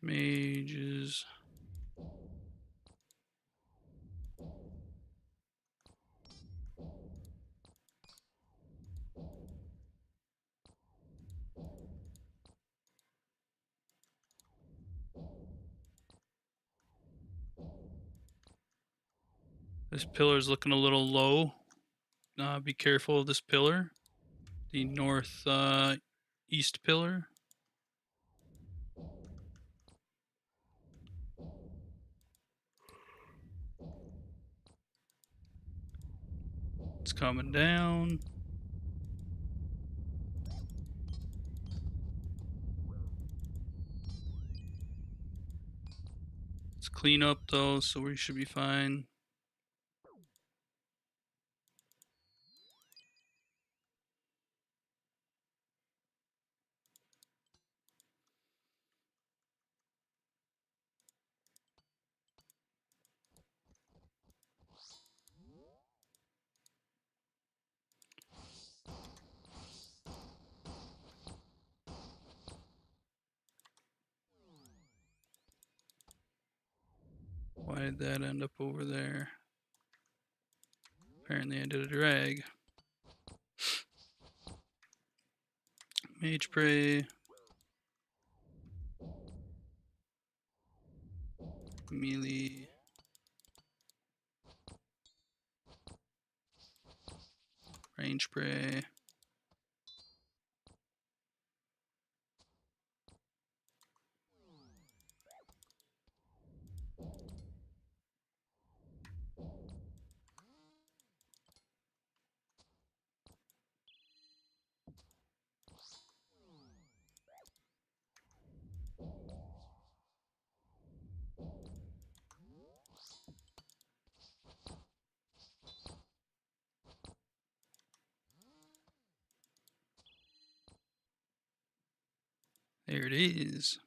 Mages. This pillar's looking a little low. Be careful of this pillar. The north east pillar. It's coming down. It's clean up though, so we should be fine. Why did that end up over there? Apparently I did a drag. Mage prey. Melee. Range prey. There it is.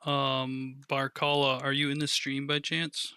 Barkala, are you in the stream by chance?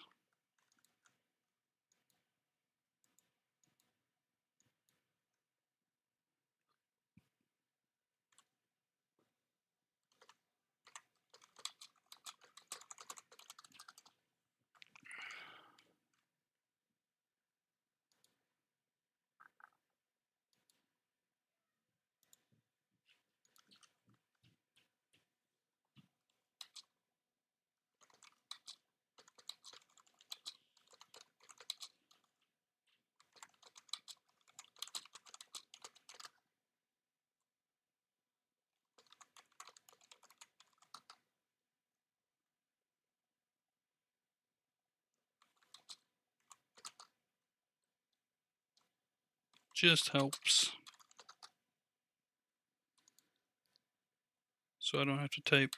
just helps. So I don't have to type.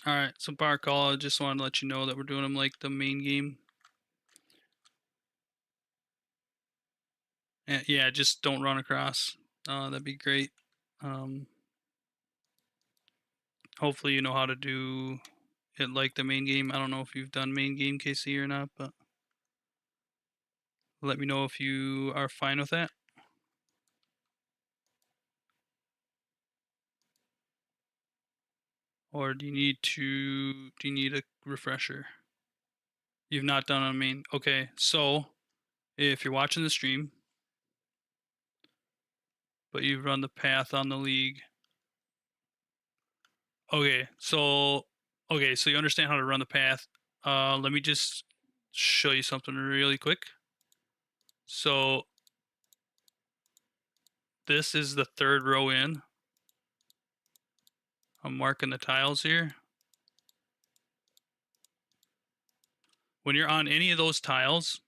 Alright, so bar call, I just wanted to let you know that we're doing them like the main game. And yeah, just don't run across. That'd be great. Hopefully you know how to do it like the main game. I don't know if you've done main game KC or not, but let me know if you are fine with that. Or do you need a refresher? You've not done on main. Okay, so if you're watching the stream, but you've run the path on the league. Okay, so you understand how to run the path. Let me just show you something really quick. So this is the third row in. I'm marking the tiles here. When you're on any of those tiles,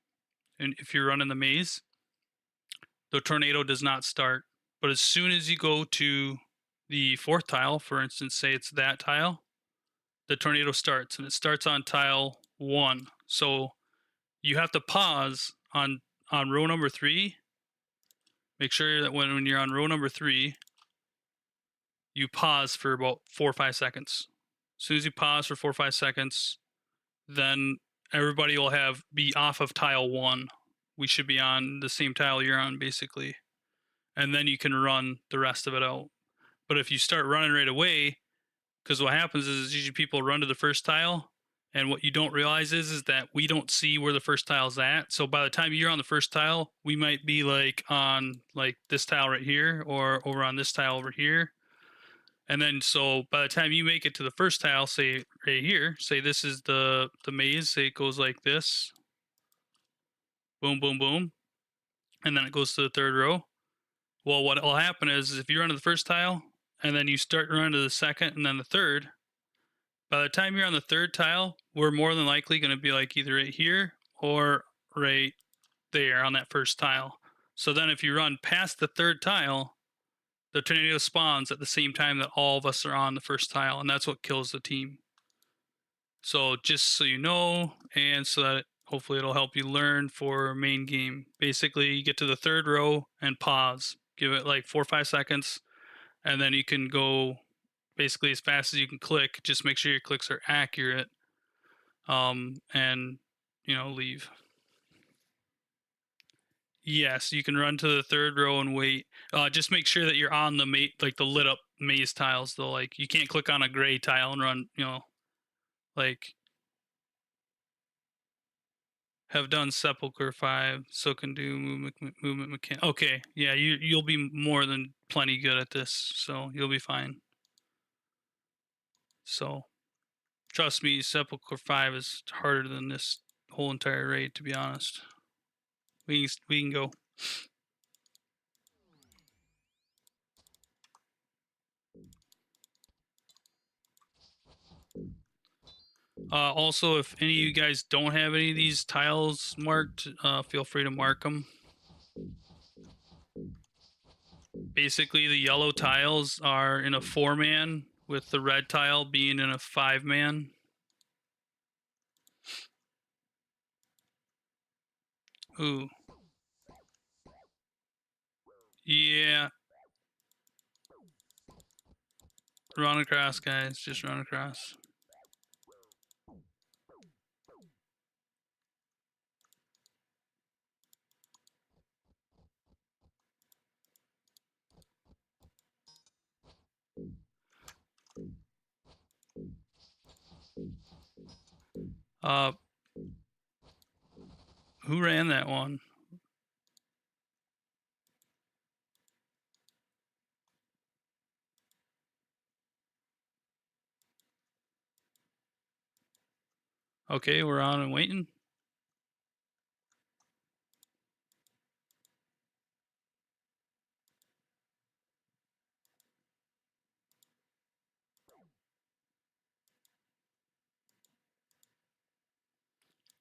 and if you're running the maze, the tornado does not start. But as soon as you go to the fourth tile, for instance, say it's that tile, the tornado starts, and it starts on tile 1. So you have to pause on row number 3. Make sure that when you're on row number 3, you pause for about 4 or 5 seconds. As soon as you pause for 4 or 5 seconds, then everybody will be off of tile 1. We should be on the same tile you're on, basically. And then you can run the rest of it out. But if you start running right away, because what happens is usually people run to the first tile, and what you don't realize is that we don't see where the first tile's at. So by the time you're on the first tile, we might be like on like this tile right here, or over on this tile over here. And then so by the time you make it to the first tile, say right here, say this is the maze, say it goes like this. Boom, boom, boom. And then it goes to the third row. Well, what will happen is if you run to the first tile and then you start running to the second and then the third, by the time you're on the third tile, we're more than likely going to be like either right here or right there on that first tile. So then if you run past the third tile, the tornado spawns at the same time that all of us are on the first tile, and that's what kills the team. So just so you know, and so that hopefully it'll help you learn for main game. Basically, you get to the third row and pause. Give it like 4 or 5 seconds, and then you can go basically as fast as you can click. Just make sure your clicks are accurate, and leave. Yes, you can run to the third row and wait. Just make sure that you're on the like the lit up maze tiles though. Like you can't click on a gray tile and run. Like have done Sepulcher 5, so can do movement mechanic. Okay, yeah, you'll be more than plenty good at this, so you'll be fine. So trust me, Sepulcher 5 is harder than this whole entire raid, to be honest. We can go. Also, if any of you guys don't have any of these tiles marked, feel free to mark them. Basically, the yellow tiles are in a 4-man, with the red tile being in a 5-man. Ooh. Yeah. Run across, guys. Just run across. Who ran that one? Okay, we're on and waiting.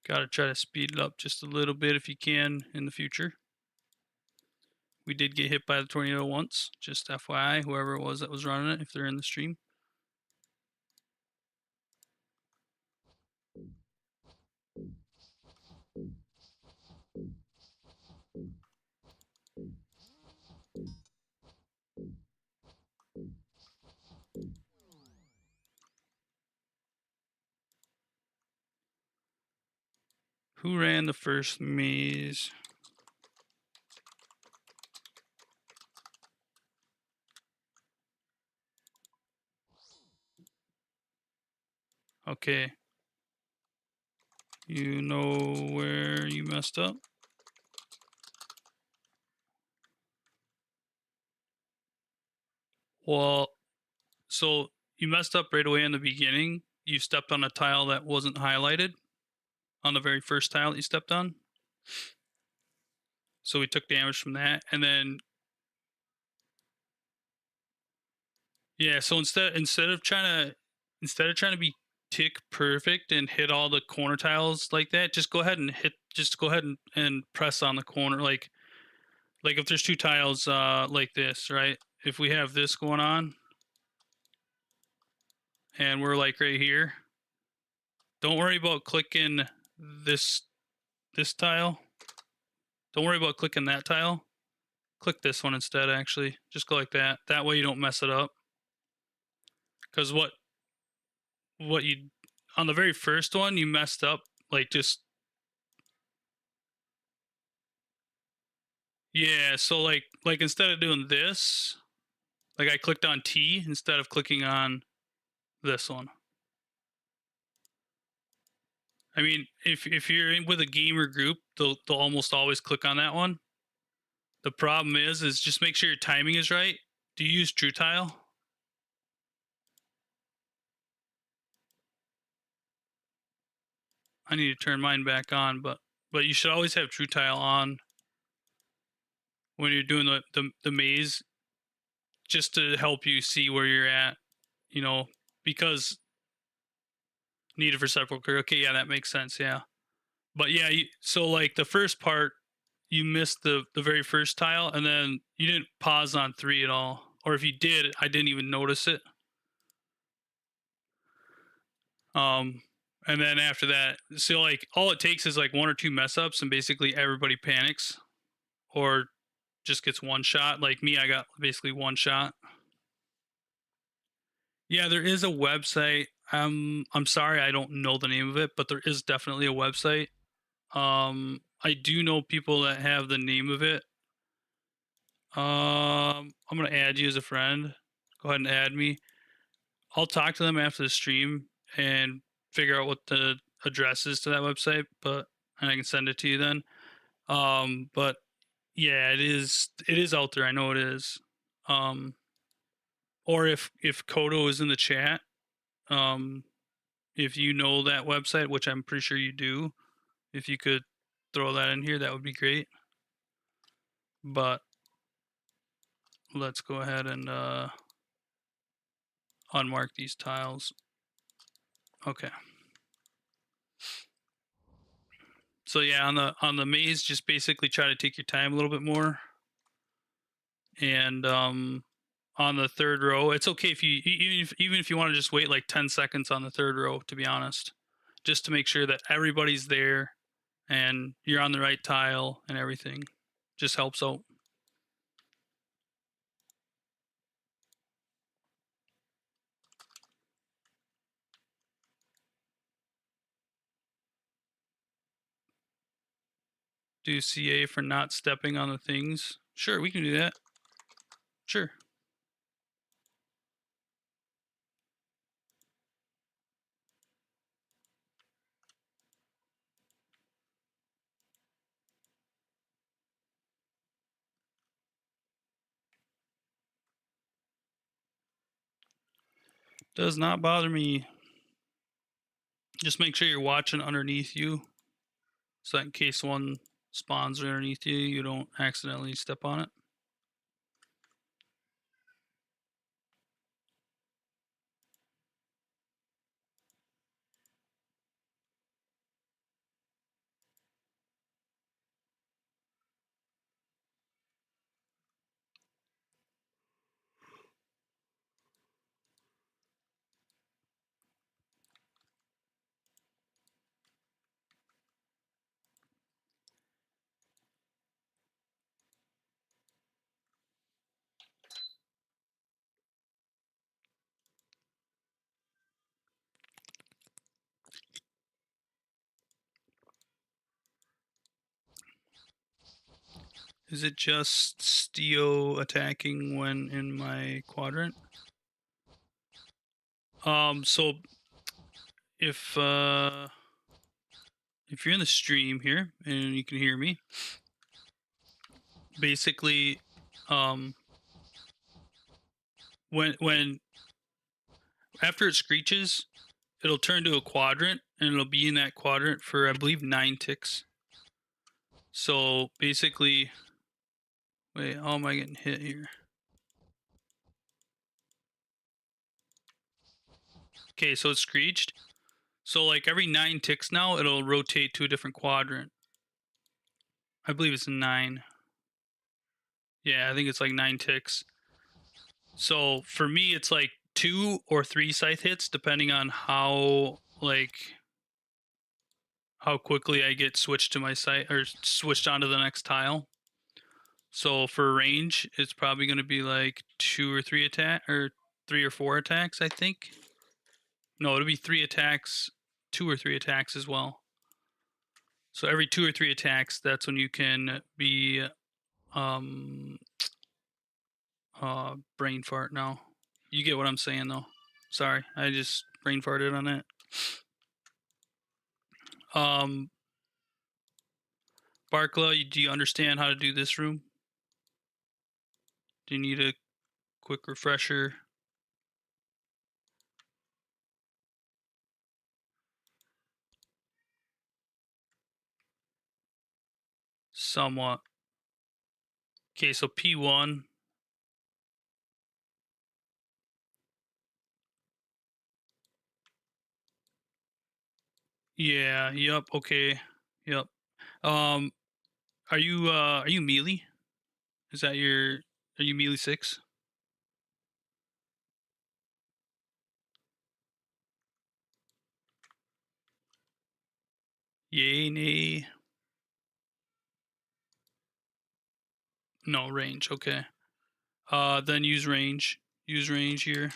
Gotta try to speed it up just a little bit if you can in the future. We did get hit by the tornado once, just FYI, whoever it was that was running it, if they're in the stream. Who ran the first maze? Okay. You know where you messed up? Well, so you messed up right away in the beginning. You stepped on a tile that wasn't highlighted on the very first tile that you stepped on. So we took damage from that. And then yeah, so instead of trying to be tick perfect and hit all the corner tiles like that, just go ahead and press on the corner, like if there's two tiles like this, right? If we have this going on and we're like right here, don't worry about clicking this tile. Don't worry about clicking that tile. Click this one instead, actually. Just go like that. That way you don't mess it up. Because what you on the very first one you messed up, like just yeah, so like instead of doing this, like I clicked on T instead of clicking on this one. I mean, if you're in with a gamer group, they'll almost always click on that one. The problem is just make sure your timing is right. Do you use True Tile? I need to turn mine back on, but you should always have True Tile on when you're doing the maze, just to help you see where you're at, you know, because needed for sepulcher. Okay, yeah, that makes sense. Yeah, but yeah, so like the first part, you missed the very first tile, and then you didn't pause on 3 at all, or if you did, I didn't even notice it. Um, and then after that, so like all it takes is like 1 or 2 mess ups, and basically everybody panics, or just gets one shot. Like me, I got basically one shot. Yeah, there is a website. I'm sorry, I don't know the name of it, but there is definitely a website. I do know people that have the name of it. I'm gonna add you as a friend. Go ahead and add me. I'll talk to them after the stream and figure out what the address is to that website, but and I can send it to you then. But yeah, it is out there. I know it is. Um, or if Kodo is in the chat, um, if you know that website, which I'm pretty sure you do, if you could throw that in here, that would be great. But let's go ahead and unmark these tiles. Okay. So yeah, on the maze, just basically try to take your time a little bit more. And on the third row, it's okay if you even if you want to just wait like 10 seconds on the third row, to be honest, just to make sure that everybody's there and you're on the right tile and everything. Just helps out. Do CA for not stepping on the things. Sure, we can do that. Sure. Does not bother me. Just make sure you're watching underneath you, so that in case one spawns underneath you, you don't accidentally step on it. Is it just Steo attacking when in my quadrant? So if you're in the stream here and you can hear me, basically, when after it screeches, it'll turn to a quadrant and it'll be in that quadrant for I believe 9 ticks. So basically, wait, how am I getting hit here? Okay, so it screeched. So like every 9 ticks now, it'll rotate to a different quadrant. I believe it's 9. Yeah, I think it's like 9 ticks. So for me, it's like 2 or 3 scythe hits, depending on how quickly I get switched to my scythe or switched onto the next tile. So for range, it's probably going to be like 2 or 3 attack or 3 or 4 attacks, I think. No, it'll be 3 attacks, 2 or 3 attacks as well. So every 2 or 3 attacks, that's when you can be brain fart now. You get what I'm saying though. Sorry, I just brain farted on that. Barkla, do you understand how to do this room? Do you need a quick refresher? Somewhat. Okay, so P1. Yeah, yep, okay. Yep. Are you melee? Is that your are you melee 6? Yay, nay. No, range, okay. Then use range. Use range here.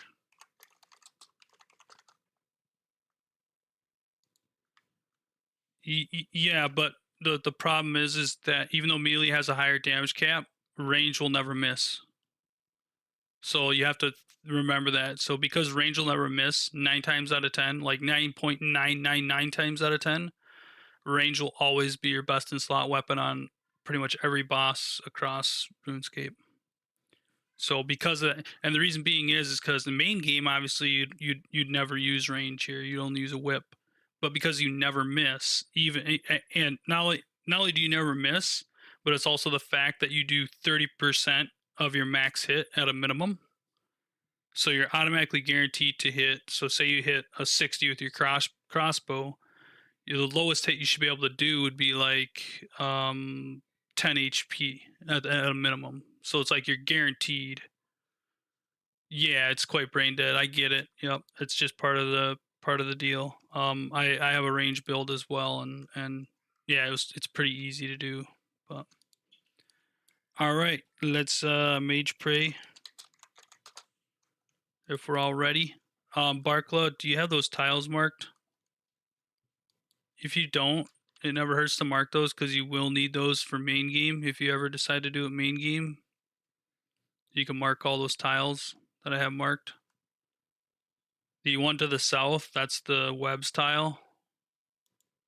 Yeah, but the problem is that even though melee has a higher damage cap, range will never miss. So you have to remember that. So because range will never miss 9 times out of 10, like 9.999 times out of 10, range will always be your best in slot weapon on pretty much every boss across RuneScape. So because of that, and the reason being is because the main game, obviously you'd never use range here. You'd only use a whip. But because you never miss, even and not only do you never miss, but it's also the fact that you do 30% of your max hit at a minimum. So you're automatically guaranteed to hit. So say you hit a 60 with your crossbow, the lowest hit you should be able to do would be like 10 HP at a minimum. So it's like you're guaranteed. Yeah, it's quite brain dead. I get it. Yep, it's just part of the deal. I have a range build as well, and yeah, it's pretty easy to do. But all right, let's mage pray if we're all ready. Barkla, do you have those tiles marked? If you don't, it never hurts to mark those because you will need those for main game. If you ever decide to do it main game, you can mark all those tiles that I have marked. The one to the south, that's the webs tile.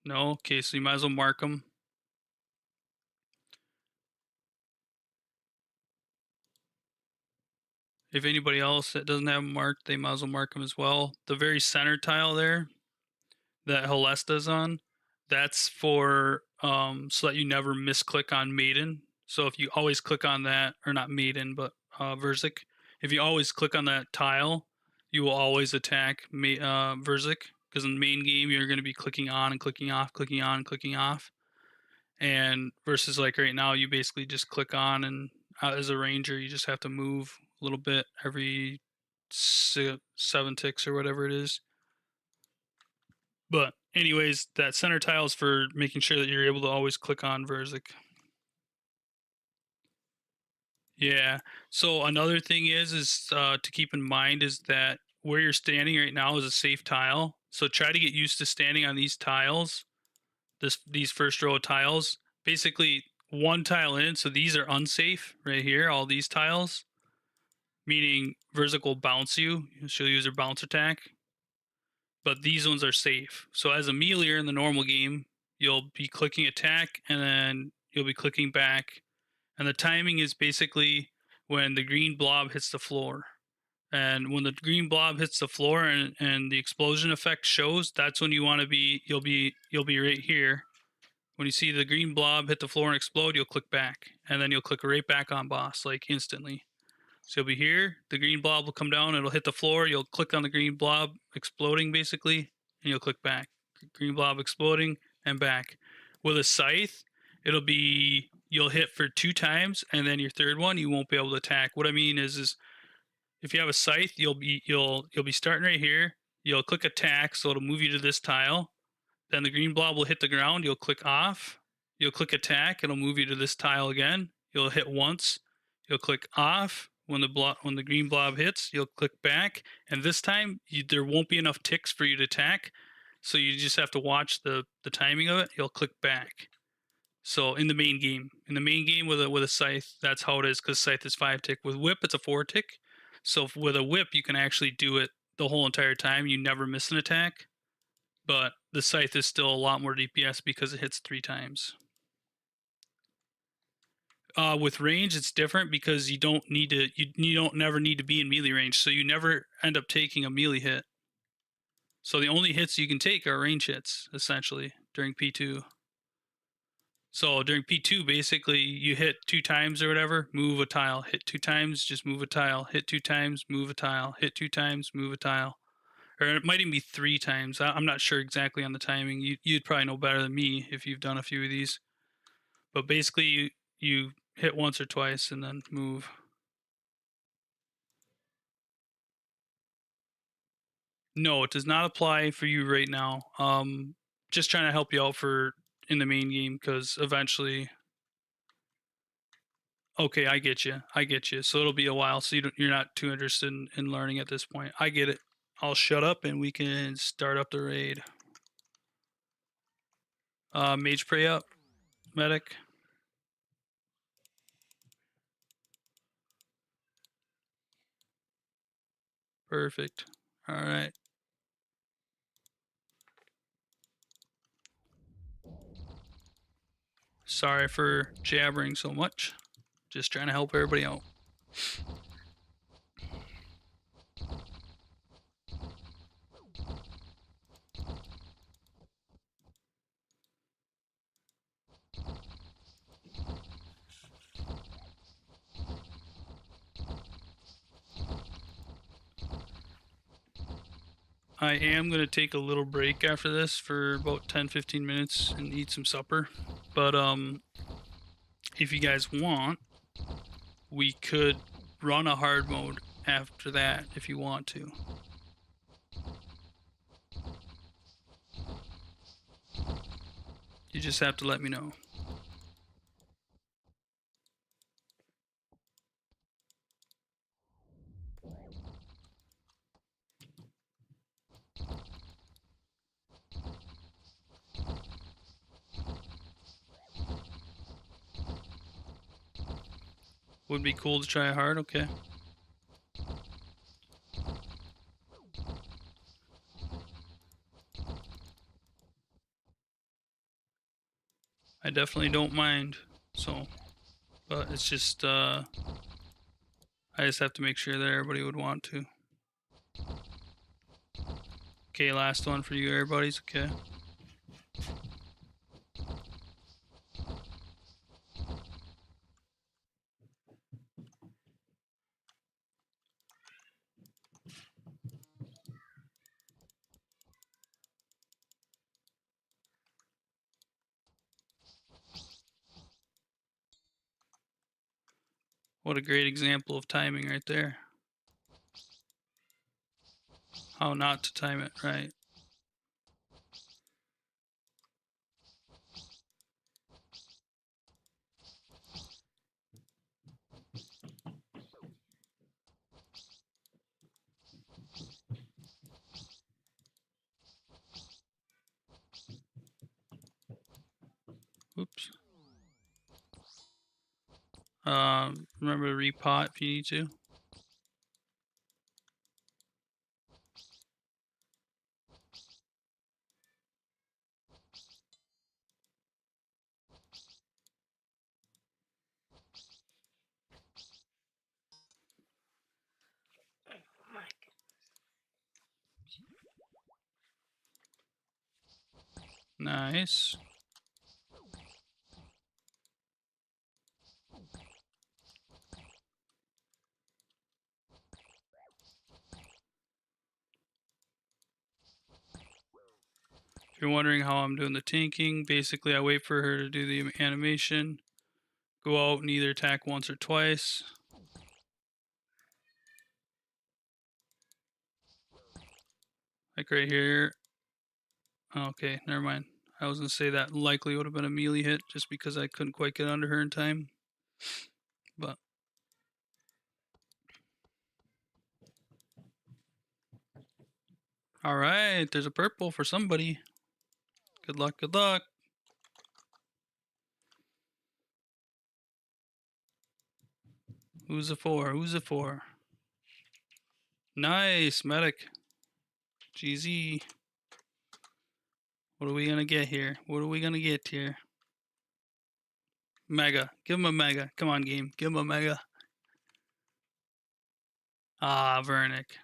No? Okay, so you might as well mark them. If anybody else that doesn't have them marked, they might as well mark them as well. The very center tile there that Helesta's on, that's for so that you never misclick on Maiden. So if you always click on that, or not Maiden, but Verzik, if you always click on that tile, you will always attack Verzik, because in the main game you're going to be clicking on and clicking off, clicking on and clicking off. And versus like right now, you basically just click on, and as a ranger, you just have to move a little bit every 7 ticks or whatever it is. But anyways, that center tile is for making sure that you're able to always click on Verzik. Yeah. So another thing is to keep in mind is that where you're standing right now is a safe tile. So try to get used to standing on these tiles, these first row of tiles. Basically, one tile in. So these are unsafe right here. All these tiles, meaning vertical bounce you. She'll use her bounce attack. But these ones are safe. So as a meleeer in the normal game, you'll be clicking attack and then you'll be clicking back. And the timing is basically when the green blob hits the floor. And when the green blob hits the floor and the explosion effect shows, that's when you want to be. You'll be right here. When you see the green blob hit the floor and explode, you'll click back, and then you'll click right back on boss like instantly. So you'll be here. The green blob will come down. It'll hit the floor. You'll click on the green blob exploding basically, and you'll click back. Green blob exploding and back. With a scythe, it'll be you'll hit for 2 times, and then your third one you won't be able to attack. What I mean is if you have a scythe, you'll be starting right here. You'll click attack, so it'll move you to this tile. Then the green blob will hit the ground. You'll click off. You'll click attack. It'll move you to this tile again. You'll hit once. You'll click off. When the green blob hits, you'll click back, and this time there won't be enough ticks for you to attack, so you just have to watch the timing of it. You'll click back. So in the main game with a scythe, that's how it is because scythe is 5 tick. With whip, it's a 4 tick. So with a whip, you can actually do it the whole entire time. You never miss an attack. But the scythe is still a lot more DPS because it hits 3 times. With range, it's different because you don't need to. You don't never need to be in melee range, so you never end up taking a melee hit. So the only hits you can take are range hits, essentially, during P2. So during P2, basically, you hit 2 times or whatever, move a tile. Hit 2 times, just move a tile. Hit 2 times, move a tile. Hit 2 times, move a tile. Or it might even be 3 times. I'm not sure exactly on the timing. You'd probably know better than me if you've done a few of these. But basically, you hit once or twice and then move. No, it does not apply for you right now. Just trying to help you out for in the main game because eventually. Okay, I get you. I get you. So it'll be a while. So you're not too interested in learning at this point. I get it. I'll shut up and we can start up the raid. Mage pray up, medic. Perfect. All right. Sorry for jabbering so much. Just trying to help everybody out. I am going to take a little break after this for about 10-15 minutes and eat some supper. But if you guys want, we could run a hard mode after that if you want to. You just have to let me know. Would be cool to try hard, okay. I definitely don't mind, so, but it's just, I just have to make sure that everybody would want to. Okay, last one for you everybody's, okay. What a great example of timing right there. How not to time it right. Oops. Remember to repot if you need to. Nice. If you're wondering how I'm doing the tanking, basically I wait for her to do the animation, go out and either attack once or twice. Like right here. Okay, never mind. I was gonna say that likely would have been a melee hit just because I couldn't quite get under her in time. But all right, there's a purple for somebody. Good luck, good luck. Who's it for? Who's it for? Nice, medic. GZ. What are we gonna get here? What are we gonna get here? Mega. Give him a mega. Come on, game. Give him a mega. Ah, Vernick.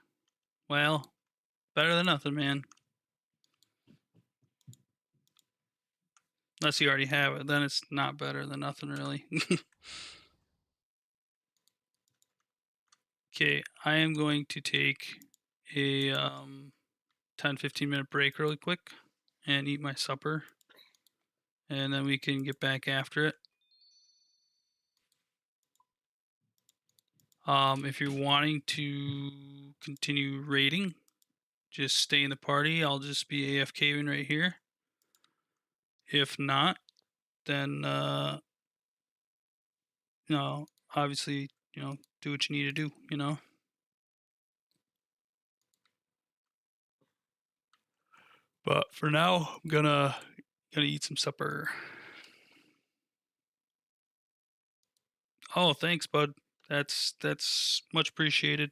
Well, better than nothing, man. Unless you already have it, then it's not better than nothing, really. Okay, I am going to take a 10-15 minute break really quick and eat my supper, and then we can get back after it. If you're wanting to continue raiding, just stay in the party. I'll just be AFKing right here. If not, then obviously, do what you need to do. But for now, I'm gonna eat some supper. Oh, thanks, bud. That's much appreciated.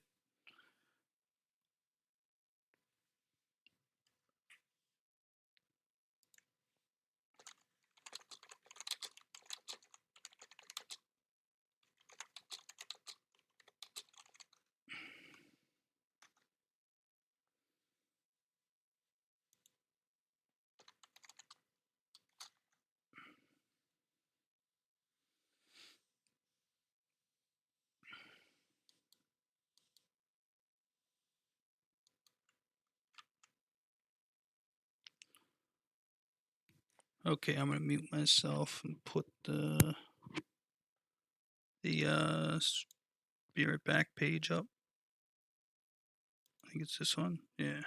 Okay, I'm gonna mute myself and put the be right back page up. I think it's this one. Yeah.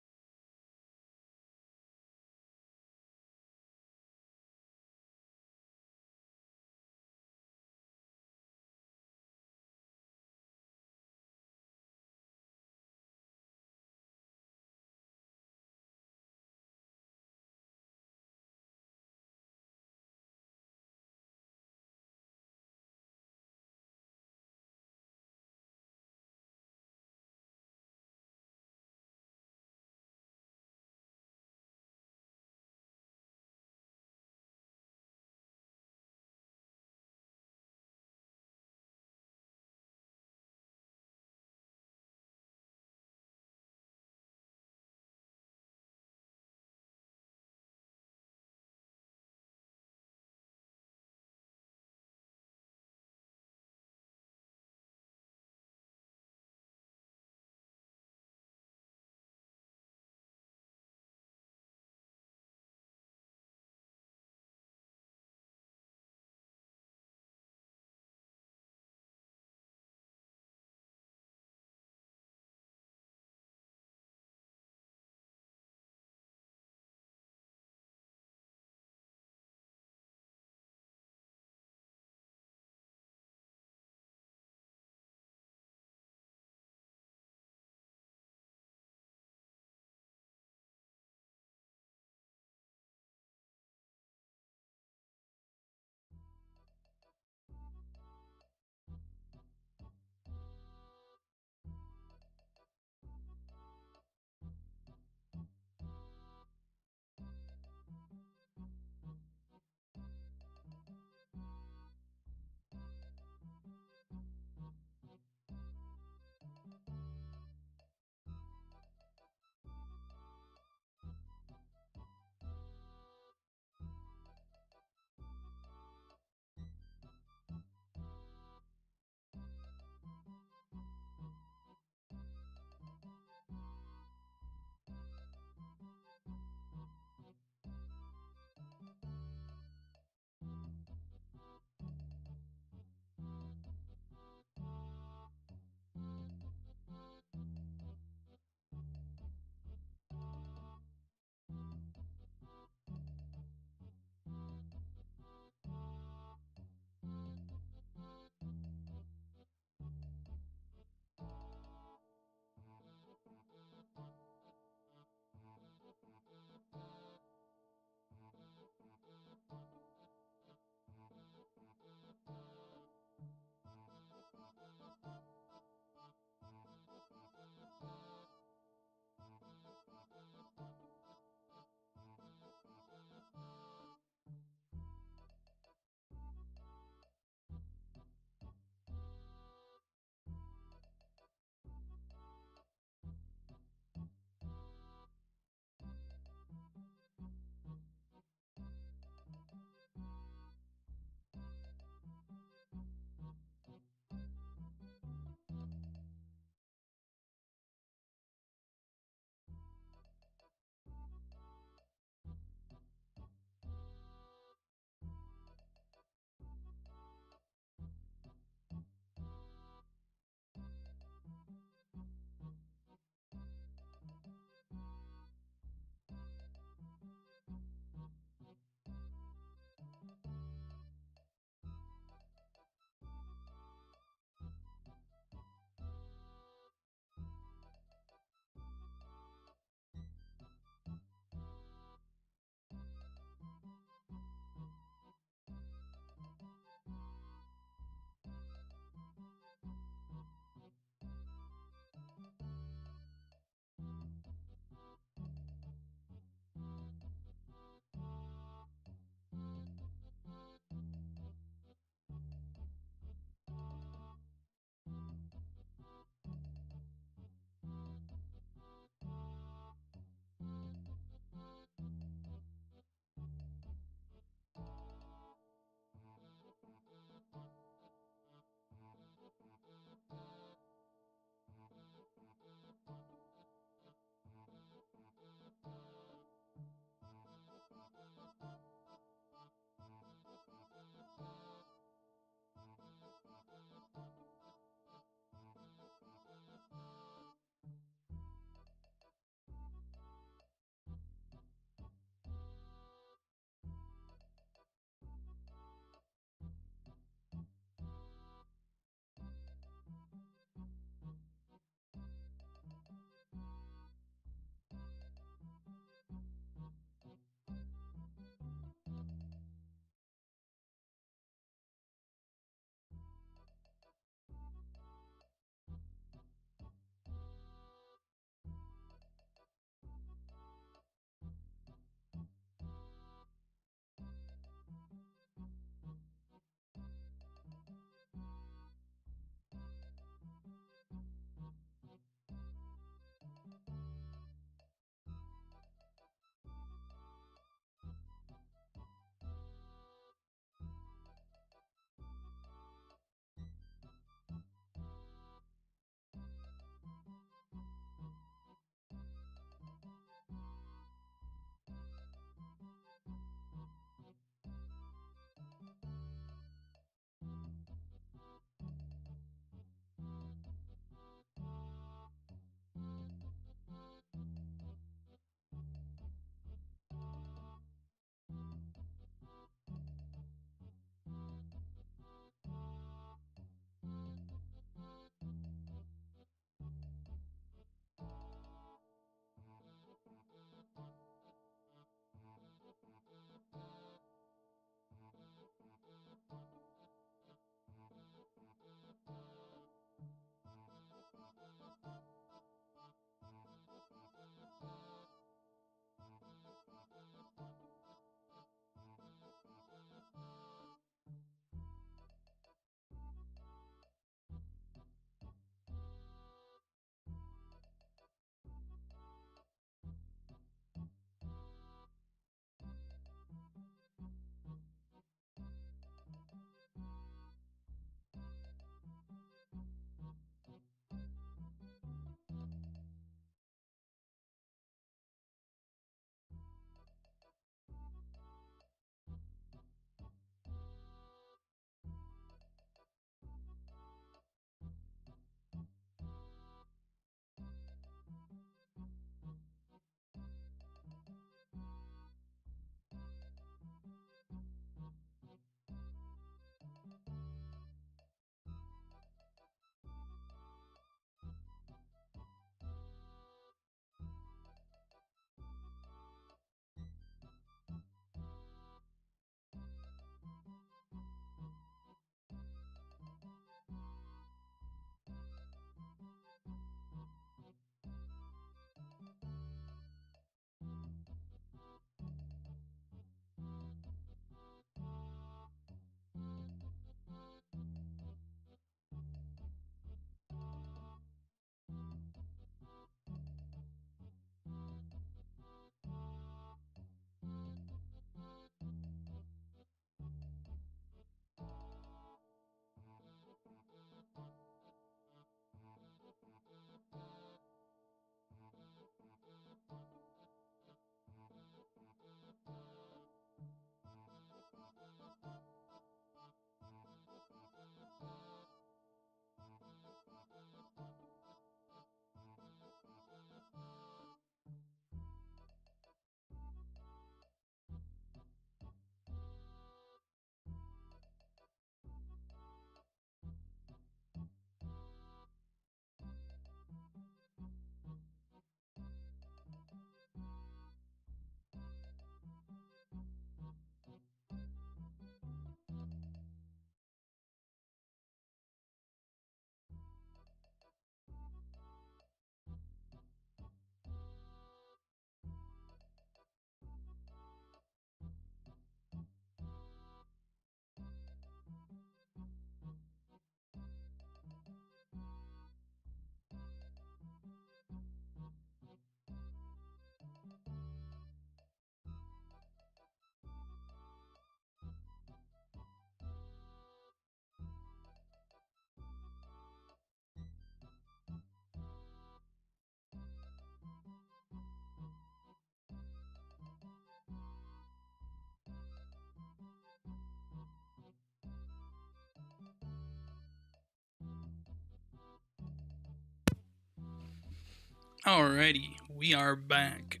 Alrighty, we are back.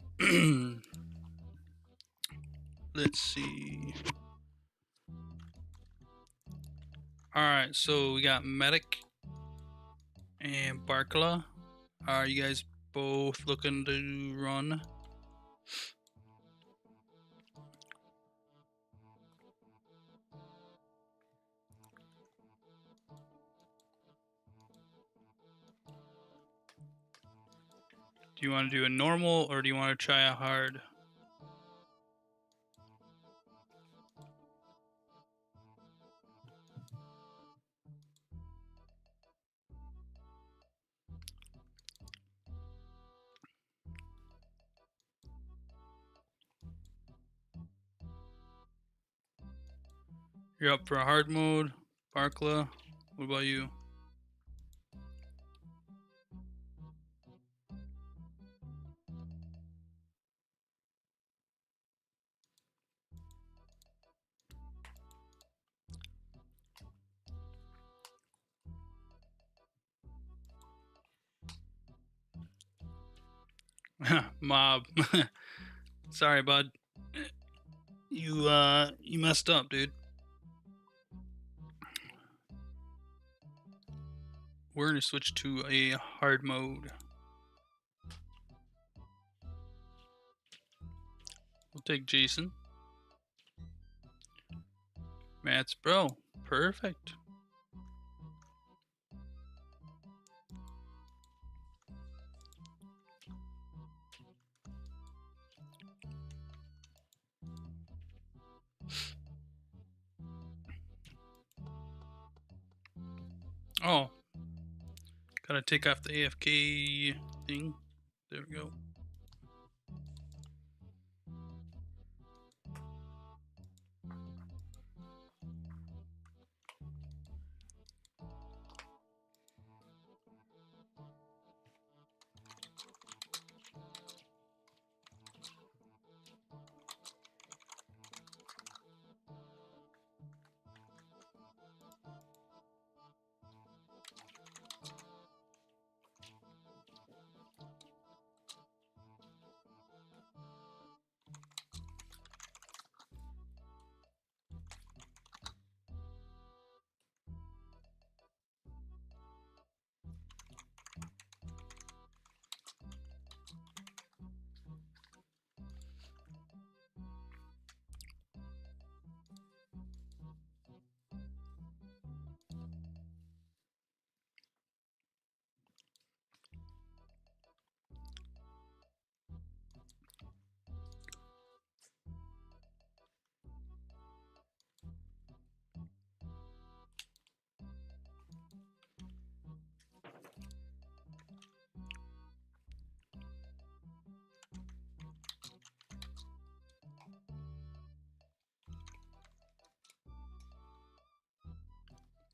Let's see. Alright, so we got Medic and Barkla. Are you guys both looking to run? Do you want to do a normal or do you want to try a hard? You're up for a hard mode, Barkla. What about you? Mob. Sorry, bud. You messed up, dude. We're gonna switch to a hard mode. We'll take Jason. Matt's bro. Perfect. Oh, gotta take off the AFK thing. There we go.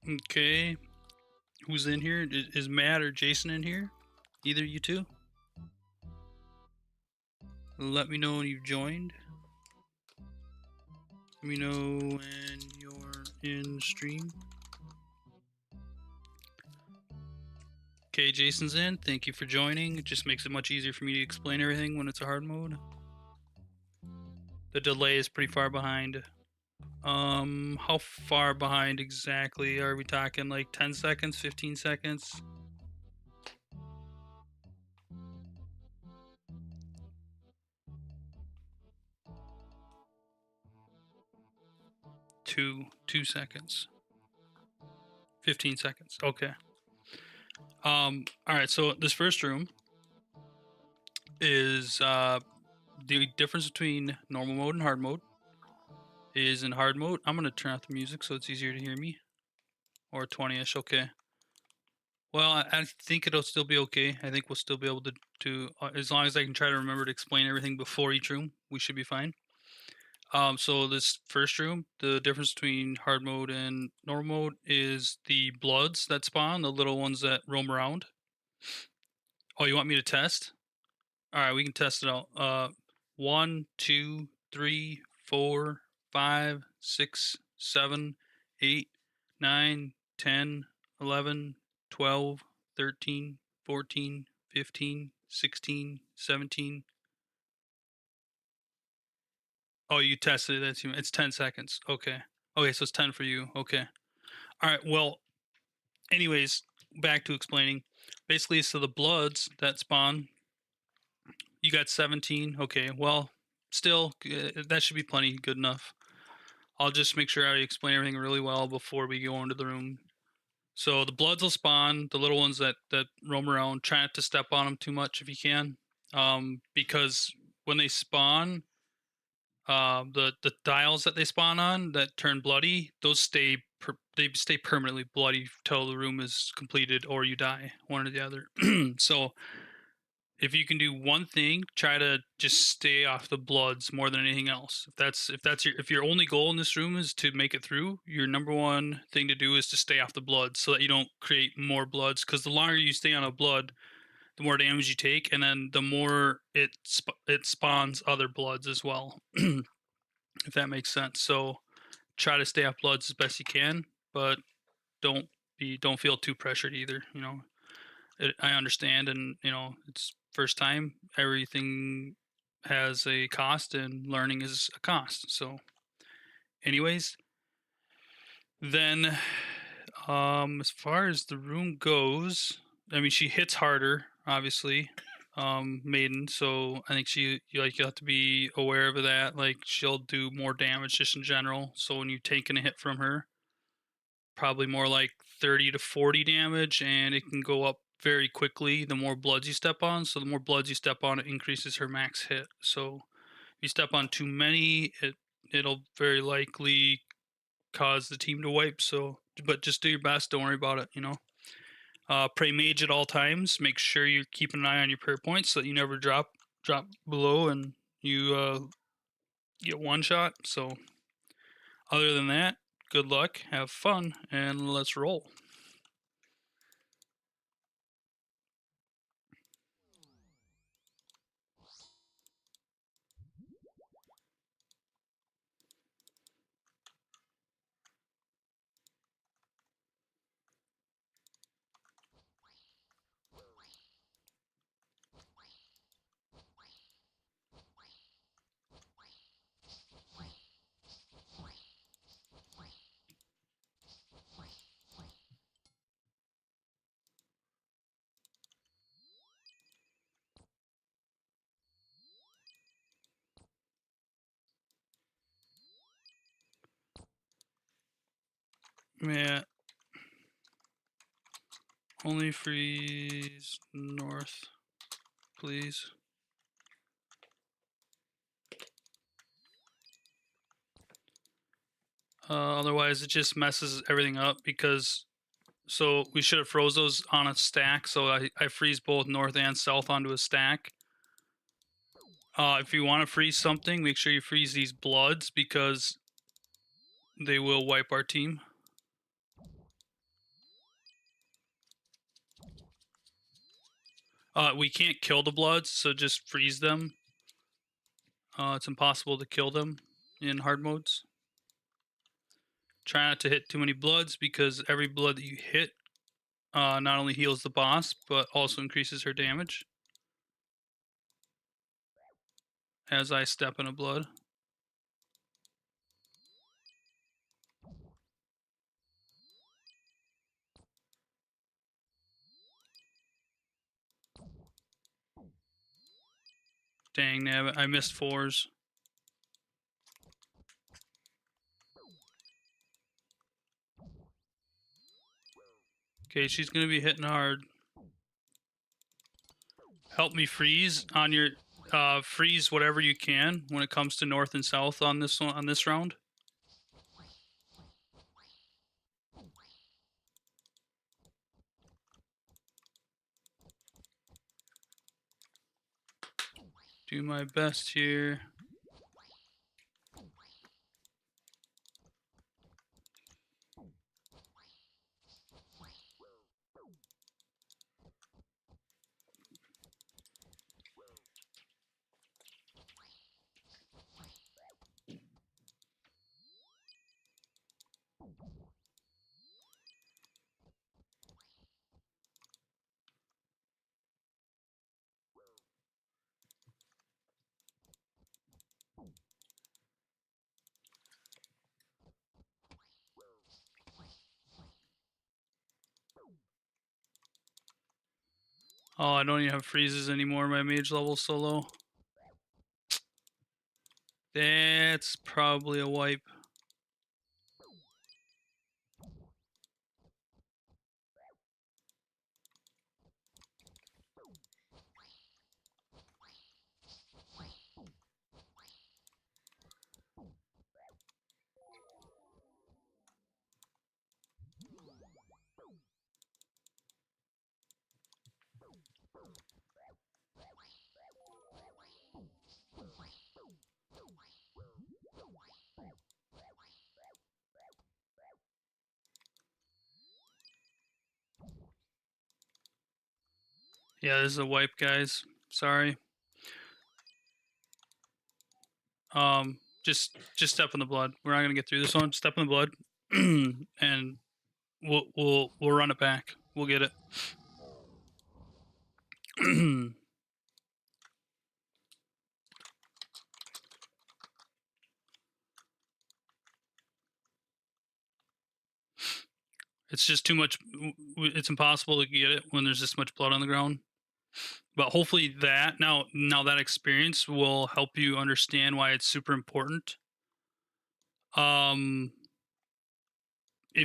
Okay. Who's in here? Is Matt or Jason in here? Either you two? Let me know when you've joined. Let me know when you're in stream. Okay, Jason's in. Thank you for joining. It just makes it much easier for me to explain everything when it's a hard mode. The delay is pretty far behind. How far behind exactly are we talking? Like 10 seconds, 15 seconds? Two seconds. 15 seconds. Okay. All right, so this first room is the difference between normal mode and hard mode is in hard mode. I'm gonna turn off the music so it's easier to hear me. Or 20ish, okay. Well, I think it'll still be okay. I think we'll still be able to as long as I can try to remember to explain everything before each room, we should be fine. So this first room, the difference between hard mode and normal mode is the bloods that spawn, the little ones that roam around. Oh, you want me to test? All right, we can test it out. 1, 2, 3, 4, 5, 6, 7, 8, 9, 10, 11, 12, 13, 14, 15, 16, 17. Oh, you tested it. It's 10 seconds. Okay. Okay, so it's 10 for you. Okay. All right. Well, anyways, back to explaining. Basically, so the bloods that spawn, you got 17. Okay. Well, still, that should be plenty good enough. I'll just make sure I explain everything really well before we go into the room. So the bloods will spawn, the little ones that roam around. Try not to step on them too much if you can, because when they spawn, the dials that they spawn on that turn bloody, those they stay permanently bloody till the room is completed or you die, one or the other. So if you can do one thing, try to just stay off the bloods more than anything else. If your only goal in this room is to make it through, your number one thing to do is to stay off the bloods so that you don't create more bloods. Because the longer you stay on a blood, the more damage you take, and then the more it spawns other bloods as well. If that makes sense. So try to stay off bloods as best you can, but don't feel too pressured either. I understand, and it's first time. Everything has a cost, and learning is a cost. So, anyways, then as far as the room goes, I mean, she hits harder, obviously, maiden. So I think you have to be aware of that. Like she'll do more damage just in general. So when you're taking a hit from her, probably more like 30 to 40 damage, and it can go up very quickly the more bloods you step on. So the more bloods you step on, it increases her max hit. So if you step on too many, it'll very likely cause the team to wipe. So, but just do your best. Don't worry about it. Pray mage at all times. Make sure you're keeping an eye on your prayer points so that you never drop below and you get one shot. So, other than that, good luck, have fun, and let's roll. Yeah, only freeze north, please. Otherwise, it just messes everything up because so we should have froze those on a stack. So I freeze both north and south onto a stack. If you want to freeze something, make sure you freeze these bloods because they will wipe our team. We can't kill the bloods, so just freeze them. It's impossible to kill them in hard modes. Try not to hit too many bloods because every blood that you hit not only heals the boss, but also increases her damage. As I step in a blood. Dang nabbit, I missed fours. Okay, she's gonna be hitting hard. Help me freeze on your freeze whatever you can when it comes to north and south on this one, on this round. Do my best here. Oh, I don't even have freezes anymore. My mage level's so low. That's probably a wipe. Yeah, this is a wipe, guys. Sorry. Just step in the blood. We're not gonna get through this one. Step in the blood, and we'll run it back. We'll get it. It's just too much. It's impossible to get it when there's this much blood on the ground. But hopefully that now that experience will help you understand why it's super important. If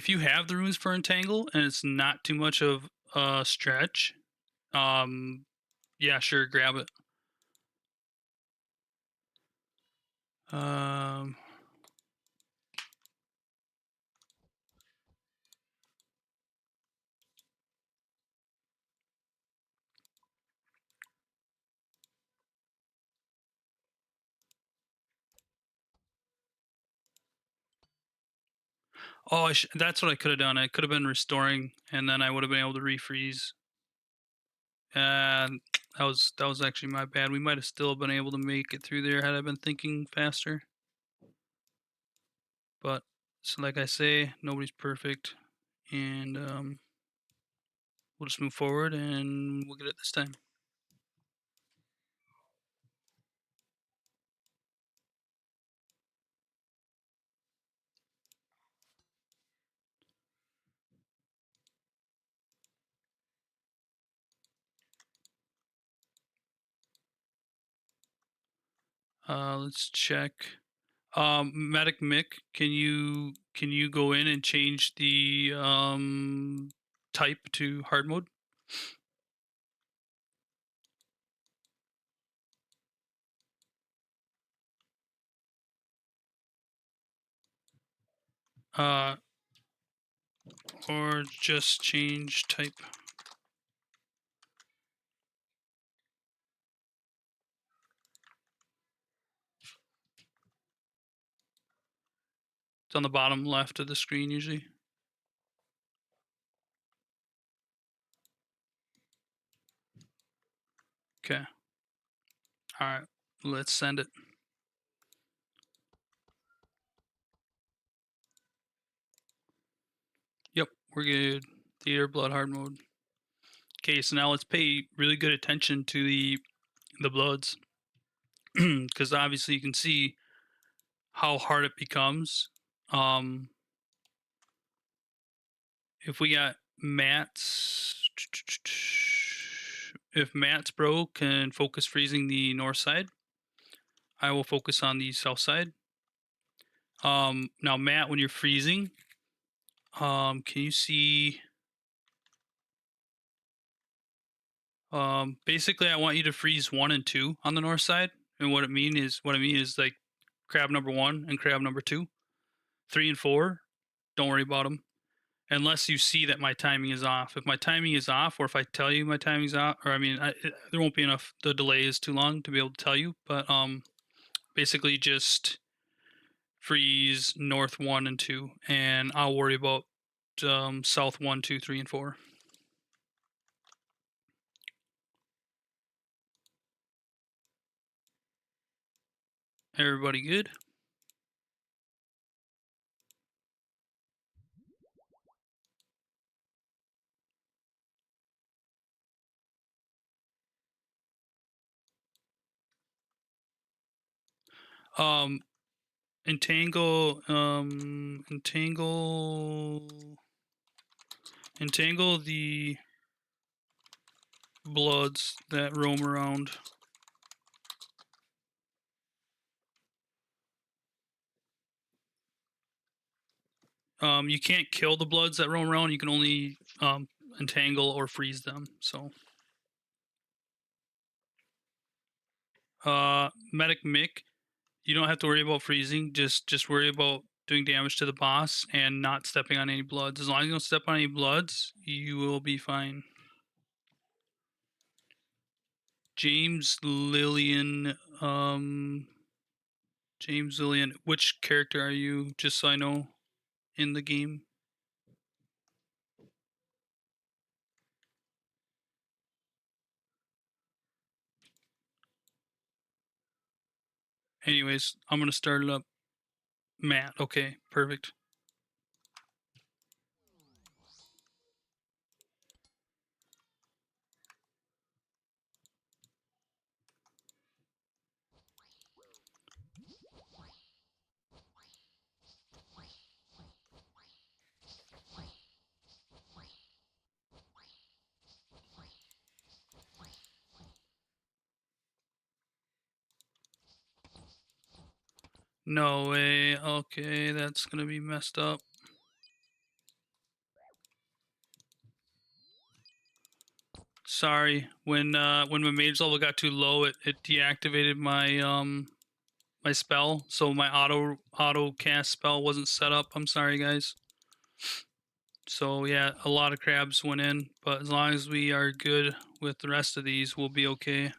you have the runes for entangle and it's not too much of a stretch, yeah, sure, grab it. Um, oh, that's what I could have done. I could have been restoring, and then I would have been able to refreeze. And that was actually my bad. We might have still been able to make it through there had I been thinking faster. But so, like I say, nobody's perfect, and we'll just move forward, and we'll get it this time. Let's check. Medic Mick, can you go in and change the type to hard mode? Uh, or just change type. It's on the bottom left of the screen usually. Okay. All right. Let's send it. Yep, we're good. Theater blood hard mode. Okay, so now let's pay really good attention to the bloods, because obviously you can see how hard it becomes. If we got Matt's, if Matt's bro can focus freezing the north side, I will focus on the south side. Now Matt, when you're freezing, can you see? Basically, I want you to freeze 1 and 2 on the north side, and what I mean is like crab number 1 and crab number 2, 3 and 4. Don't worry about them unless you see that my timing is off. If my timing is off, or if I tell you my timing's off, or I mean, there won't be enough. The delay is too long to be able to tell you. But basically, just freeze north 1 and 2, and I'll worry about south 1, 2, 3, and 4. Everybody good? Um, entangle the bloods that roam around. You can't kill the bloods that roam around. You can only entangle or freeze them. So, medic Mick, you don't have to worry about freezing. Just worry about doing damage to the boss and not stepping on any bloods. As long as you don't step on any bloods, you will be fine. James Lillian, James Lillian, which character are you? Just so I know in the game. Anyways, I'm gonna start it up. Matt, okay, perfect. No way. Okay, that's gonna be messed up. Sorry. When my mage level got too low, it deactivated my spell, so my auto cast spell wasn't set up. I'm sorry, guys. So yeah, a lot of crabs went in, but as long as we are good with the rest of these, we'll be okay.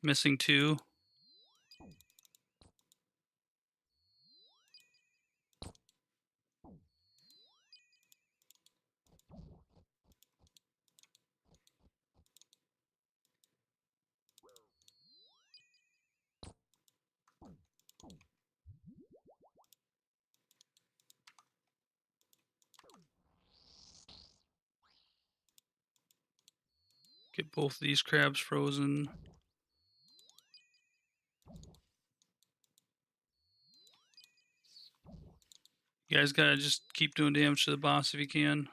Missing 2. Get both of these crabs frozen. You guys gotta just keep doing damage to the boss if you can.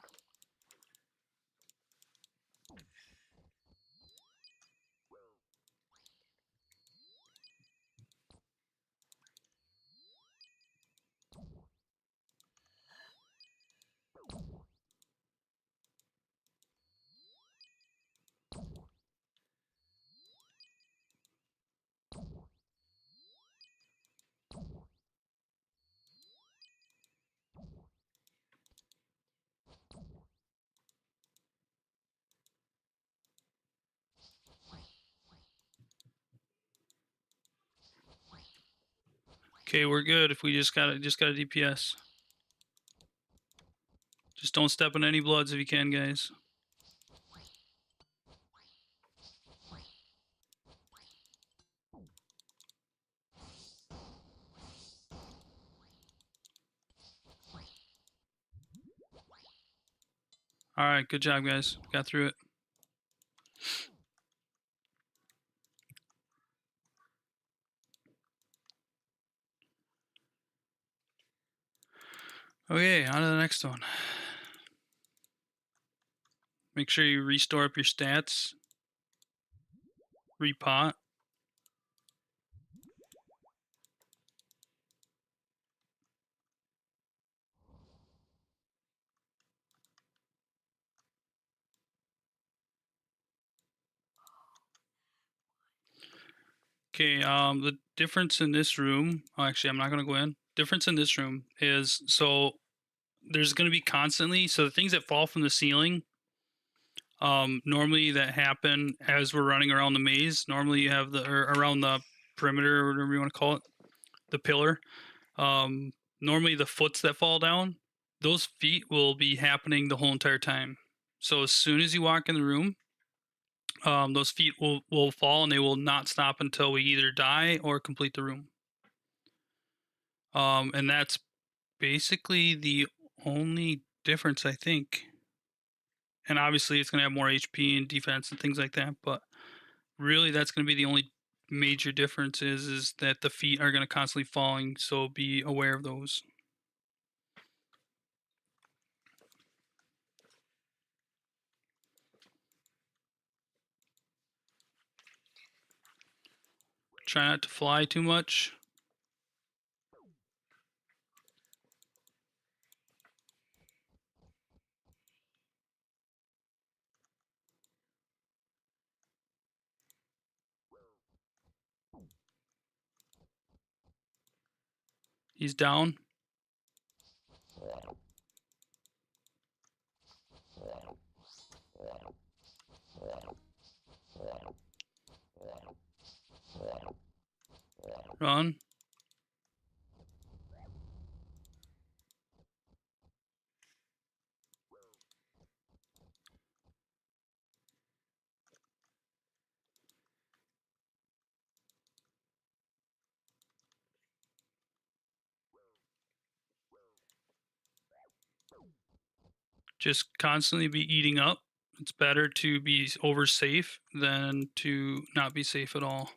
Okay, we're good. If we just got a DPS. Just don't step on any bloods if you can, guys. All right, good job, guys. Got through it. Okay, on to the next one. Make sure you restore up your stats. Repot. Okay, the difference in this room, oh, actually, I'm not going to go in. Difference in this room is, so there's going to be constantly, so the things that fall from the ceiling, normally that happen as we're running around the maze. Normally you have or around the perimeter, or whatever you want to call it, the pillar. Normally the foots that fall down, those feet will be happening the whole entire time. So as soon as you walk in the room, those feet will fall and they will not stop until we either die or complete the room. And that's basically the only difference, I think. And obviously, it's going to have more HP and defense and things like that. But really, that's going to be the only major difference is that the feet are going to constantly falling. So be aware of those. Try not to fly too much. He's down. Run. Just constantly be eating up. It's better to be over safe than to not be safe at all.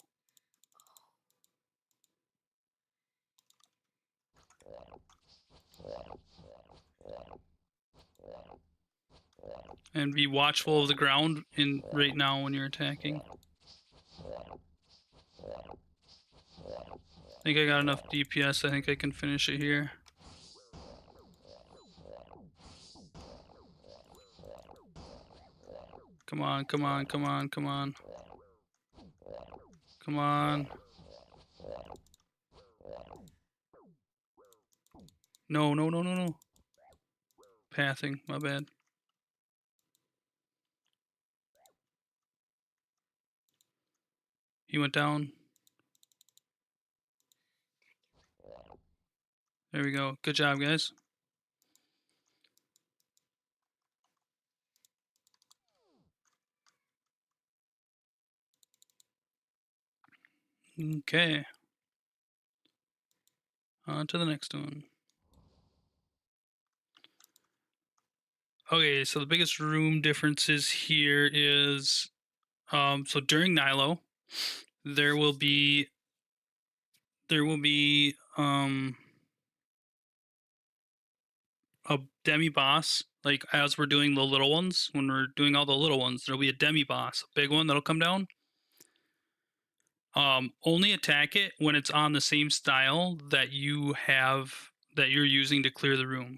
And be watchful of the ground in right now when you're attacking. I think I got enough DPS. I think I can finish it here. Come on, come on, come on, come on. Come on. No, no, no, no, no. Pathing, my bad. He went down. There we go. Good job, guys. Okay. On to the next one. Okay, so the biggest room differences here is so during Nilo, there will be a demi boss. Like as we're doing the little ones, when we're doing all the little ones, there'll be a demi boss, a big one that'll come down. Only attack it when it's on the same style that you're using to clear the room.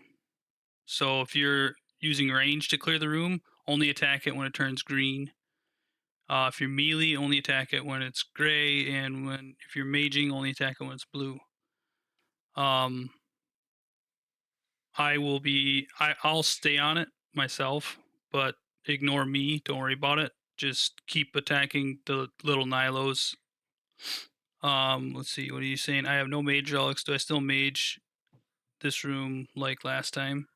So if you're using range to clear the room, only attack it when it turns green. If you're melee, only attack it when it's gray, and if you're maging, only attack it when it's blue. I'll stay on it myself, but ignore me. Don't worry about it. Just keep attacking the little Nilos. Let's see. What are you saying? I have no mage relics. Do I still mage this room like last time?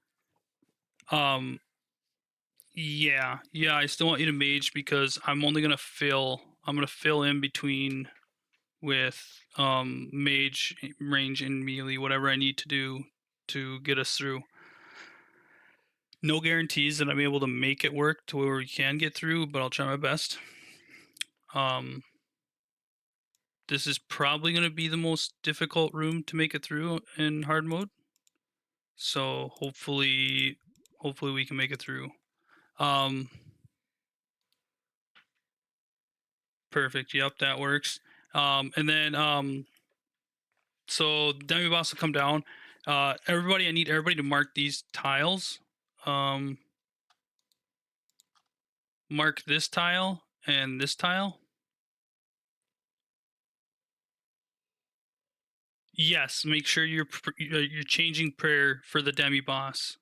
Yeah. I still want you to mage because I'm only gonna fill. I'm gonna fill in between with mage, range, and melee, whatever I need to do to get us through. No guarantees that I'm able to make it work to where we can get through, but I'll try my best. This is probably going to be the most difficult room to make it through in hard mode. So hopefully we can make it through. Perfect. Yep, that works. And then so demi boss will come down. I need everybody to mark these tiles. Mark this tile and this tile. Yes, make sure you're changing prayer for the demi boss.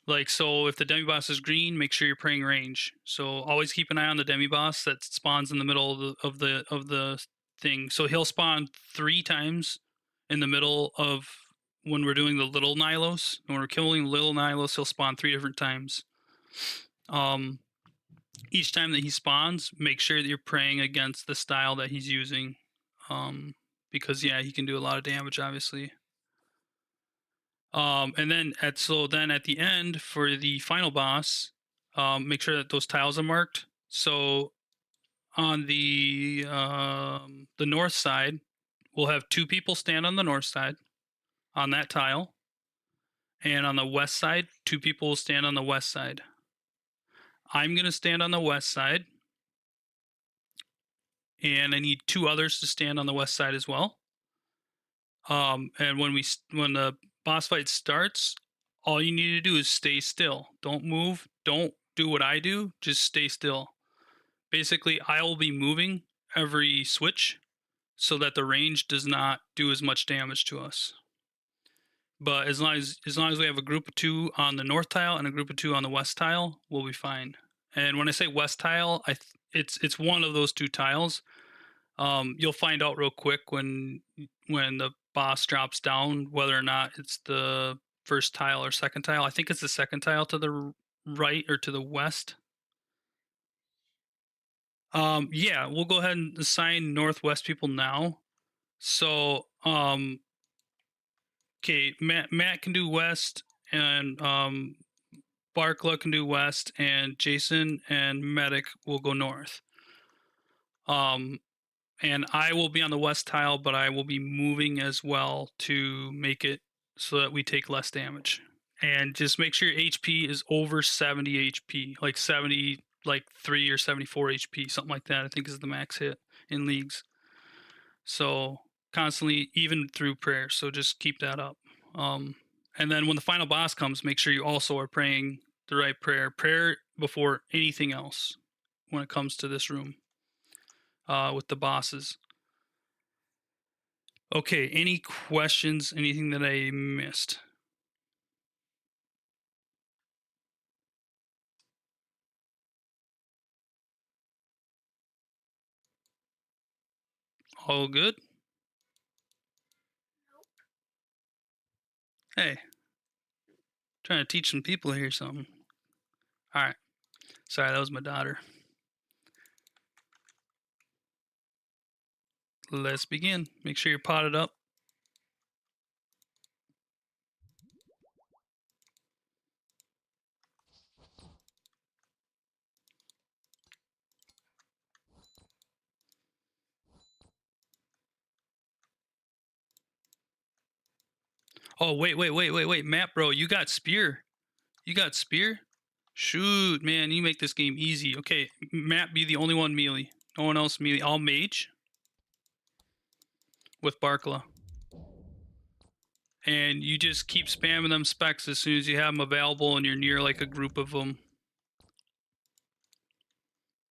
Like, so if the demi boss is green, make sure you're praying range. So always keep an eye on the demi boss that spawns in the middle of the thing. So he'll spawn 3 times in the middle of when we're doing the little Nilos. When we're killing little Nilos, he'll spawn 3 different times. Each time that he spawns, make sure that you're praying against the style that he's using. Because yeah, he can do a lot of damage, obviously. And then at the end for the final boss, make sure that those tiles are marked. So on the north side, we'll have 2 people stand on the north side on that tile, and on the west side, 2 people will stand on the west side. I'm gonna stand on the west side, and I need 2 others to stand on the west side as well. And when the boss fight starts, all you need to do is stay still. Don't move. Don't do what I do. Just stay still. Basically, I will be moving every switch so that the range does not do as much damage to us. But as long as we have a group of 2 on the north tile and a group of 2 on the west tile, we'll be fine. And when I say west tile, it's one of those 2 tiles. You'll find out real quick when the boss drops down whether or not it's the first tile or second tile. I think it's the second tile to the right or to the west. Yeah, we'll go ahead and assign northwest people now. So, okay, Matt can do west, and Barkla can do west, and Jason and Medic will go north. And I will be on the west tile, but I will be moving as well to make it so that we take less damage. And just make sure your HP is over 70 HP, like 70, like 3 or 74 HP, something like that. I think is the max hit in leagues. So constantly, even through prayer. So just keep that up. And then when the final boss comes, make sure you also are praying the right prayer. Prayer before anything else when it comes to this room with the bosses. Okay, any questions? Anything that I missed? All good? Hey, trying to teach some people here something. All right. Sorry, that was my daughter. Let's begin. Make sure you're potted up. Oh, wait. Matt, bro, you got spear. You got spear? Shoot, man, you make this game easy. Okay, Matt, be the only one melee. No one else melee. I'll mage with Barkla. And you just keep spamming them specs as soon as you have them available and you're near like a group of them.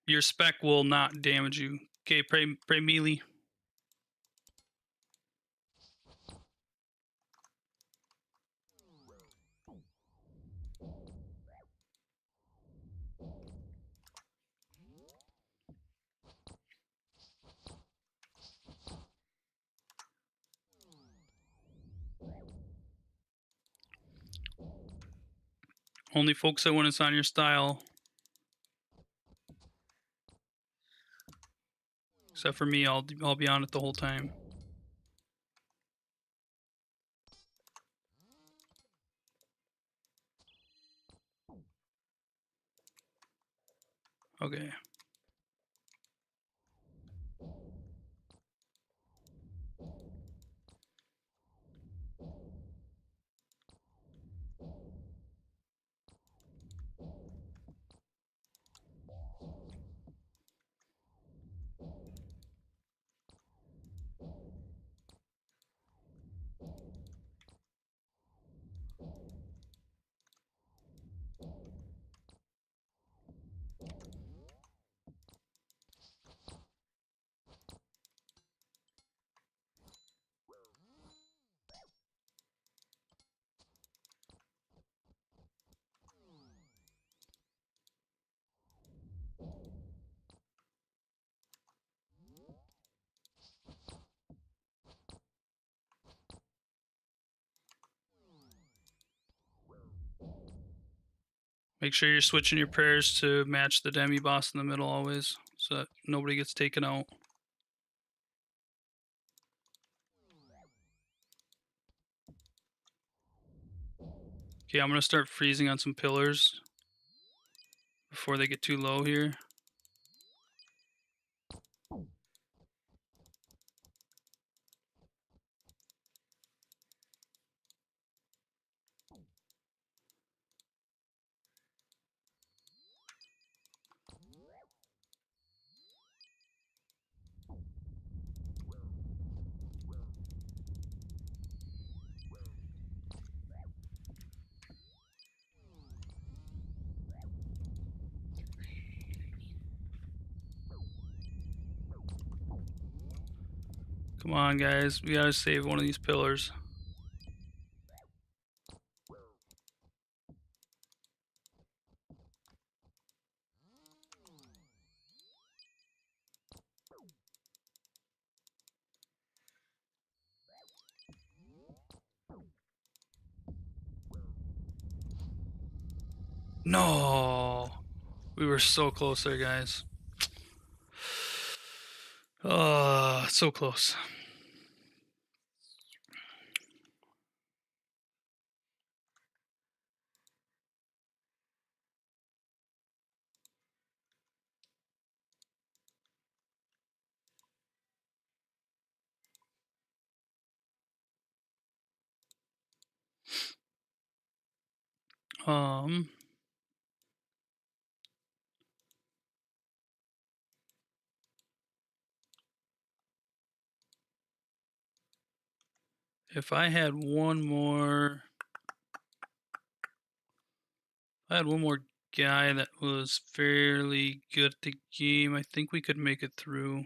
Your spec will not damage you. Okay, pray melee. Only focus it when it's on your style. Except for me, I'll be on it the whole time. Okay. Make sure you're switching your prayers to match the demi boss in the middle always, so that nobody gets taken out. Okay, I'm gonna start freezing on some pillars before they get too low here. Come on, guys. We gotta save one of these pillars. No! We were so close there, guys. Oh, so close. Um, if I had one more, I had one more guy that was fairly good at the game, I think we could make it through.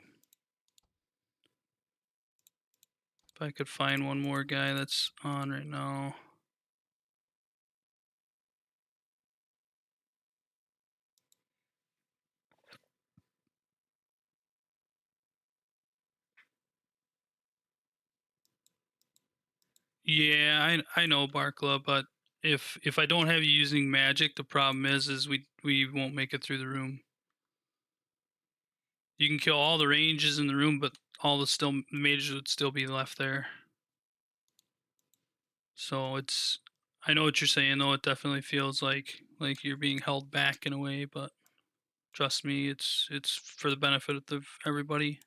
If I could find one more guy that's on right now. Yeah, I know Barclay, but if I don't have you using magic, the problem is we won't make it through the room. You can kill all the ranges in the room, but all the still mages would still be left there. So it's, I know what you're saying though. It definitely feels like you're being held back in a way, but trust me, it's for the benefit of everybody.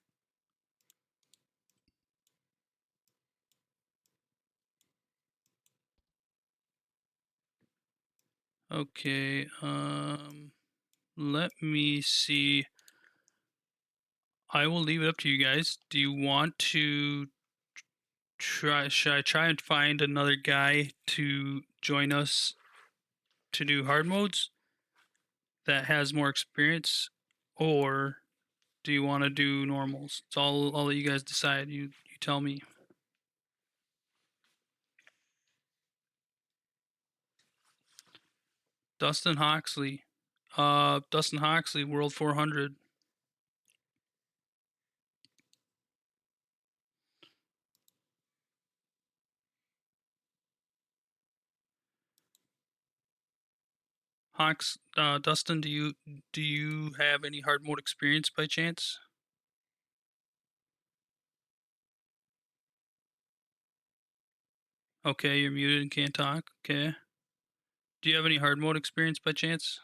Okay, let me see. I will leave it up to you guys. Do you want to try? Should I try and find another guy to join us to do hard modes that has more experience, or do you want to do normals? It's all. I'll let you guys decide. You tell me. Dustin Hoxley. Dustin Hoxley, World 400. Dustin, do you have any hard mode experience by chance? Okay, you're muted and can't talk. Okay. Do you have any hard mode experience by chance?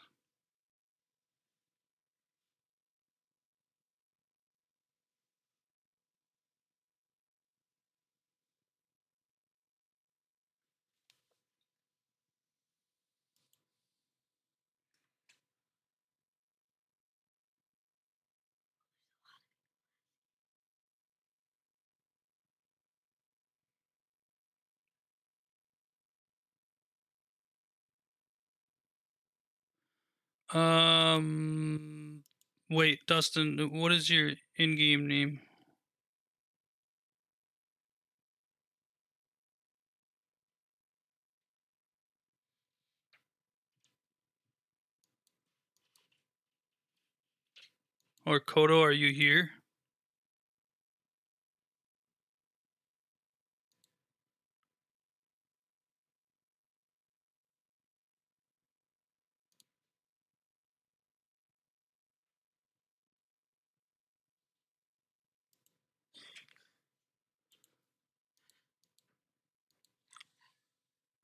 Um, Wait, Dustin, what is your in-game name? Or Kodo, are you here?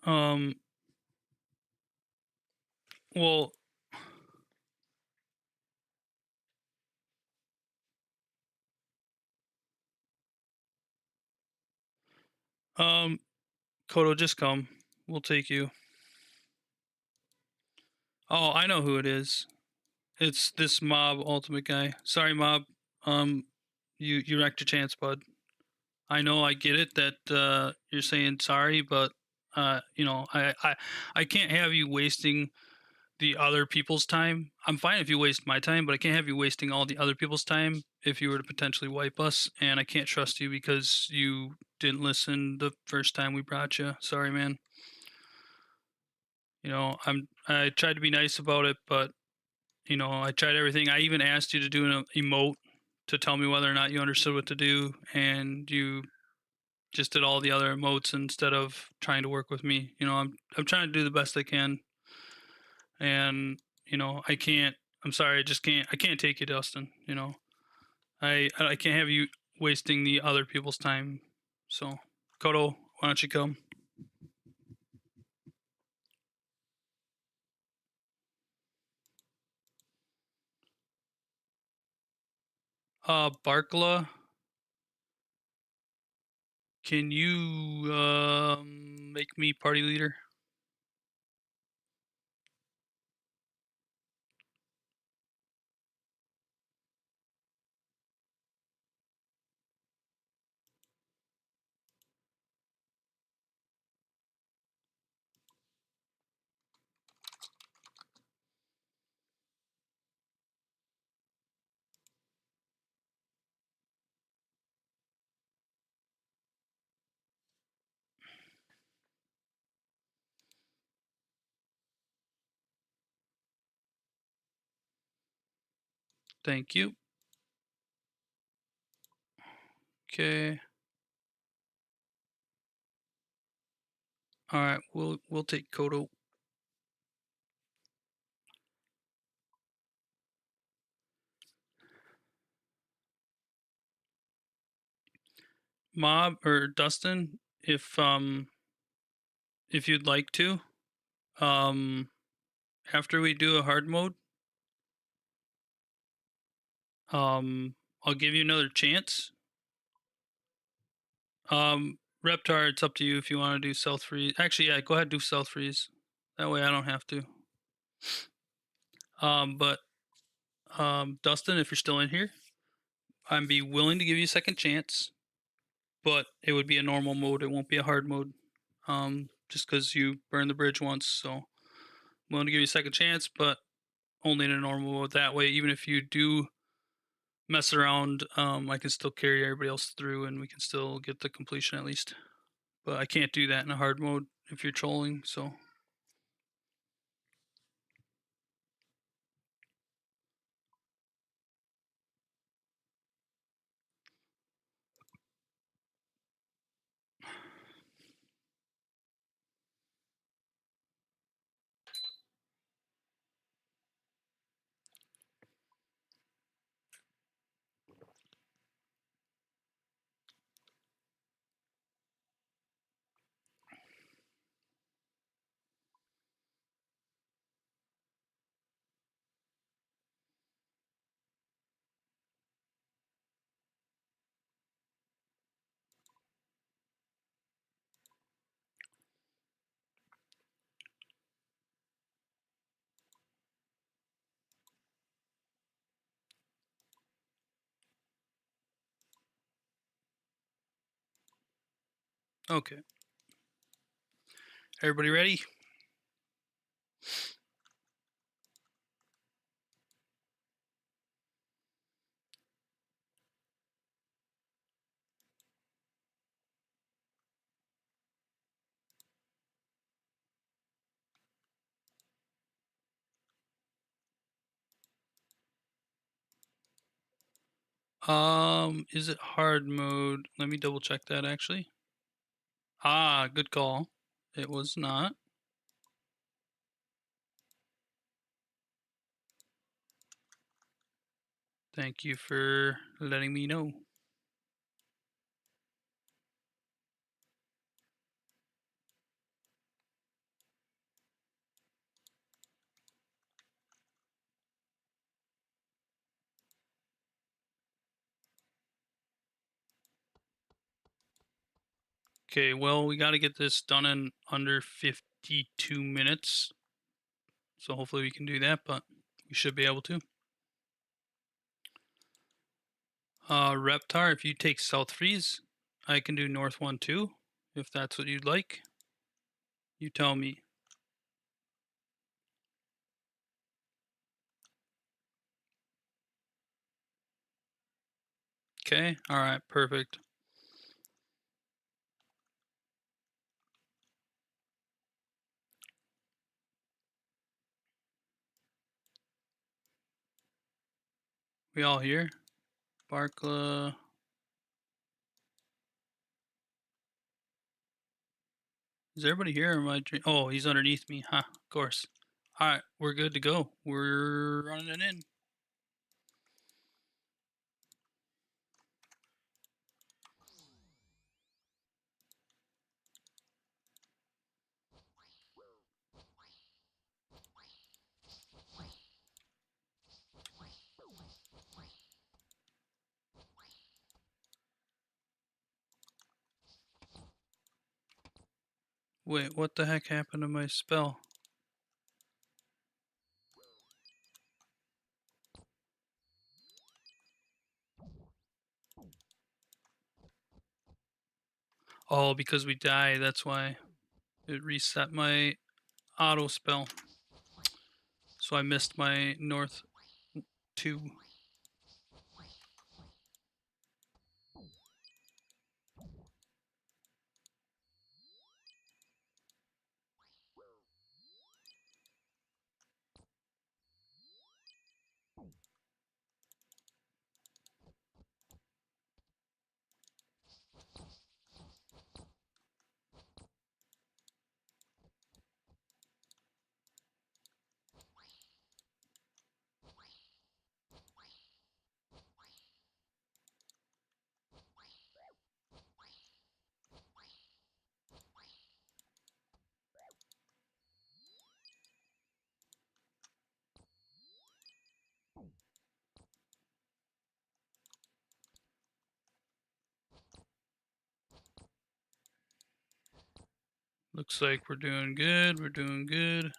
Um, well, um, Kodo, just come. We'll take you. Oh, I know who it is. It's this Mob Ultimate guy. Sorry, Mob. Um, you wrecked your chance, bud. I know, I get it that you're saying sorry, but I can't have you wasting the other people's time. I'm fine if you waste my time, but I can't have you wasting all the other people's time if you were to potentially wipe us. And I can't trust you because you didn't listen the first time we brought you. Sorry, man. I tried to be nice about it, but I tried everything. I even asked you to do an emote to tell me whether or not you understood what to do, and you just did all the other emotes instead of trying to work with me. I'm trying to do the best I can, and I can't. I'm sorry, I just can't. I can't take it, Dustin. I can't have you wasting the other people's time. So, Kodo, why don't you come? Barkla, can you make me party leader? Thank you. Okay. All right. We'll take Kodo. Mob or Dustin, if you'd like to, um, after we do a hard mode, I'll give you another chance. Reptar, it's up to you if you want to do South Freeze. Actually, yeah, go ahead, do South Freeze. That way I don't have to. But Dustin, if you're still in here, I'd be willing to give you a second chance, but it would be a normal mode. It won't be a hard mode. Just because you burned the bridge once, so I'm willing to give you a second chance, but only in a normal mode. That way, even if you do mess around, I can still carry everybody else through, and we can still get the completion at least. But I can't do that in a hard mode if you're trolling. So okay, everybody ready? Is it hard mode? Let me double check that actually. Ah, good call. It was not. Thank you for letting me know. Okay, well, we got to get this done in under 52 minutes. So hopefully we can do that, but we should be able to. Reptar, if you take South Freeze, I can do North 1 too, if that's what you'd like. You tell me. Okay. All right. Perfect. We all here? Barkla. Is everybody here? Or am I oh, he's underneath me. Huh. Of course. All right. We're good to go. We're running it in. Wait, what the heck happened to my spell? Oh, because we died. That's why it reset my auto spell. So I missed my north 2. Looks like we're doing good. We're doing good.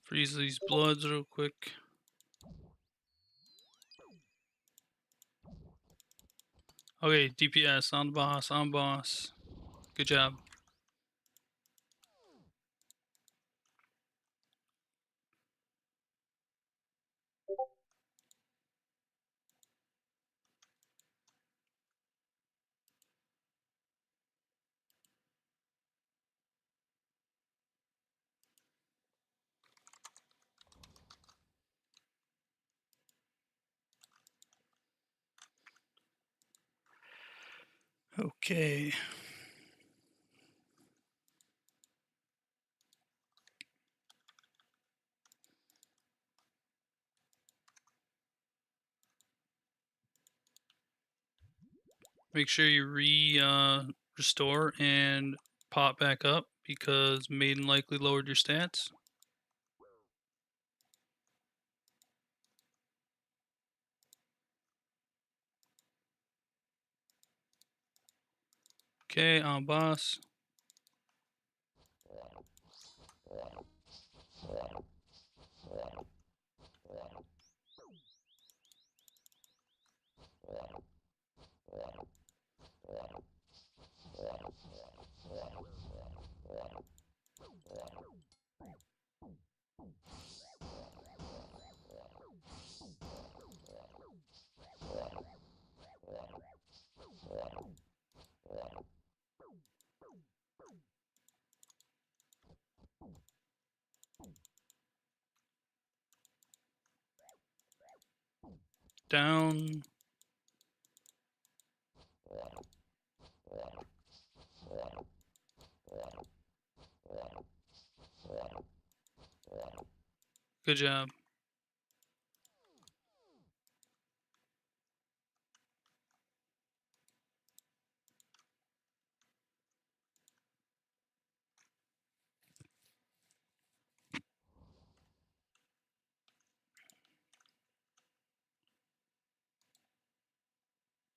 Freeze these bloods real quick. Okay, DPS on the boss, on boss. Good job. Okay. Make sure you restore and pop back up because Maiden likely lowered your stats. Okay, on boss. Down. Good job.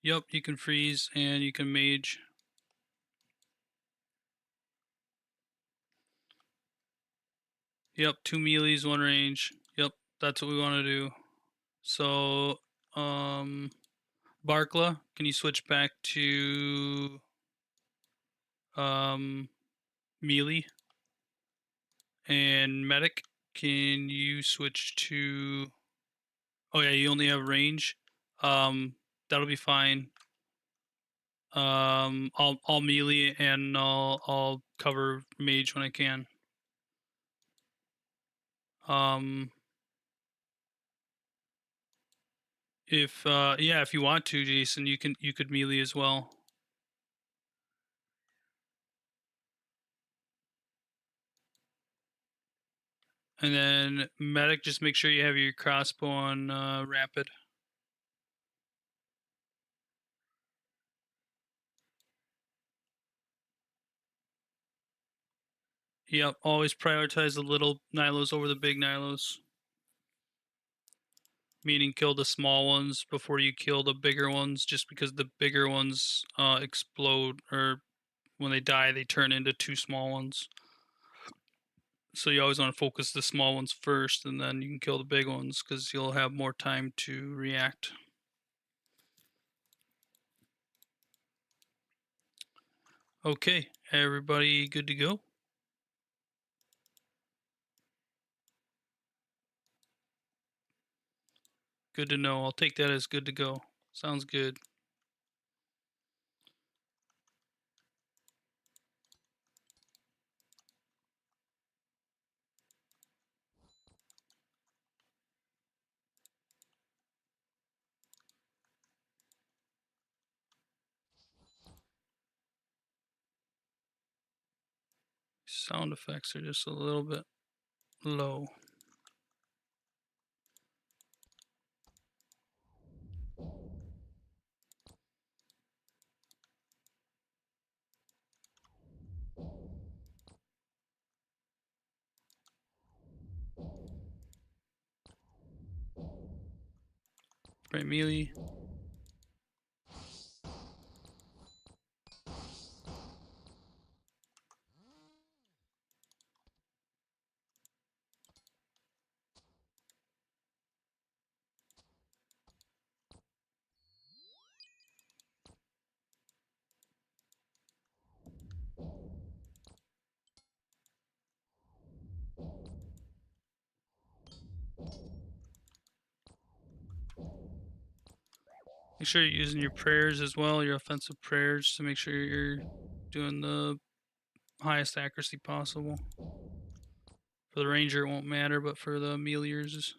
Yep, you can freeze and you can mage. Yep, 2 melees, 1 range. Yep, that's what we want to do. So, Barkla, can you switch back to melee? And medic, can you switch to? Oh yeah, you only have range. That'll be fine. I'll melee and I'll cover mage when I can. If yeah, if you want to, Jason, you could melee as well. And then medic, just make sure you have your crossbow on rapid. Yep, always prioritize the little Nilos over the big Nilos. Meaning kill the small ones before you kill the bigger ones, just because the bigger ones explode, or when they die, they turn into two small ones. So you always want to focus the small ones first, and then you can kill the big ones, because you'll have more time to react. Okay, everybody good to go? Good to know. I'll take that as good to go. Sounds good. Sound effects are just a little bit low. Right, melee. Make sure you're using your prayers as well, your offensive prayers, to make sure you're doing the highest accuracy possible. For the ranger, it won't matter, but for the meleers.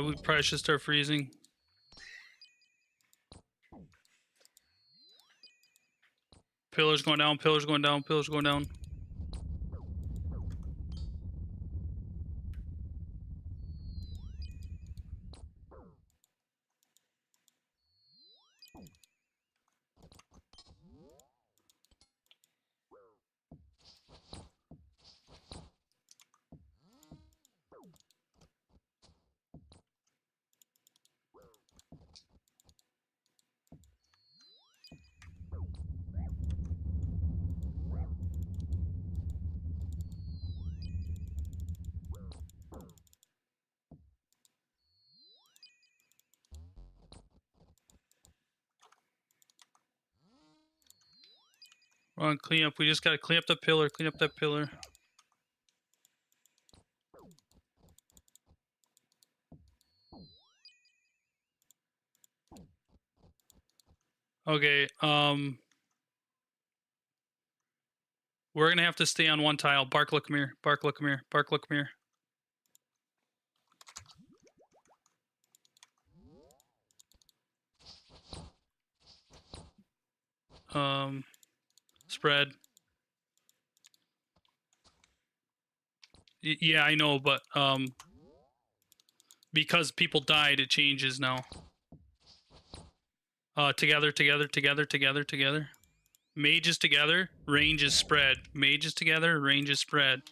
We probably should start freezing. Pillars going down, pillars going down, pillars going down. We're on clean up. We just gotta clean up the pillar, clean up that pillar. Okay. We're gonna have to stay on one tile. Bark, look, come here. Bark, look, come here. Bark, look, come here. Spread. Yeah, I know, but because people died, it changes now. Together, together, together, together, together. Mages together, range is spread. Mages together, range is spread.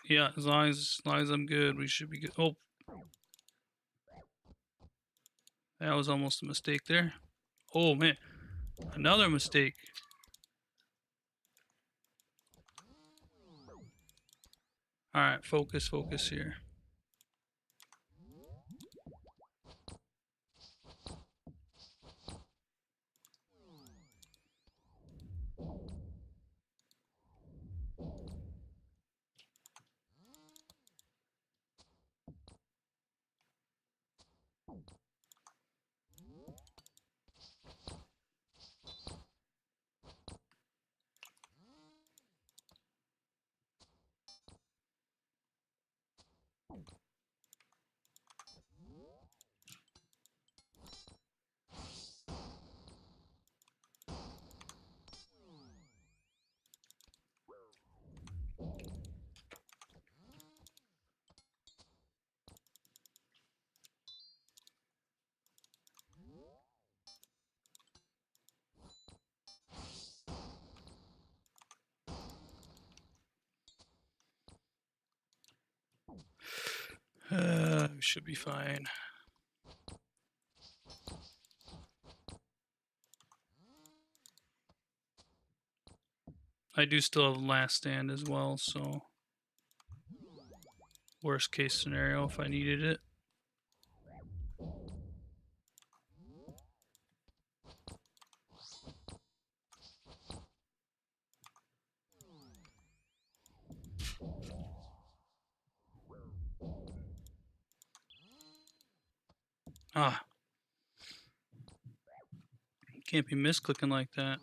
Yeah, as long as I'm good, we should be good. Oh, that was almost a mistake there. Oh man, another mistake. All right, focus, focus here. We should be fine. I do still have last stand as well, so worst case scenario if I needed it. Ah, can't be misclicking like that.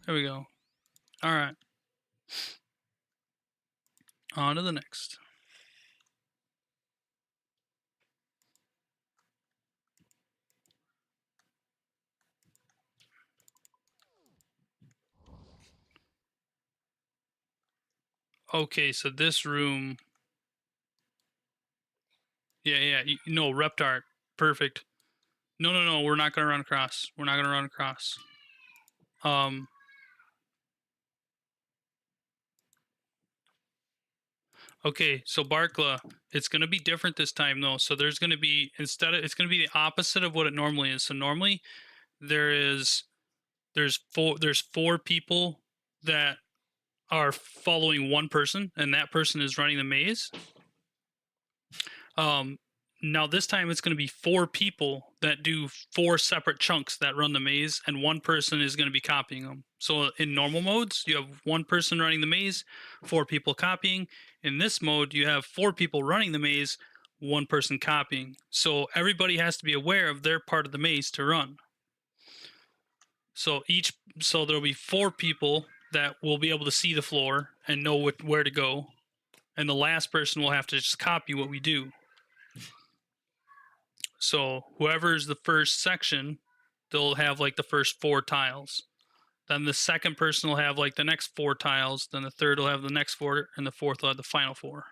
There we go. All right. On to the next. Okay, so this room. Yeah. No, Reptart. Perfect. No. We're not gonna run across. We're not gonna run across. Okay, so Barkla, it's gonna be different this time though. So there's gonna be it's gonna be the opposite of what it normally is. So normally there's four people that are following one person, and that person is running the maze. now this time it's going to be 4 people that do 4 separate chunks that run the maze, and 1 person is going to be copying them. So in normal modes, you have 1 person running the maze, 4 people copying. In this mode, you have 4 people running the maze, 1 person copying. So everybody has to be aware of their part of the maze to run. So there'll be 4 people that will be able to see the floor and know where to go, and the last person will have to just copy what we do. So whoever's the first section, they'll have like the first 4 tiles. Then the second person will have like the next 4 tiles. Then the third will have the next 4, and the fourth will have the final 4.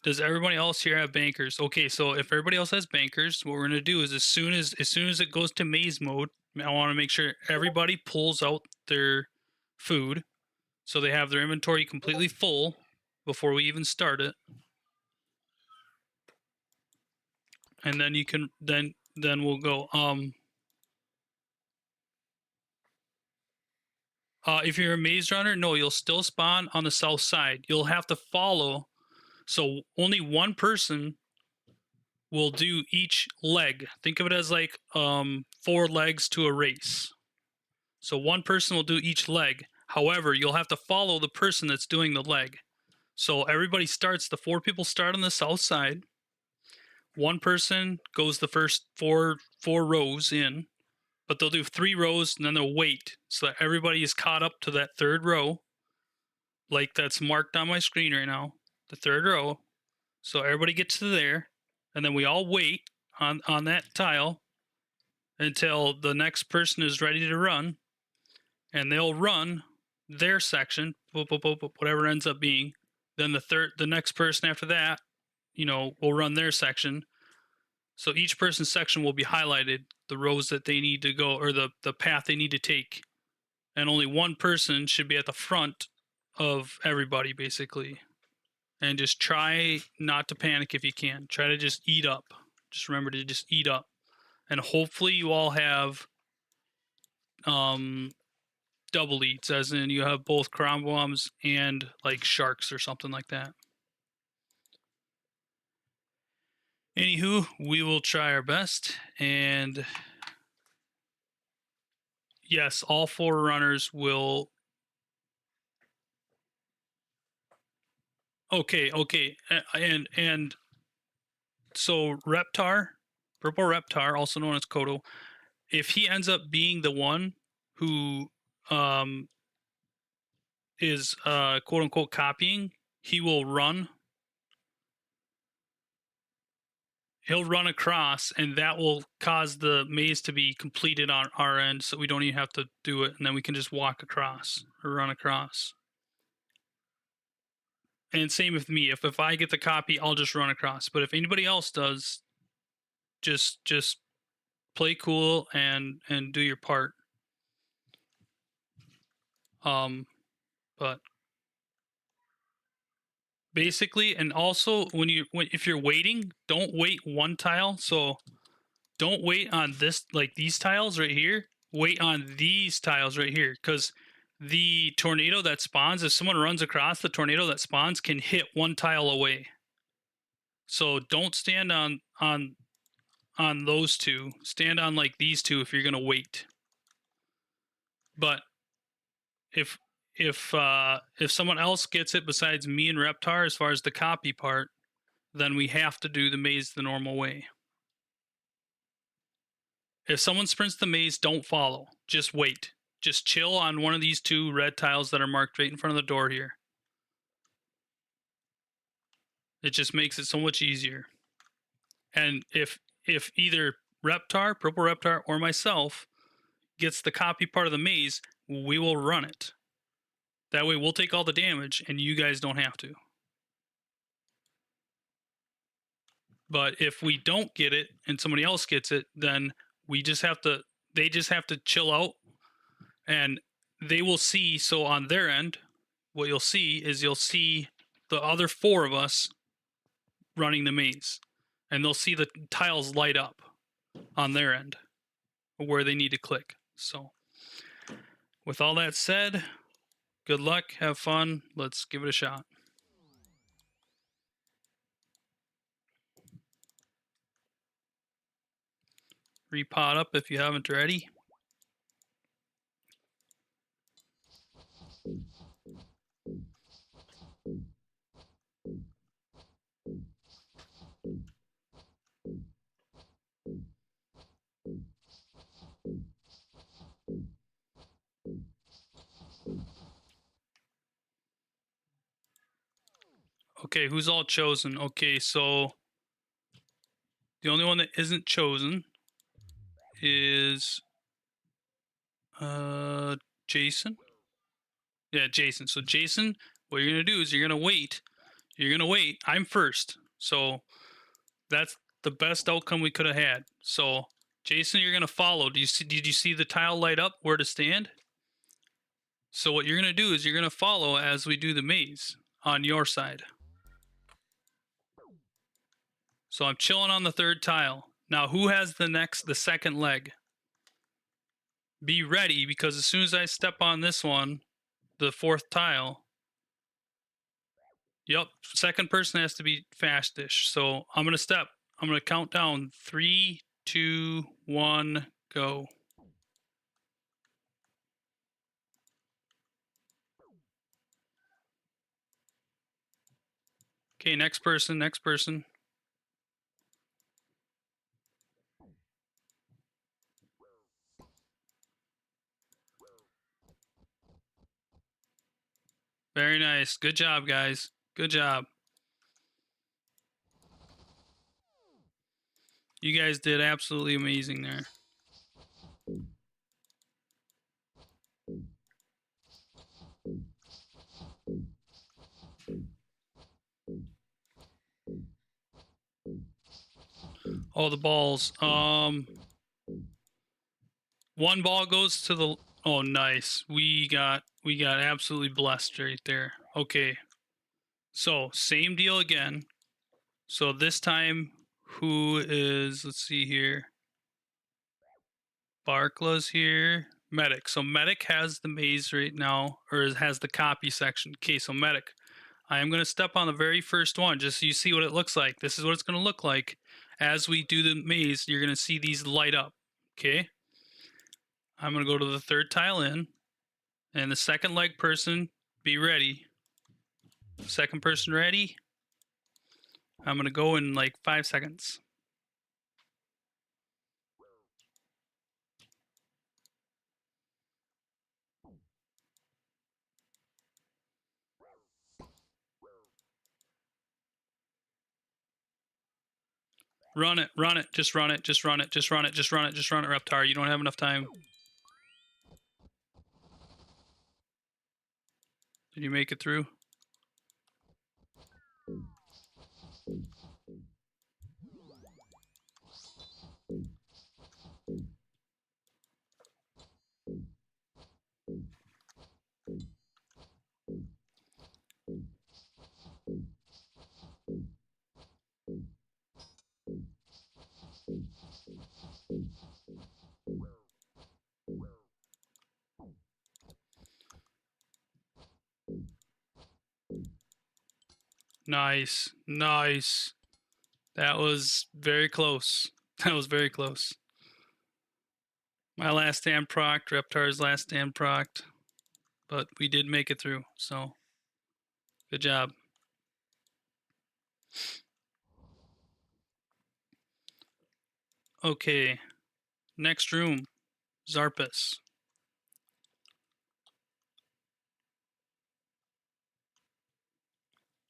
Does everybody else here have bankers? Okay, so if everybody else has bankers, what we're gonna do is as soon as it goes to maze mode, I want to make sure everybody pulls out their food, so they have their inventory completely full before we even start it. And then you can then we'll go. If you're a maze runner, no, you'll still spawn on the south side. You'll have to follow. So only 1 person will do each leg. Think of it as like 4 legs to a race. So 1 person will do each leg. However, you'll have to follow the person that's doing the leg. So everybody starts, the 4 people start on the south side. 1 person goes the first four rows in, but they'll do 3 rows and then they'll wait so that everybody is caught up to that 3rd row, like that's marked on my screen right now, the 3rd row. So everybody gets to there, and then we all wait on that tile until the next person is ready to run, and they'll run their section, whatever ends up being. Then the next person after that, will run their section. So each person's section will be highlighted, the rows that they need to go, or the path they need to take. And only 1 person should be at the front of everybody, basically. And just try not to panic if you can. Try to just eat up. Just remember to just eat up. And hopefully you all have double eats, as in you have both crown bombs and like sharks or something like that. Anywho, we will try our best, and yes, all 4 runners will. Okay, and so Reptar, Purple Reptar, also known as Kodo, if he ends up being the one who is quote unquote copying, he will run. He'll run across, and that will cause the maze to be completed on our end, so we don't even have to do it, and then we can just walk across or run across. And same with me. If I get the copy, I'll just run across. But if anybody else does, just play cool and do your part. But basically, and also if you're waiting, don't wait 1 tile. So don't wait on this, like these tiles right here. Wait on these tiles right here, because the tornado that spawns, if someone runs across, the tornado that spawns can hit 1 tile away. So don't stand on those 2. Stand on like these 2 if you're gonna wait. But if someone else gets it besides me and Reptar, as far as the copy part, then we have to do the maze the normal way. If someone sprints the maze, don't follow. Just wait. Just chill on one of these 2 red tiles that are marked right in front of the door here. It just makes it so much easier. And if either Reptar, Purple Reptar, or myself gets the copy part of the maze, we will run it. That way we'll take all the damage and you guys don't have to. But if we don't get it and somebody else gets it, then they just have to chill out, and they will see. So on their end, what you'll see is the other 4 of us running the maze, and they'll see the tiles light up on their end where they need to click. So with all that said, good luck, have fun, let's give it a shot. Repot up if you haven't already. Okay, who's all chosen? Okay, so the only one that isn't chosen is Jason. Yeah, Jason. So Jason, what you're gonna do is you're gonna wait. You're gonna wait. I'm first. So that's the best outcome we could have had. So Jason, you're gonna follow. Did you see the tile light up where to stand? So what you're gonna do is you're gonna follow as we do the maze on your side. So I'm chilling on the third tile. Now who has the second leg? Be ready, because as soon as I step on this one, the fourth tile. Yep, second person has to be fastish. So I'm gonna step. I'm gonna count down 3, 2, 1, go. Okay, next person, next person. Very nice. Good job, guys. Good job. You guys did absolutely amazing there. Oh, the balls. One ball goes to the. Oh, nice. We got absolutely blessed right there. Okay. So same deal again. So this time, who is? Let's see here. Barkla's here. Medic. So Medic has the maze right now, or has the copy section. Okay, so Medic. I am going to step on the very first one just so you see what it looks like. This is what it's going to look like. As we do the maze, you're going to see these light up. Okay? I'm going to go to the third tile in. And the second leg person, be ready. Second person ready. I'm going to go in like 5 seconds. Run it, run it, just run it, just run it, just run it, just run it, just run it, Reptar. You don't have enough time. Did you make it through? Nice, nice. That was very close. That was very close. My last stand procced, Reptar's last stand procced, but we did make it through, so good job. Okay, next room, Zarpus.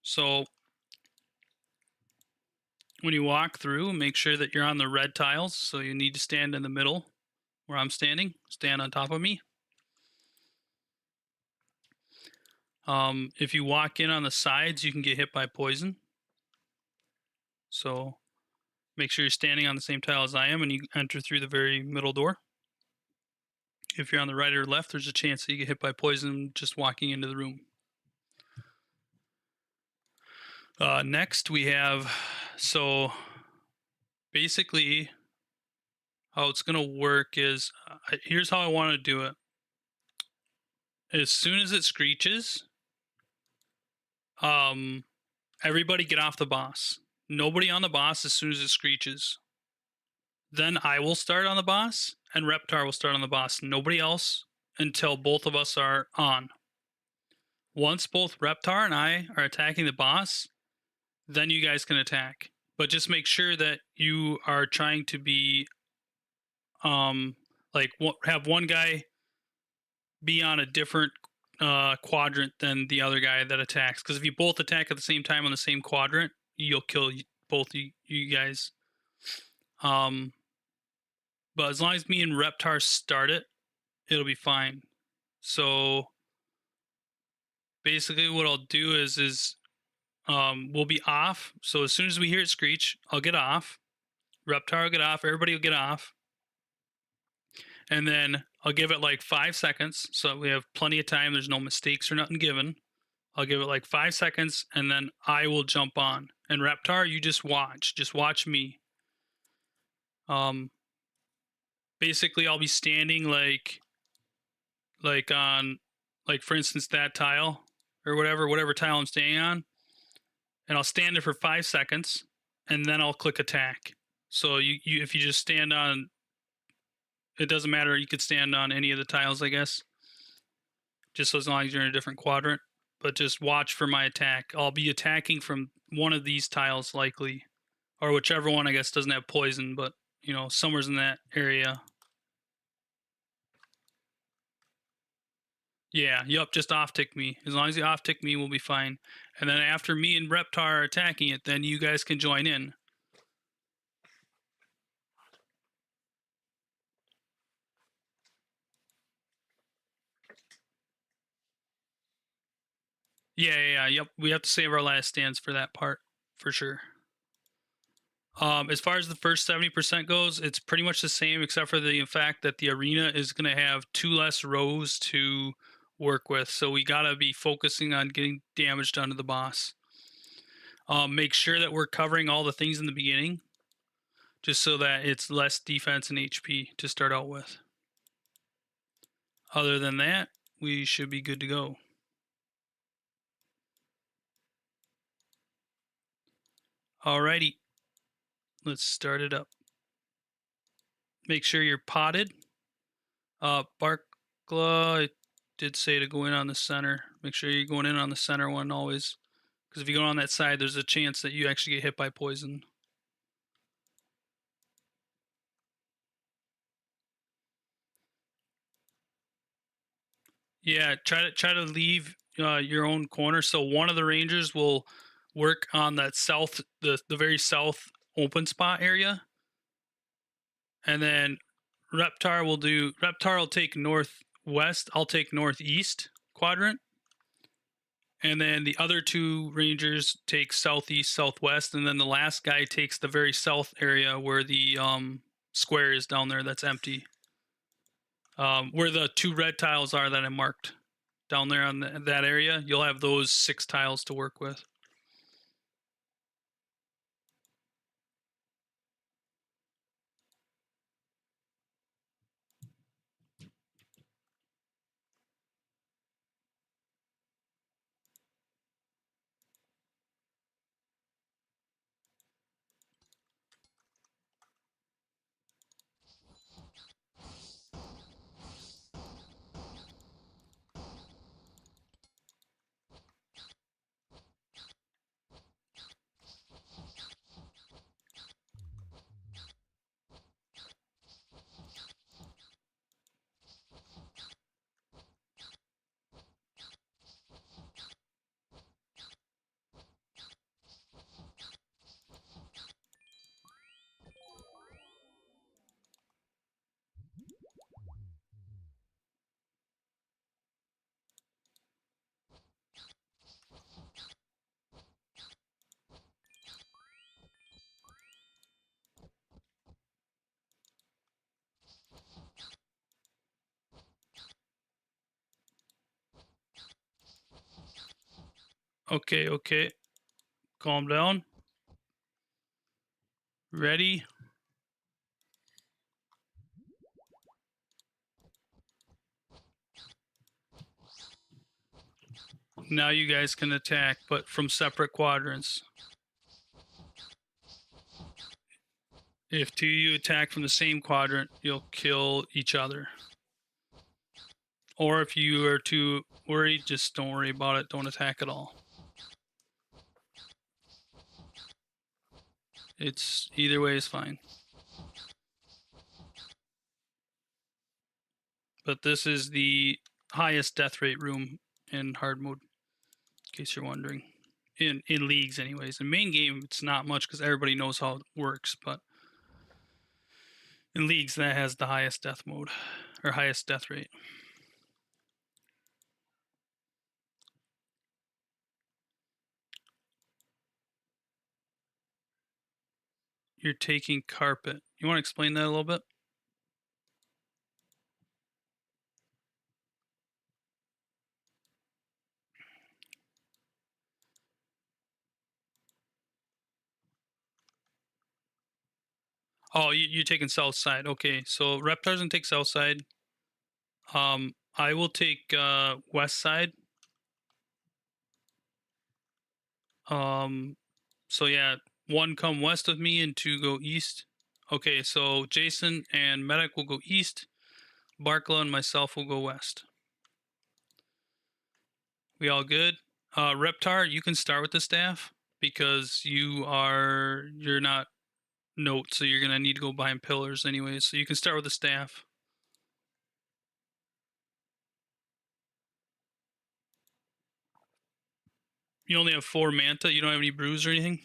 So when you walk through, make sure that you're on the red tiles. So you need to stand in the middle where I'm standing. Stand on top of me. If you walk in on the sides, you can get hit by poison. So make sure you're standing on the same tile as I am and you enter through the very middle door. If you're on the right or left, there's a chance that you get hit by poison just walking into the room. Next, we have, so basically, how it's going to work is, here's how I want to do it. As soon as it screeches, everybody get off the boss. Nobody on the boss as soon as it screeches. Then I will start on the boss, and Reptar will start on the boss. Nobody else until both of us are on. Once both Reptar and I are attacking the boss, then you guys can attack. But just make sure that you are trying to be like have one guy be on a different quadrant than the other guy that attacks. Because if you both attack at the same time on the same quadrant, you'll kill both you guys. But as long as me and Reptar start it, it'll be fine. So basically, what I'll do is we'll be off. So as soon as we hear it screech, I'll get off. Reptar will get off. Everybody will get off. And then I'll give it like 5 seconds. So we have plenty of time. There's no mistakes or nothing given. I'll give it like 5 seconds and then I will jump on. And Reptar, you just watch. Just watch me. Basically I'll be standing like on like for instance that tile or whatever tile I'm standing on. And I'll stand there for 5 seconds and then I'll click attack. So you if you just stand on, it doesn't matter. You could stand on any of the tiles, I guess. Just as long as you're in a different quadrant. But just watch for my attack. I'll be attacking from one of these tiles likely. Or whichever one, I guess, doesn't have poison. But, you know, somewhere's in that area. Yeah, yup, just off-tick me. As long as you off-tick me, we'll be fine. And then after me and Reptar are attacking it, then you guys can join in. Yeah, yep. We have to save our last stands for that part, for sure. As far as the first 70% goes, it's pretty much the same, except for the fact that the arena is going to have 2 less rows to work with. So we got to be focusing on getting damage done to the boss. Make sure that we're covering all the things in the beginning, just so that it's less defense and HP to start out with. Other than that, we should be good to go. Alrighty, let's start it up. Make sure you're potted. Barkla, I did say to go in on the center. Make sure you're going in on the center one always. Because if you go on that side, there's a chance that you actually get hit by poison. Yeah, try to leave your own corner. So one of the rangers will work on that south, the very south open spot area, and then Reptar will take northwest. I'll take northeast quadrant, and then the other 2 rangers take southeast, southwest, and then the last guy takes the very south area where the square is down there that's empty. Where the 2 red tiles are that I marked down there on that area, you'll have those 6 tiles to work with. Okay. Calm down. Ready? Now you guys can attack, but from separate quadrants. If two of you attack from the same quadrant, you'll kill each other. Or if you are too worried, just don't worry about it. Don't attack at all. It's either way is fine. But this is the highest death rate room in hard mode, in case you're wondering. In leagues, anyways. In main game, it's not much because everybody knows how it works. But in leagues, that has the highest death mode or highest death rate. You're taking carpet. You want to explain that a little bit? Oh, you're taking south side. Okay, so Reptar's gonna take south side. I will take west side. So yeah, one come west of me and two go east. Okay, so Jason and Medic will go east. Barkla and myself will go west. We all good? Reptar, you can start with the staff because you're not note, so you're gonna need to go behind pillars anyways. So you can start with the staff. You only have 4 manta. You don't have any brews or anything.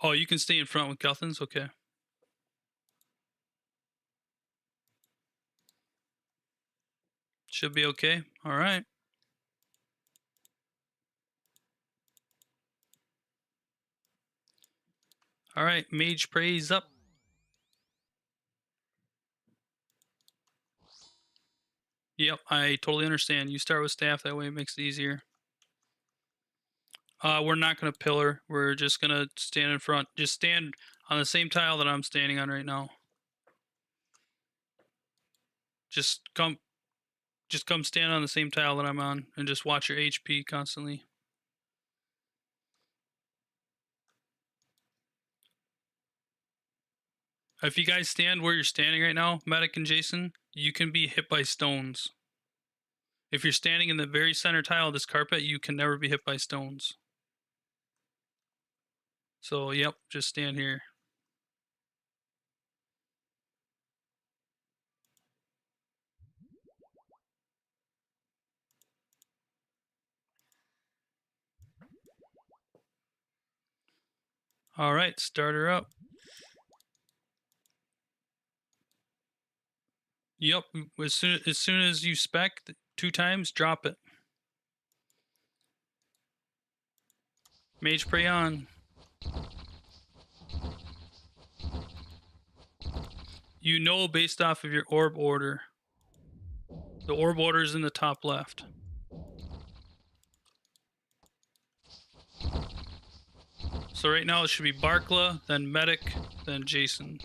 Oh, you can stay in front with Guthans. Okay. Should be okay. All right. All right. Mage praise up. Yep, I totally understand. You start with staff, that way it makes it easier. We're not going to pillar. We're just going to stand in front. Just stand on the same tile that I'm standing on right now. Just come stand on the same tile that I'm on and just watch your HP constantly. If you guys stand where you're standing right now, Medic and Jason, you can be hit by stones. If you're standing in the very center tile of this carpet, you can never be hit by stones. So, yep, just stand here. All right, start her up. Yep, as soon as you spec 2 times, drop it. Mage Prey on. You know based off of your orb order. The orb order is in the top left. So right now it should be Barkla, then Medic, then Jason.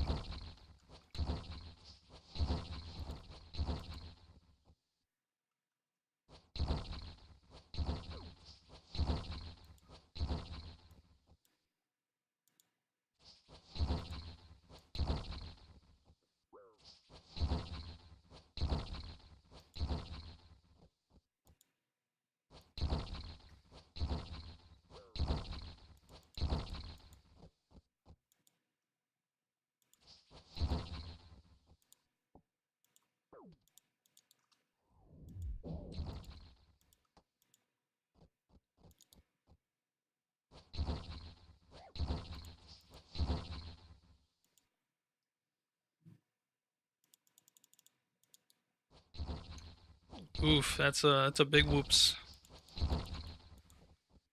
Oof, that's a big whoops.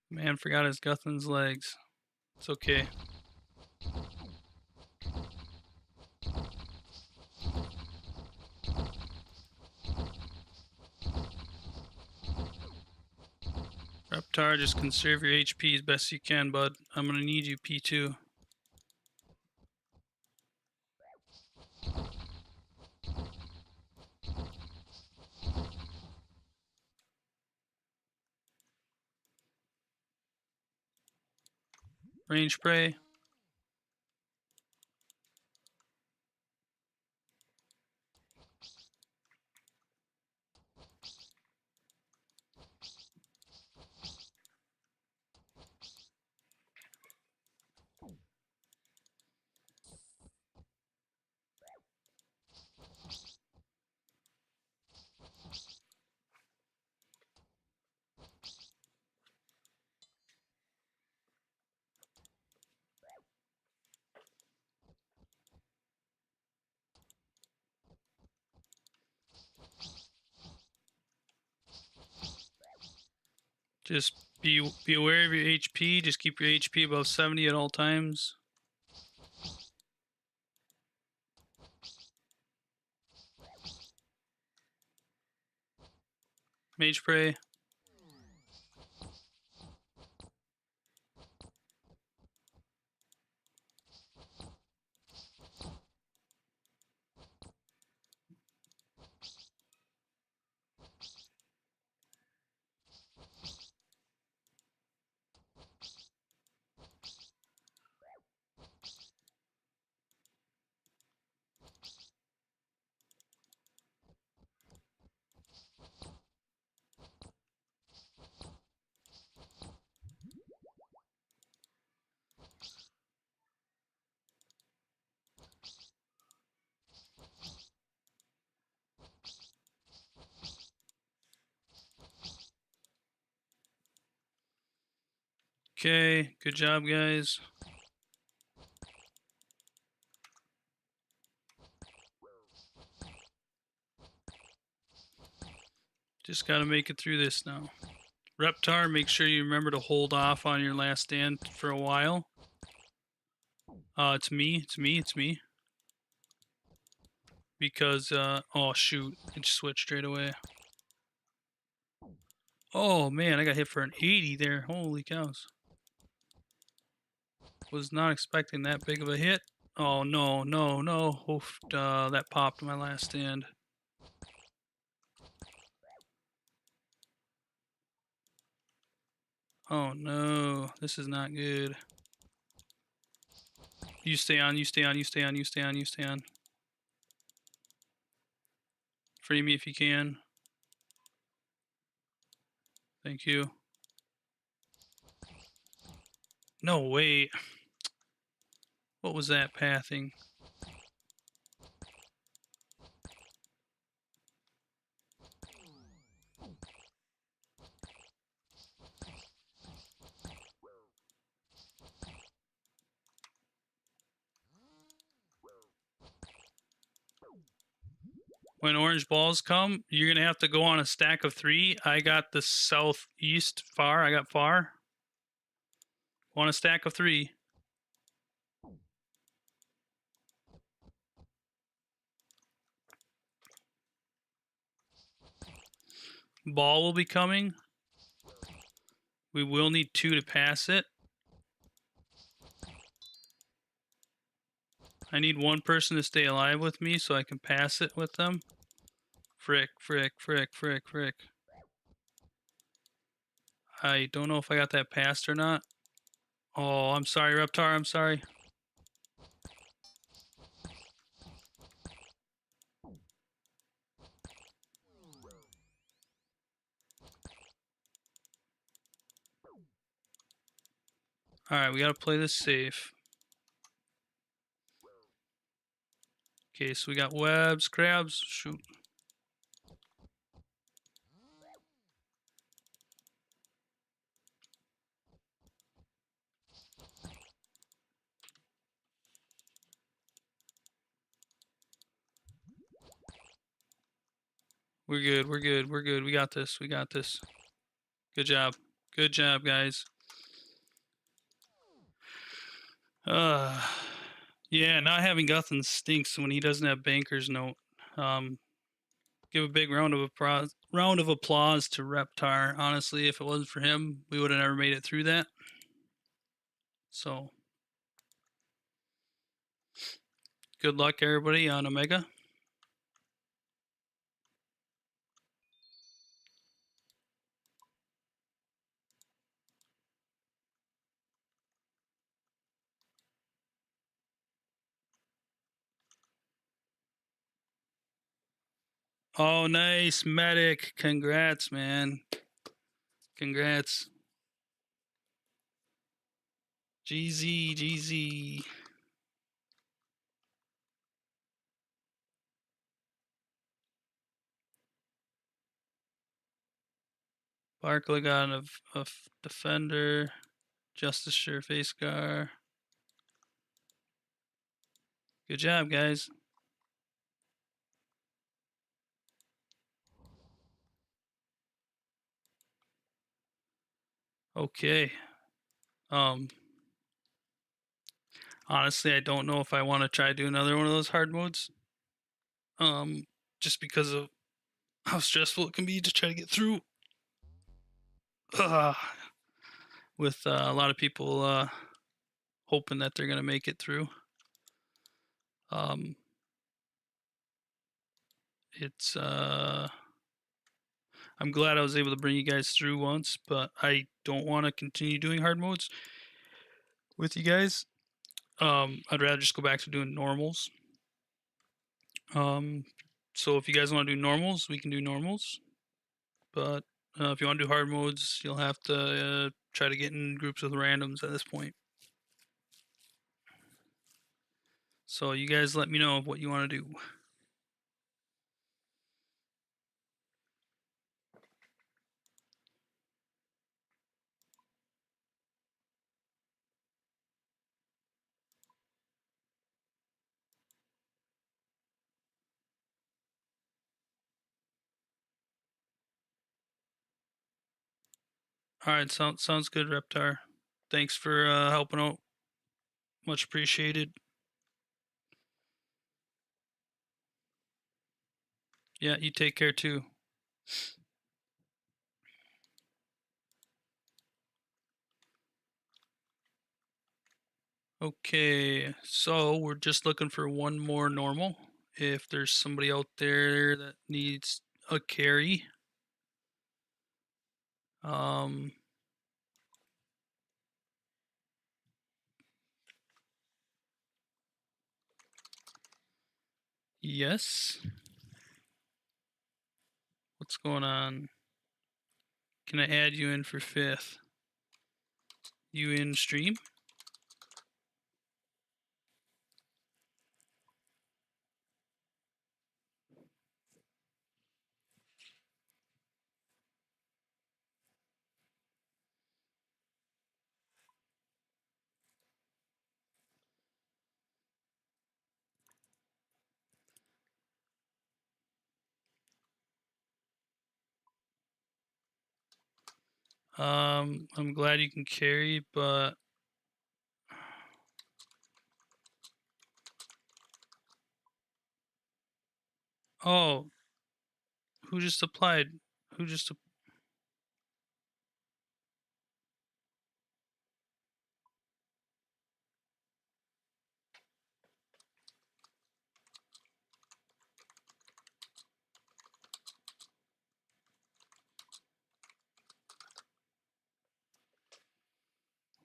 Man forgot his Guthan's legs. It's okay. Reptar, just conserve your HP as best you can, bud. I'm gonna need you P2. Range spray. Just be aware of your HP. Just keep your HP above 70 at all times. Mage spray. Okay, good job, guys. Just gotta make it through this now. Reptar, make sure you remember to hold off on your last stand for a while. It's me. Because, oh shoot, it just switched straight away. Oh man, I got hit for an 80 there. Holy cows. Was not expecting that big of a hit. Oh no. Oof, that popped my last stand. Oh no, this is not good. You stay on. Free me if you can. Thank you. No, wait. What was that pathing? When orange balls come, you're going to have to go on a stack of 3. I got the southeast far. I got far. On a stack of 3. Ball will be coming. We will need 2 to pass it. I need 1 person to stay alive with me so I can pass it with them. Frick. I don't know if I got that passed or not. Oh, I'm sorry, Reptar. I'm sorry. Alright, we gotta play this safe. Okay, so we got webs, crabs. Shoot. We're good. We got this. Good job. Good job, guys. Yeah, not having Guthin stinks when he doesn't have Banker's Note. Give a big round of applause to Reptar. Honestly, if it wasn't for him, we would have never made it through that. So, good luck, everybody, on Omega. Oh, nice. Medic. Congrats, man. Congrats. GZ, GZ. Barkley got a defender. Justice Sure Face Scar. Good job, guys. Okay. Um, Honestly, I don't know if I want to try to do another one of those hard modes. Just because of how stressful it can be to try to get through. Uh, with a lot of people hoping that they're gonna make it through. Um, it's I'm glad I was able to bring you guys through once, but I don't want to continue doing hard modes with you guys. I'd rather just go back to doing normals. Um, so if you guys want to do normals, we can do normals. But if you want to do hard modes, you'll have to try to get in groups with randoms at this point. So you guys let me know what you want to do. All right, sounds good, Reptar. Thanks for helping out. Much appreciated. Yeah, you take care too. Okay, so we're just looking for one more normal. If there's somebody out there that needs a carry, um, yes. What's going on? Can I add you in for fifth? You in stream? I'm glad you can carry, but oh, who just applied? Who just?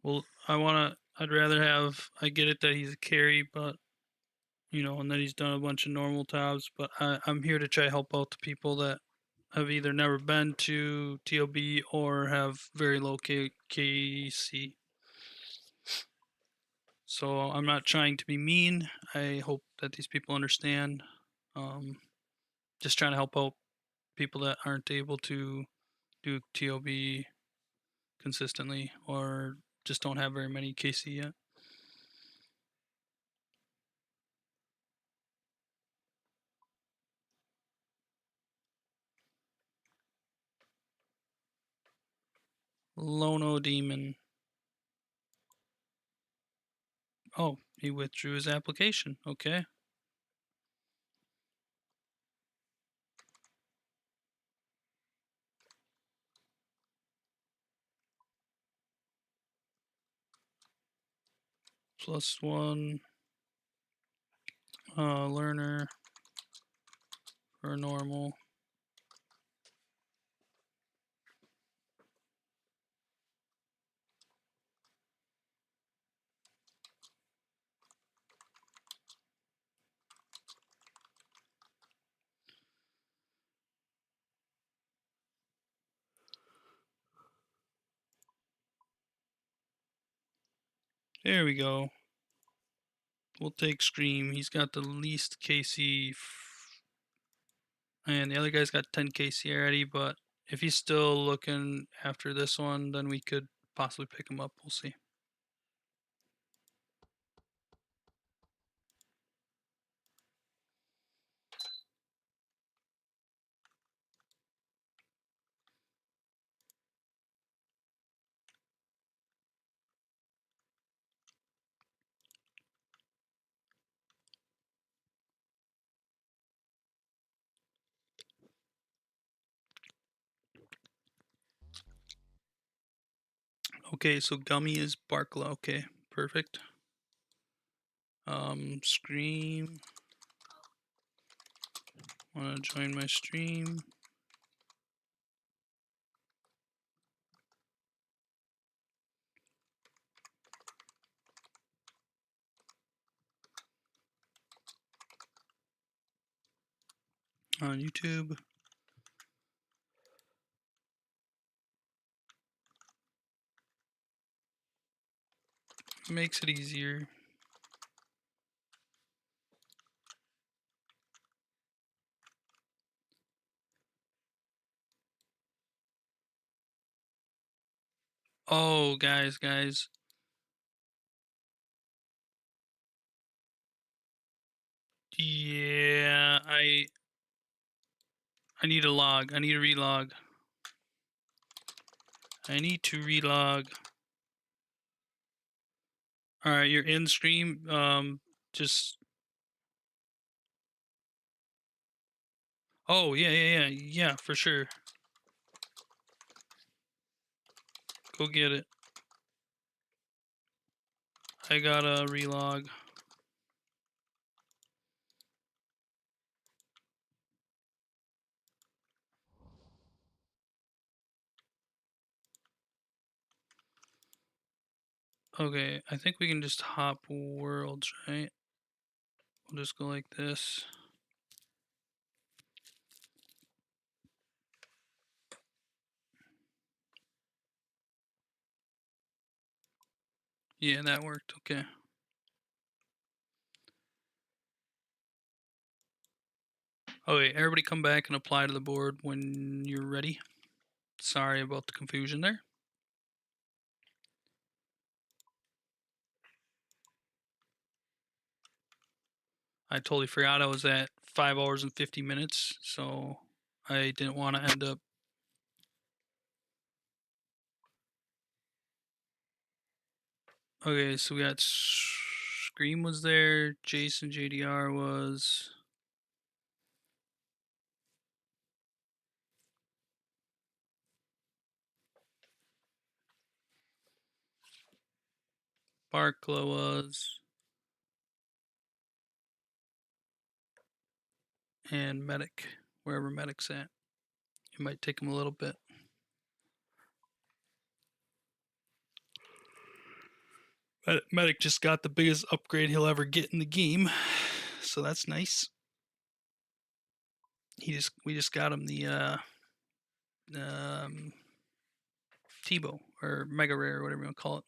Well, I'd rather have. I get it that he's a carry, but and that he's done a bunch of normal tabs. But I'm here to try to help out the people that have either never been to TOB or have very low KC. So I'm not trying to be mean. I hope that these people understand. Um, just trying to help out people that aren't able to do TOB consistently or just don't have very many KC yet. Lono Demon. Oh, he withdrew his application. Okay. +1 learner for normal. There we go. We'll take Scream. He's got the least KC, and the other guy's got 10 KC already. But if he's still looking after this one, then we could possibly pick him up. We'll see. Okay, so Gummy is Barkla. Okay, perfect. Scream. Wanna join my stream? On YouTube. Makes it easier. Oh, guys. Yeah, I need a log. I need a relog. I need to relog. All right, you're in stream. Just. Oh yeah, for sure. Go get it. I got a relog. Okay, I think we can just hop worlds, right? We'll just go like this. Yeah, that worked. Okay. Okay, everybody come back and apply to the board when you're ready. Sorry about the confusion there. I totally forgot I was at 5 hours and 50 minutes, so I didn't want to end up. Okay, so we got Scream was there, Jason JDR was. Barkla was. And Medic, wherever Medic's at. It might take him a little bit. Medic just got the biggest upgrade he'll ever get in the game, so that's nice. We just got him the TOB or Mega Rare or whatever you want to call it.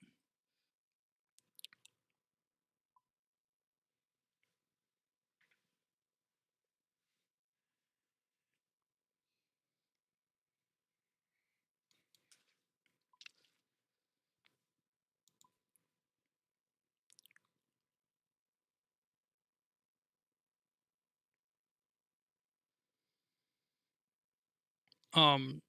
Um,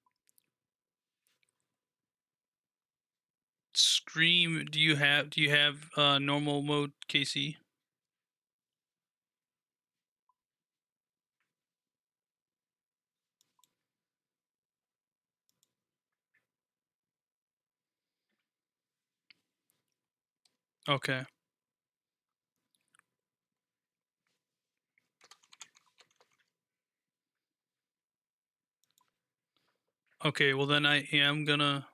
Scream. Do you have normal mode, KC? Okay. Okay. Well, then I am gonna.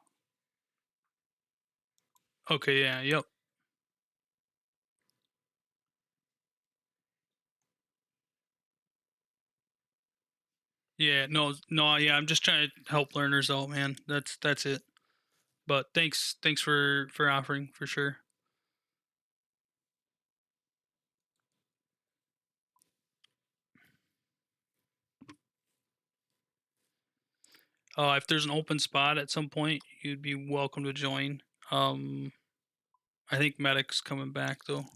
Okay. Yeah. Yep. Yeah. No. No. Yeah. I'm just trying to help learners out, man. That's it. But thanks for offering for sure. If there's an open spot at some point, you'd be welcome to join. Um, I think medic's coming back though.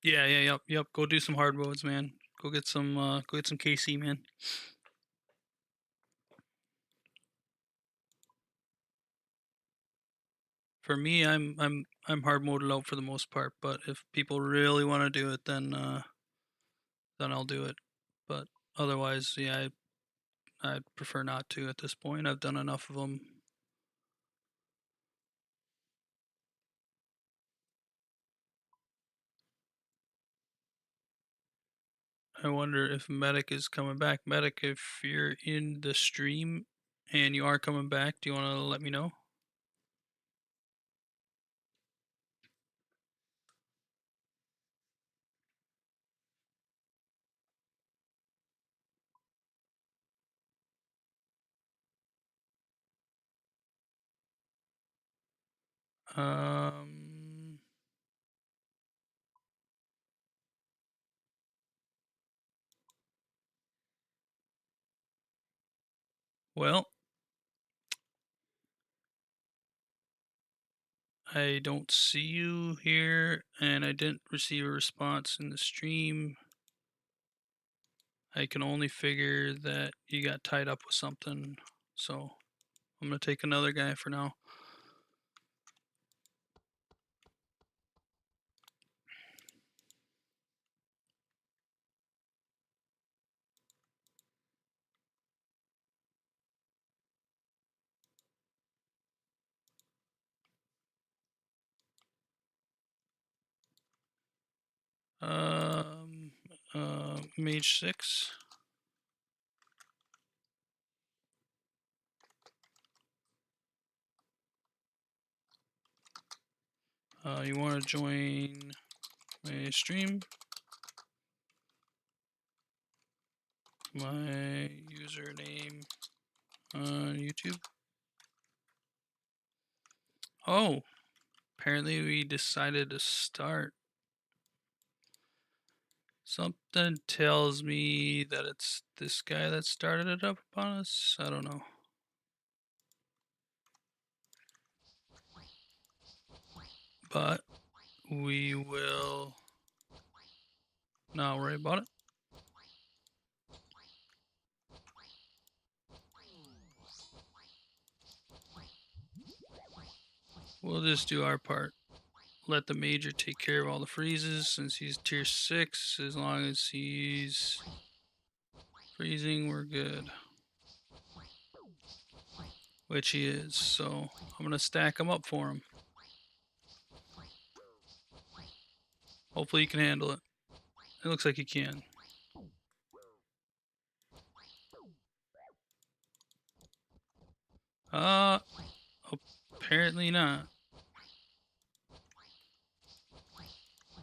Yeah, yeah, yep, yep. Go do some hard modes, man. Go get some KC, man. For me, I'm hard moded out for the most part, but if people really want to do it, then I'll do it. But otherwise, yeah, I'd prefer not to at this point. I've done enough of them. I wonder if Medic is coming back. Medic, if you're in the stream and you are coming back, do you want to let me know? Um, well, I don't see you here, and I didn't receive a response in the stream. I can only figure that you got tied up with something, so I'm gonna take another guy for now. Um, Mage 6. You want to join my stream? My username on YouTube. Oh, apparently we decided to start. Something tells me that it's this guy that started it up on us. I don't know. But we will not worry about it. We'll just do our part. Let the major take care of all the freezes since he's tier 6. As long as he's freezing, we're good. Which he is, so I'm going to stack him up for him. Hopefully he can handle it. It looks like he can. Uh, apparently not.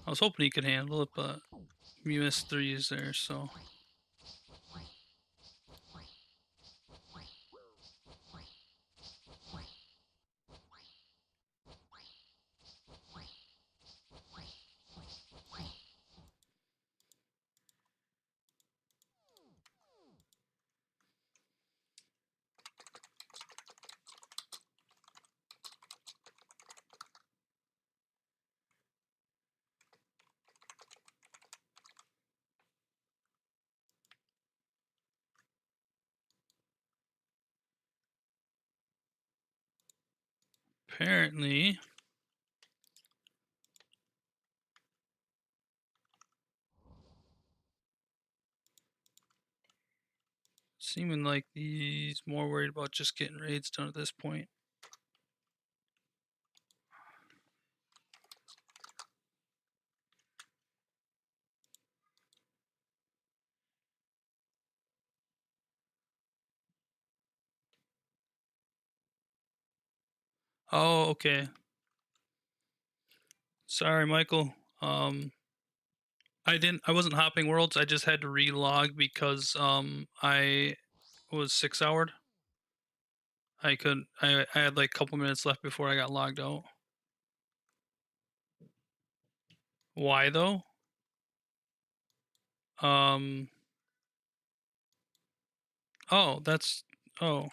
I was hoping he could handle it, but we missed threes there, so. Apparently, seeming like he's more worried about just getting raids done at this point. Oh, okay. Sorry, Michael. Um, I wasn't hopping worlds. I just had to relog because I was 6 houred. I couldn't. I had like a couple minutes left before I got logged out. Why though? Um. Oh, oh,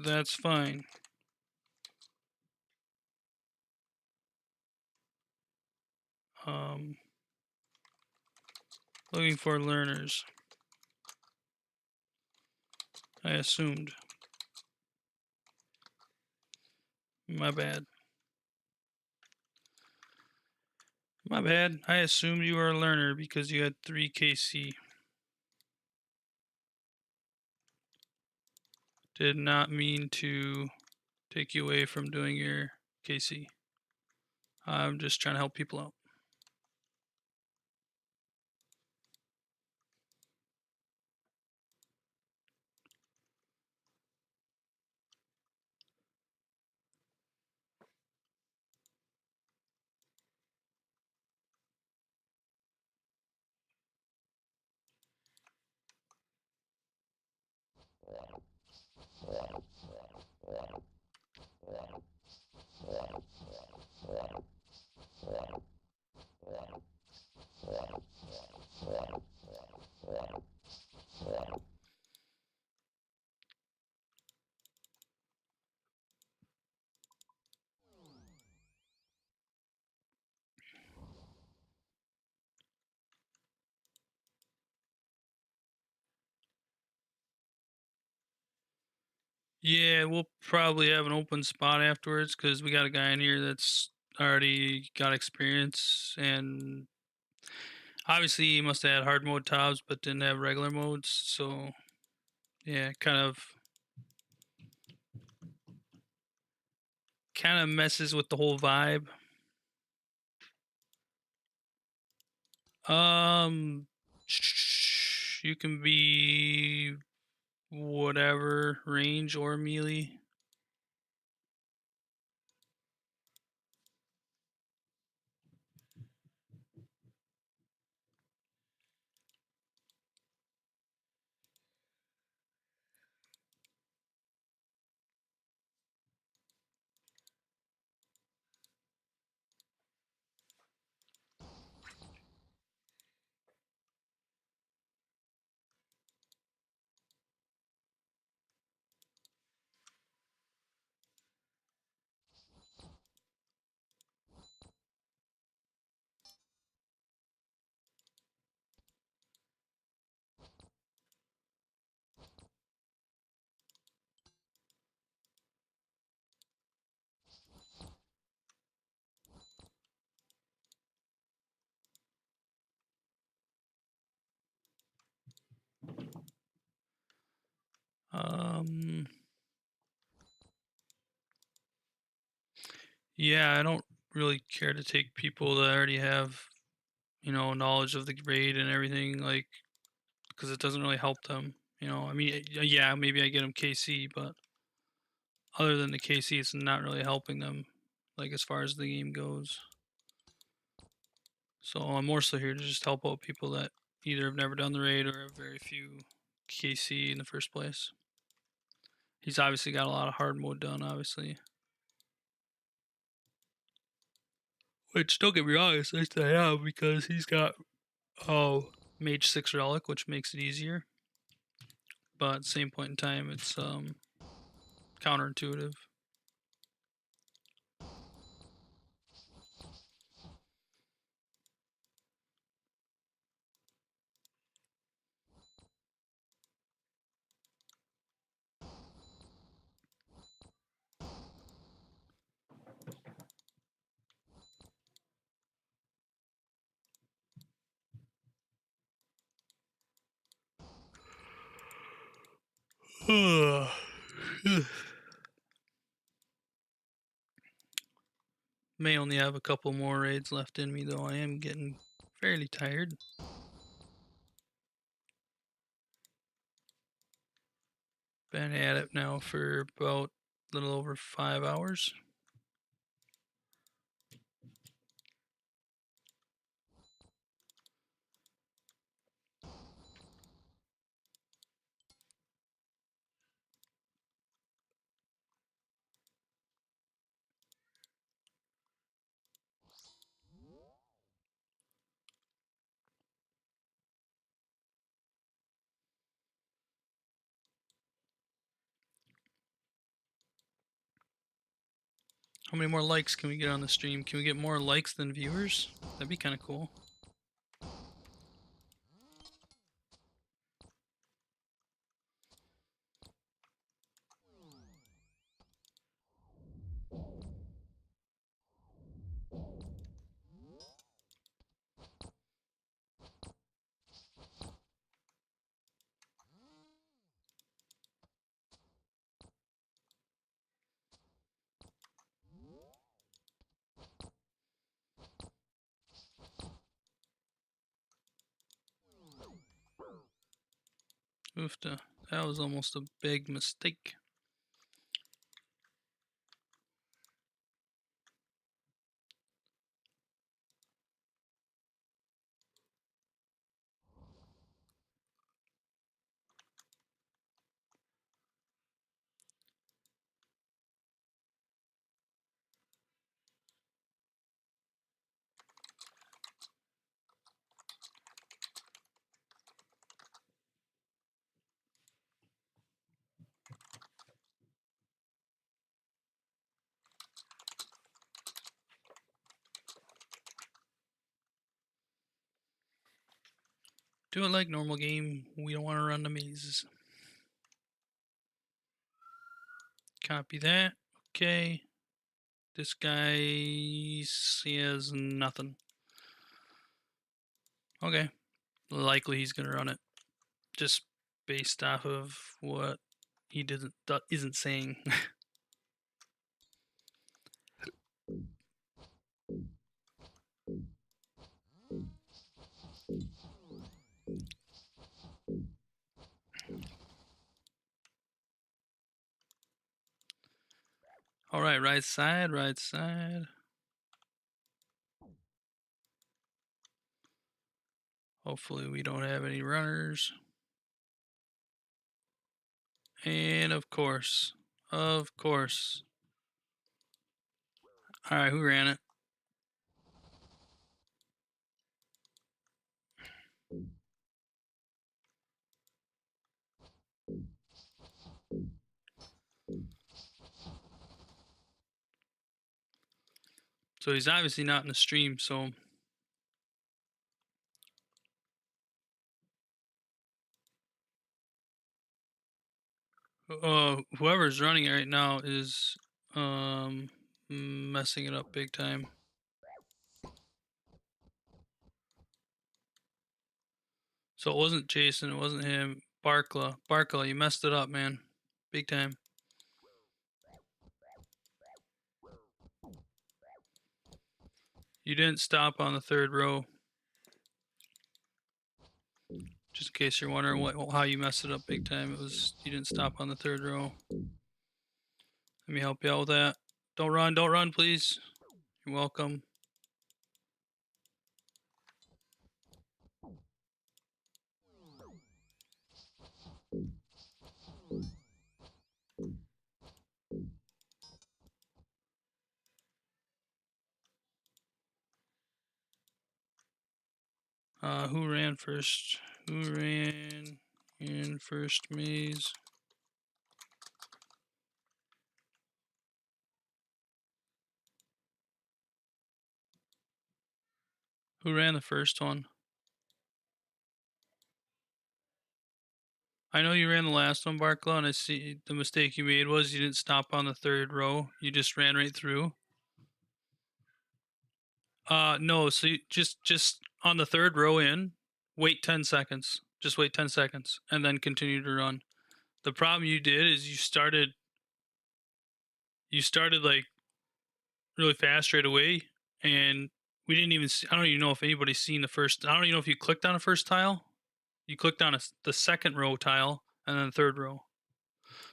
that's fine. Um. Looking for learners. I assumed. My bad. My bad. I assumed you were a learner because you had 3 KC. Did not mean to take you away from doing your KC. I'm just trying to help people out. Yeah, we'll probably have an open spot afterwards because we got a guy in here that's already got experience, and obviously he must have had hard mode TOBs but didn't have regular modes. So yeah, kind of messes with the whole vibe. You can be whatever range or melee. Um, yeah, I don't really care to take people that already have, knowledge of the raid and everything, like, because it doesn't really help them. I mean, yeah, maybe I get them KC, but other than the KC, it's not really helping them, like as far as the game goes. So I'm more so here to just help out people that either have never done the raid or have very few KC in the first place. He's obviously got a lot of hard mode done, obviously. Which, don't get me wrong, it's nice to have because he's got Mage 6 Relic, which makes it easier. But at the same point in time, it's counterintuitive. May only have a couple more raids left in me, though. I am getting fairly tired. Been at it now for about a little over 5 hours. How many more likes can we get on the stream? Can we get more likes than viewers? That'd be kind of cool. Oofta. That was almost a big mistake. Do it like normal game. We don't want to run the mazes. Copy that. Okay. This guy, he has nothing. Okay. Likely he's going to run it. Just based off of what he isn't saying. All right, right side, right side. Hopefully we don't have any runners. And of course. All right, who ran it? So he's obviously not in the stream, so whoever's running it right now is messing it up big time. So it wasn't Jason, it wasn't him. Barkla, you messed it up, man. Big time. You didn't stop on the third row. Just in case you're wondering how you messed it up big time, it was you didn't stop on the third row. Let me help you out with that. Don't run, please. You're welcome. Who ran first? Who ran in first maze? Who ran the first one? I know you ran the last one, Barklow, and I see the mistake you made was you didn't stop on the third row. You just ran right through. No, so you just on the third row in, wait 10 seconds. Just wait 10 seconds and then continue to run. The problem you did is you started like really fast right away, and we didn't even see, I don't even know if anybody's seen the first. I don't even know if you clicked on the first tile. You clicked on the second row tile and then the third row.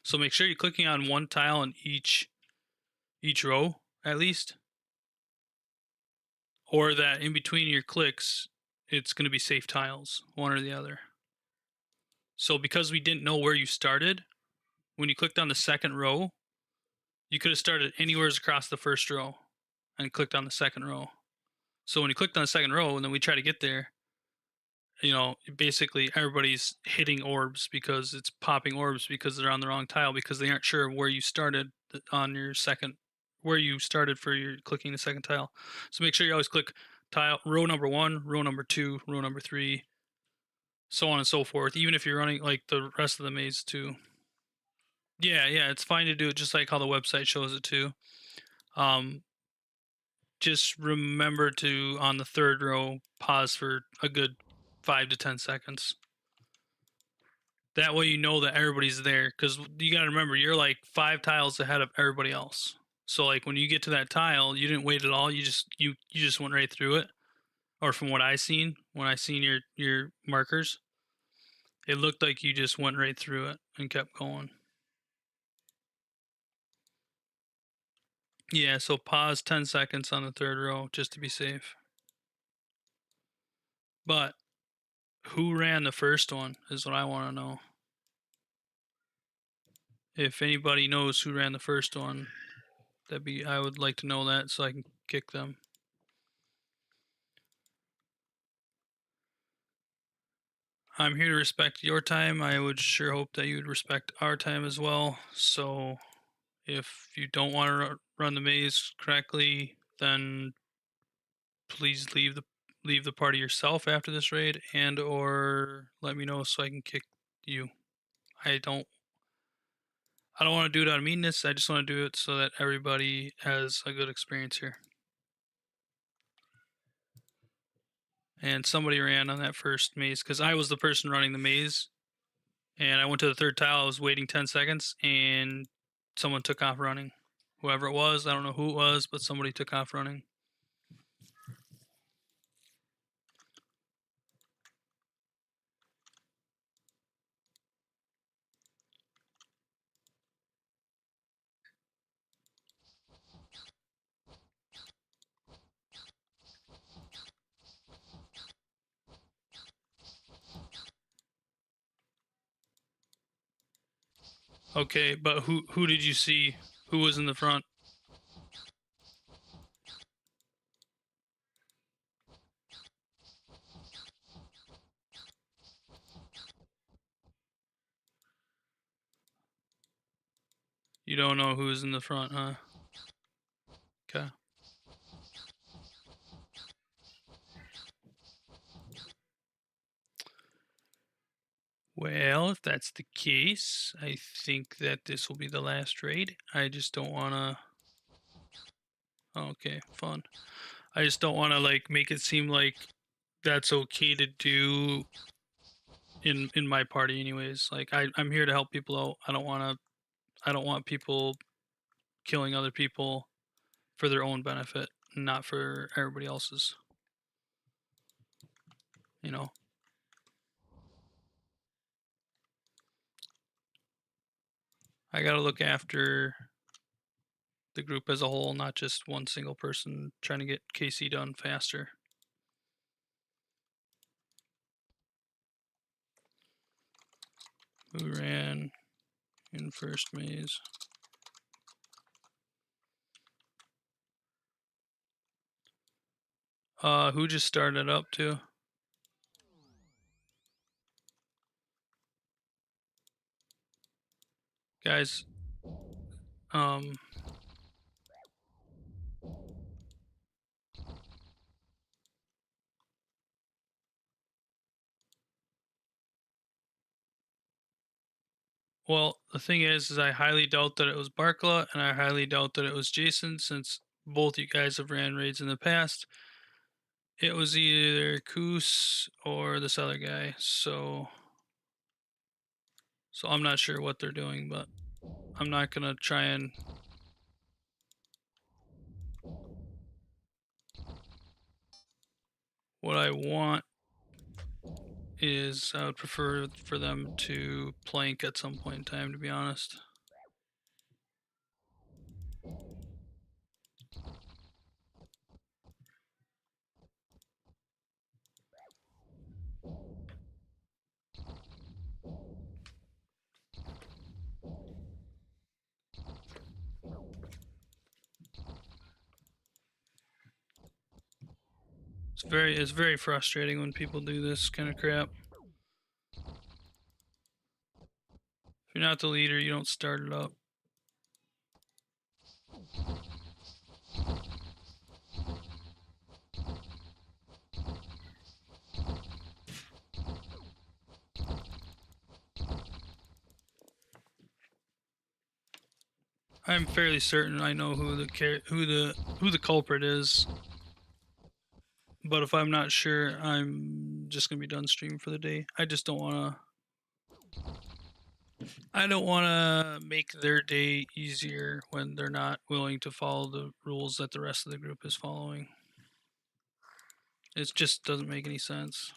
So make sure you're clicking on one tile in each row at least, or that in between your clicks, it's going to be safe tiles, one or the other. So because we didn't know where you started, when you clicked on the second row, you could have started anywhere across the first row and clicked on the second row. So when you clicked on the second row and then we try to get there, you know, basically everybody's hitting orbs because it's popping orbs because they're on the wrong tile because they aren't sure where you started on your second where you started for your clicking the second tile. So make sure you always click tile row number 1, row number 2, row number 3, so on and so forth. Even if you're running like the rest of the maze too. Yeah, yeah, it's fine to do it just like how the website shows it too. Just remember to on the third row pause for a good 5 to 10 seconds. That way you know that everybody's there, because you got to remember you're like 5 tiles ahead of everybody else. So like when you get to that tile, you didn't wait at all. You just went right through it. Or from what I seen, when I seen your markers, it looked like you just went right through it and kept going. Yeah, so pause 10 seconds on the third row just to be safe. But who ran the first one is what I want to know. If anybody knows who ran the first one, I would like to know that so I can kick them. I'm here to respect your time. I would sure hope that you would respect our time as well. So if you don't want to run the maze correctly, then please leave the party yourself after this raid, and or let me know so I can kick you. I don't want to do it out of meanness. I just want to do it so that everybody has a good experience here. And somebody ran on that first maze because I was the person running the maze, and I went to the third tile. I was waiting 10 seconds, and someone took off running. Whoever it was, I don't know who it was, but somebody took off running. Okay, but who did you see? Who was in the front? You don't know who was in the front, huh? Okay. Well, if that's the case, I think that this will be the last raid. I just don't want to... Okay, fun. I just don't want to like make it seem like that's okay to do in my party anyways. Like I'm here to help people out. I don't want people killing other people for their own benefit, not for everybody else's. You know. I got to look after the group as a whole, not just one single person trying to get KC done faster. Who ran in first maze? Who just started up too? Guys, well, the thing is I highly doubt that it was Barkla, and I highly doubt that it was Jason, since both you guys have ran raids in the past. It was either Koos or this other guy, so I'm not sure what they're doing, but I'm not gonna try and... What I want is I would prefer for them to plank at some point in time, to be honest. It's very frustrating when people do this kind of crap. If you're not the leader, you don't start it up. I'm fairly certain I know who the culprit is. But if I'm not sure, I'm just gonna be done streaming for the day. I don't wanna make their day easier when they're not willing to follow the rules that the rest of the group is following. It just doesn't make any sense.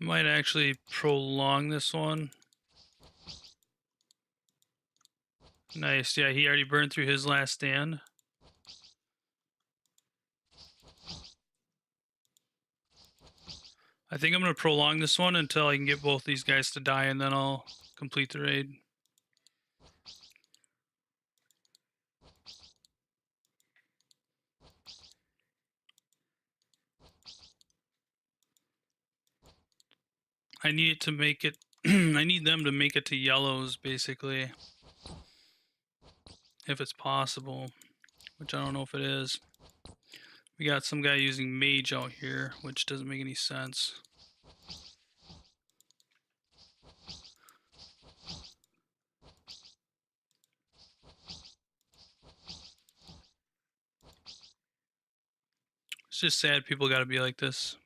I might actually prolong this one. Nice. Yeah, he already burned through his last stand. I think I'm going to prolong this one until I can get both these guys to die, and then I'll complete the raid. I need it to make it... I need them to make it to yellows, basically. If it's possible. Which I don't know if it is. We got some guy using mage out here, which doesn't make any sense. It's just sad people gotta be like this.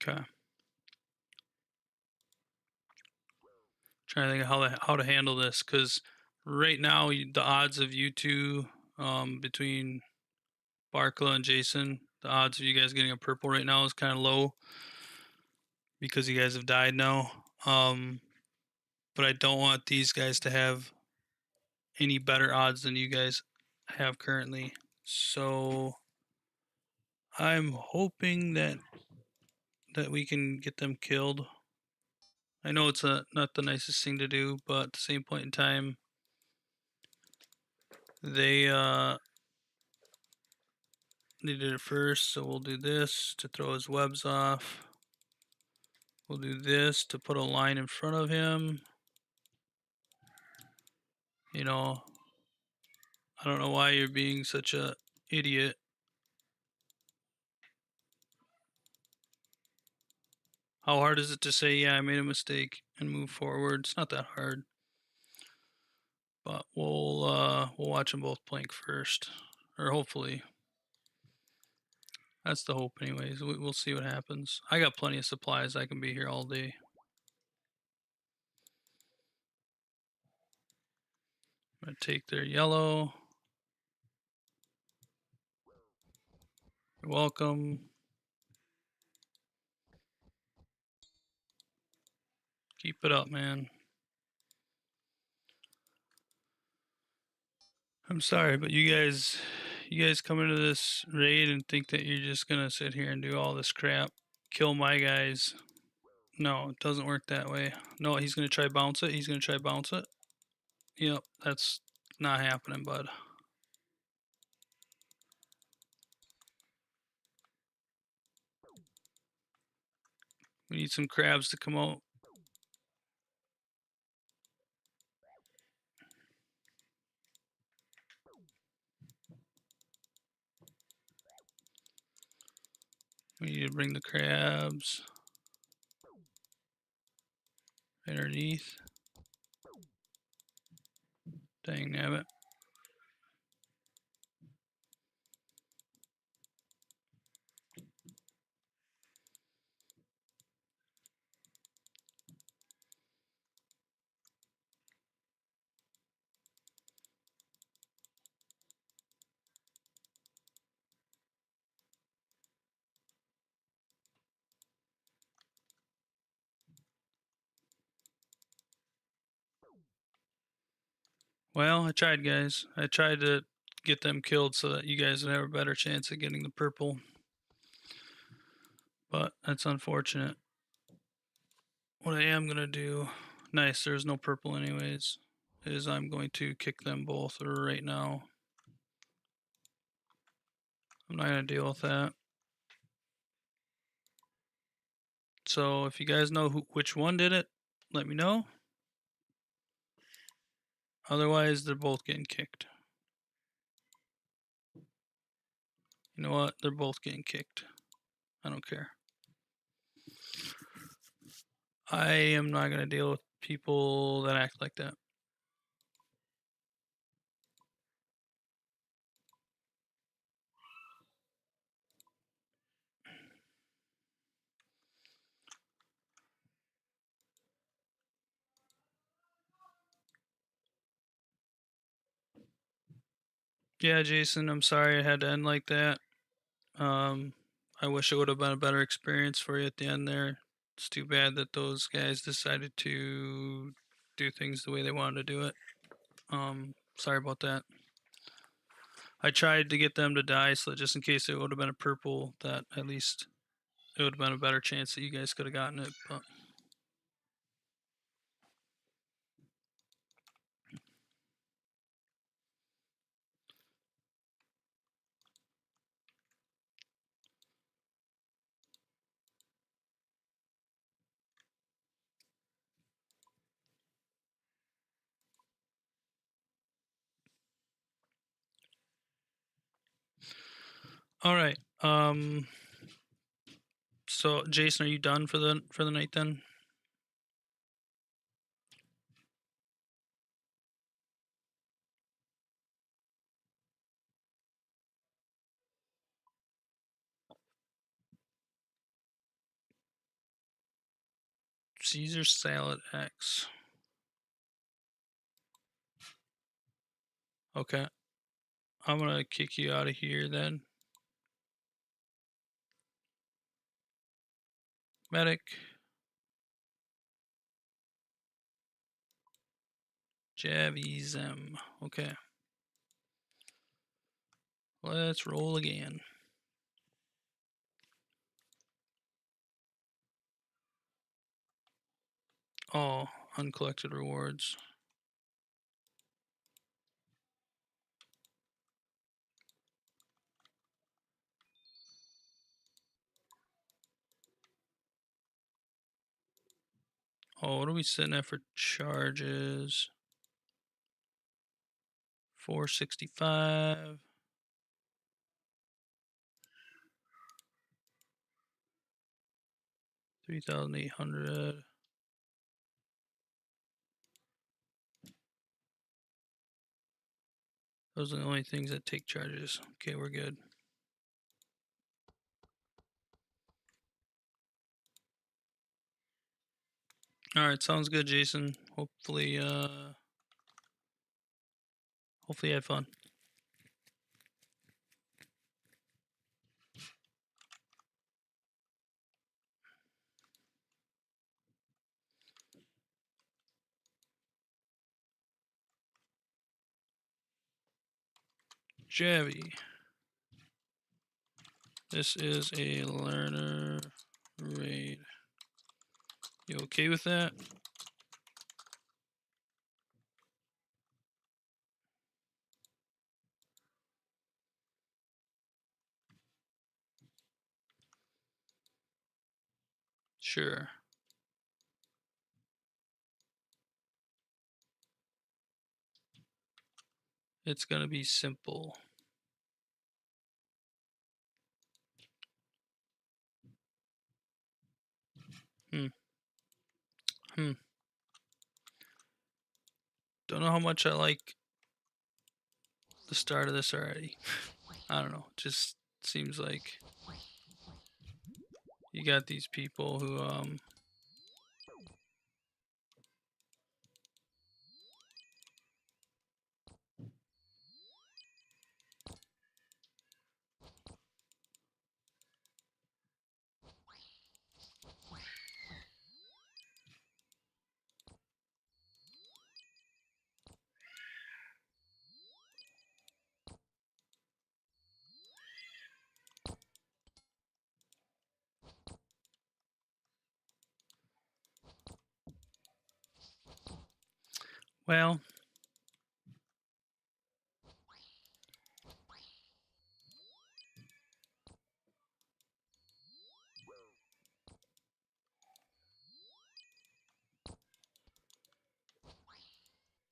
Okay. Trying to think of how to handle this, because right now the odds of you two between Barkla and Jason, the odds of you guys getting a purple right now is kind of low because you guys have died now. But I don't want these guys to have any better odds than you guys have currently. So I'm hoping that we can get them killed. I know it's not the nicest thing to do, but at the same point in time, they did it first, so we'll do this to throw his webs off. We'll do this to put a line in front of him. You know, I don't know why you're being such a idiot. How hard is it to say, yeah, I made a mistake and move forward? It's not that hard. But we'll watch them both plank first, or hopefully. That's the hope, anyways. We'll see what happens. I got plenty of supplies. I can be here all day. I'm gonna take their yellow. You're welcome. Keep it up, man. I'm sorry, but you guys come into this raid and think that you're just gonna sit here and do all this crap, kill my guys. No, it doesn't work that way. No, he's gonna try bounce it. He's gonna try bounce it. Yep, that's not happening, bud. We need some crabs to come out. We need to bring the crabs underneath. Dang nabbit. Well, I tried, guys. I tried to get them killed so that you guys would have a better chance of getting the purple. But that's unfortunate. What I am going to do, nice, there's no purple anyways, is I'm going to kick them both right now. I'm not going to deal with that. So if you guys know which one did it, let me know. Otherwise, they're both getting kicked. You know what? They're both getting kicked. I don't care. I am not going to deal with people that act like that. Yeah, Jason, I'm sorry it had to end like that. I wish it would have been a better experience for you at the end there. It's too bad that those guys decided to do things the way they wanted to do it. Sorry about that. I tried to get them to die, so just in case it would have been a purple, that at least it would have been a better chance that you guys could have gotten it. But all right. So Jason, are you done for the night then? Caesar salad X. Okay. I'm gonna kick you out of here then. Medic. Javism. Okay. Let's roll again. Oh, uncollected rewards. Oh, what are we sitting at for charges? 465. 3,800. Those are the only things that take charges. Okay, we're good. All right, sounds good, Jason. Hopefully you had fun. Javi. This is a learner raid. You okay with that? Sure. It's gonna be simple. Hmm. Hmm. Don't know how much I like the start of this already. I don't know. Just seems like you got these people who Well,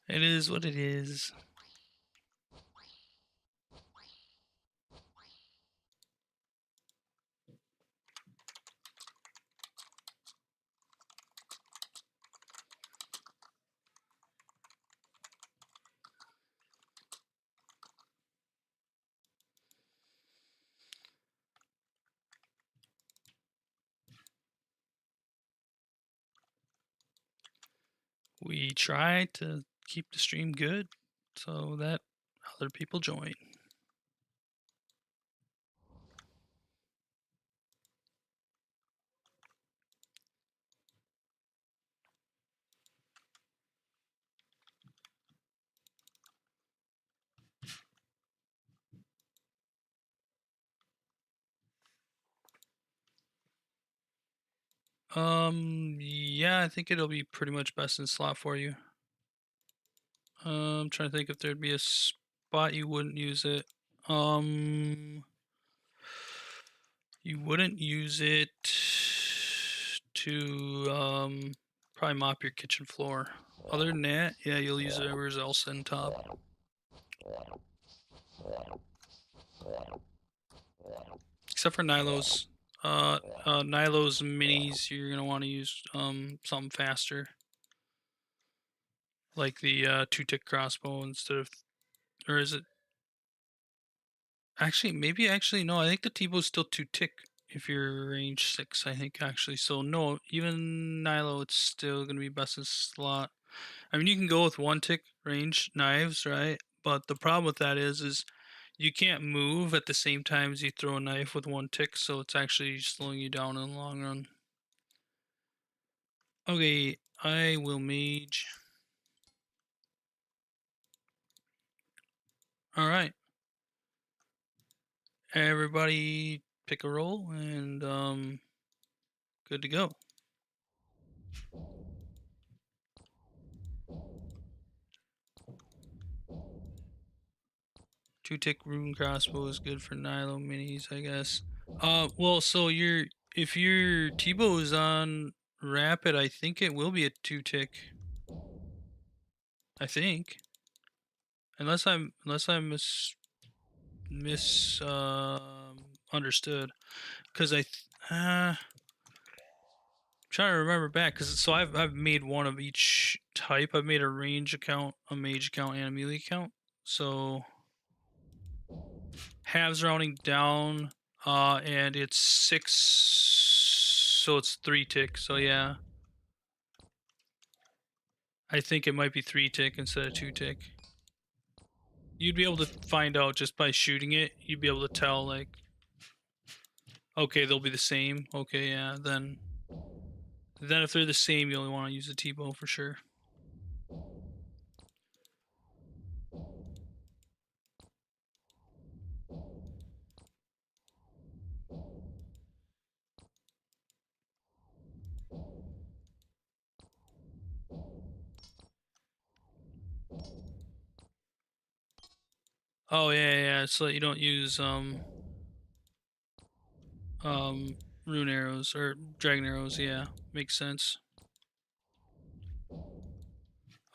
it is what it is. We try to keep the stream good so that other people join. Yeah, I think it'll be pretty much best in slot for you. I'm trying to think if there'd be a spot you wouldn't use it. You wouldn't use it to probably mop your kitchen floor. Other than that, yeah, you'll use it everywhere else in TOB. Except for Nilo's. Nilo's minis, you're gonna want to use something faster, like the 2-tick crossbow instead of, or is it? Actually, no. I think the T-bow's still 2-tick if you're range 6. I think actually. So no, even Nilo, it's still gonna be best in slot. I mean, you can go with 1-tick range knives, right? But the problem with that is you can't move at the same time as you throw a knife with 1-tick, so it's actually slowing you down in the long run. Okay, I will mage. All right, everybody, pick a roll and good to go. 2-tick rune crossbow is good for Nilo minis, I guess. Well, so if your T-bow is on rapid, I think it will be a 2-tick. I think, unless I'm understood, because trying to remember back, because so I've made one of each type. I've made a range account, a mage account, and a melee account. So halves rounding down, and it's 6, so it's 3-tick. So yeah, I think it might be 3-tick instead of 2-tick. You'd be able to find out just by shooting it. You'd be able to tell, like, okay, they'll be the same. Okay, yeah, then if they're the same, you only want to use the T-bow for sure. Oh yeah, so you don't use rune arrows or dragon arrows. Yeah, makes sense.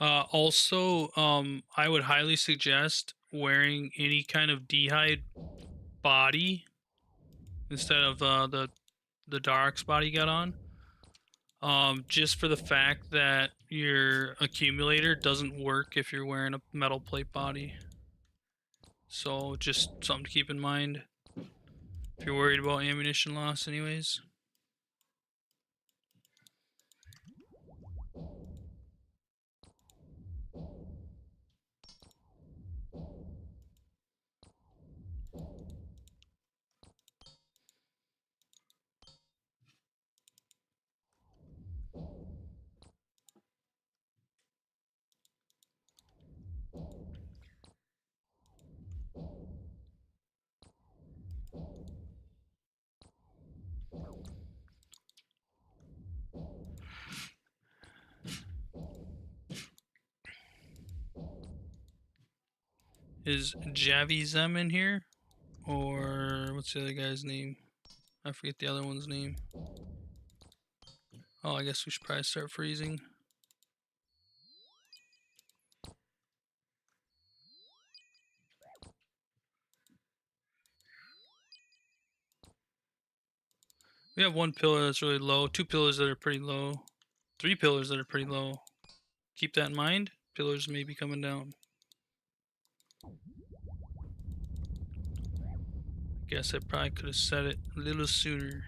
Also, I would highly suggest wearing any kind of d'hide body instead of the Dark's body you got on. Just for the fact that your accumulator doesn't work if you're wearing a metal plate body. So just something to keep in mind if you're worried about ammunition loss anyways. Is Javizem in here? Or what's the other guy's name? I forget the other one's name. Oh, I guess we should probably start freezing. We have one pillar that's really low, two pillars that are pretty low, three pillars that are pretty low. Keep that in mind. Pillars may be coming down. Guess I probably could have said it a little sooner.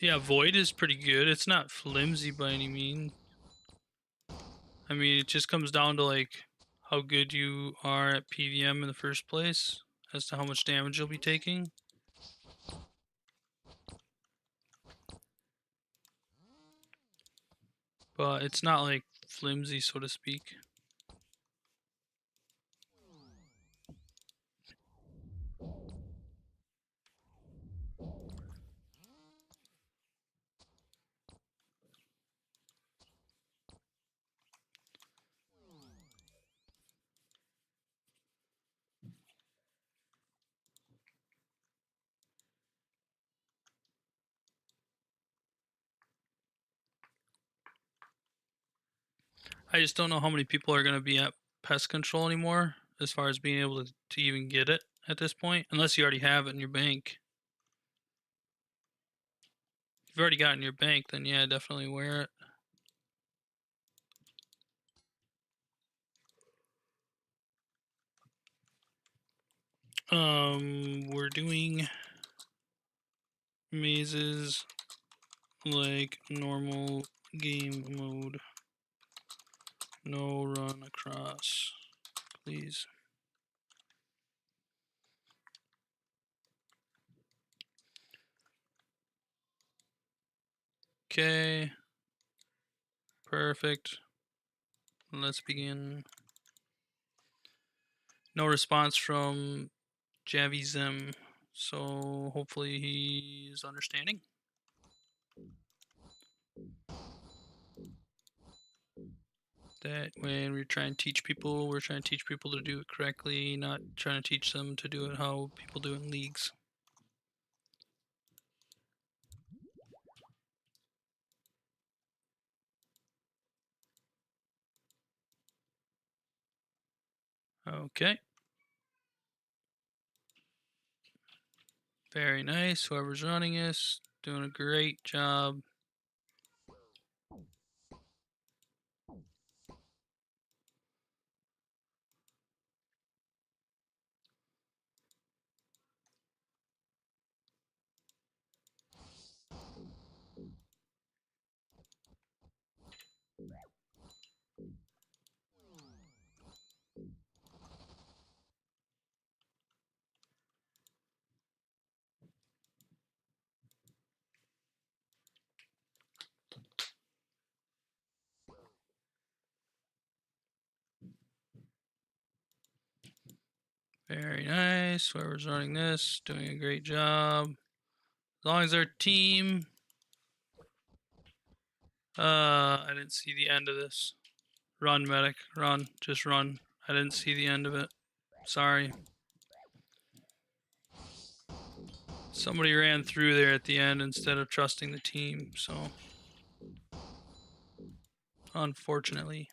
Yeah, Void is pretty good. It's not flimsy by any means. I mean, it just comes down to like how good you are at PVM in the first place as to how much damage you'll be taking. But it's not like flimsy, so to speak. I just don't know how many people are going to be at pest control anymore as far as being able to even get it at this point, unless you already have it in your bank. If you've already got it in your bank, then yeah, definitely wear it. We're doing mazes like normal game mode. No run across, please. Okay. Perfect. Let's begin. No response from Javizem, so hopefully he's understanding. That when we're trying to teach people, we're trying to teach people to do it correctly, not trying to teach them to do it how people do it in leagues. Okay. Very nice. Whoever's running this, doing a great job. Very nice. Whoever's running this, doing a great job. As long as our team. I didn't see the end of this. Run, medic. Run. Just run. I didn't see the end of it. Sorry. Somebody ran through there at the end instead of trusting the team, so. Unfortunately.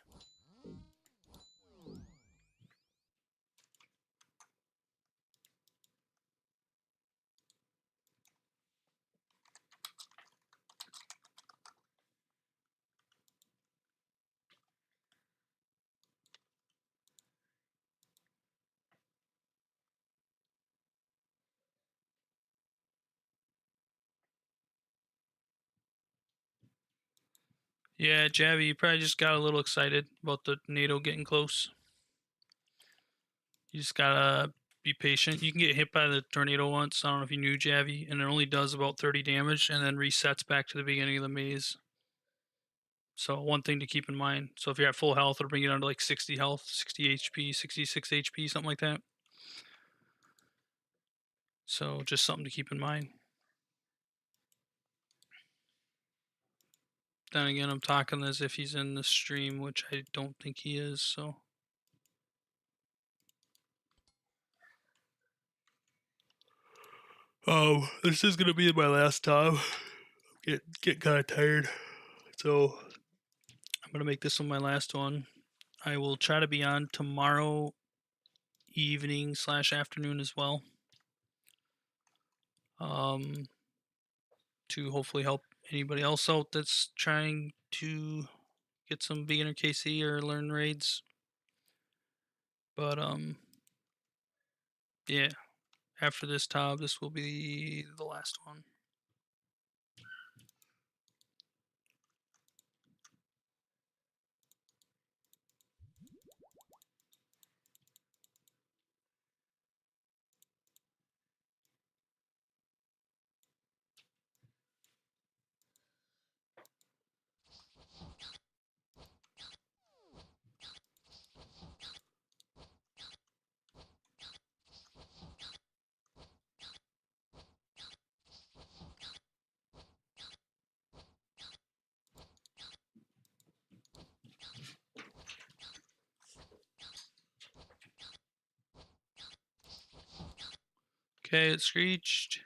Yeah, Javi, you probably just got a little excited about the NATO getting close. You just gotta be patient. You can get hit by the tornado once. I don't know if you knew, Javi, and it only does about 30 damage and then resets back to the beginning of the maze. So one thing to keep in mind. So if you're at full health, it'll bring you down to like 60 health, 60 HP, 66 HP, something like that. So just something to keep in mind. Then again, I'm talking as if he's in the stream, which I don't think he is. So this is gonna be my last time. Get kind of tired, so I'm gonna make this one my last one. I will try to be on tomorrow evening / afternoon as well. To hopefully help anybody else out that's trying to get some beginner KC or learn raids. But yeah, after this TOB, this will be the last one. Okay, it screeched.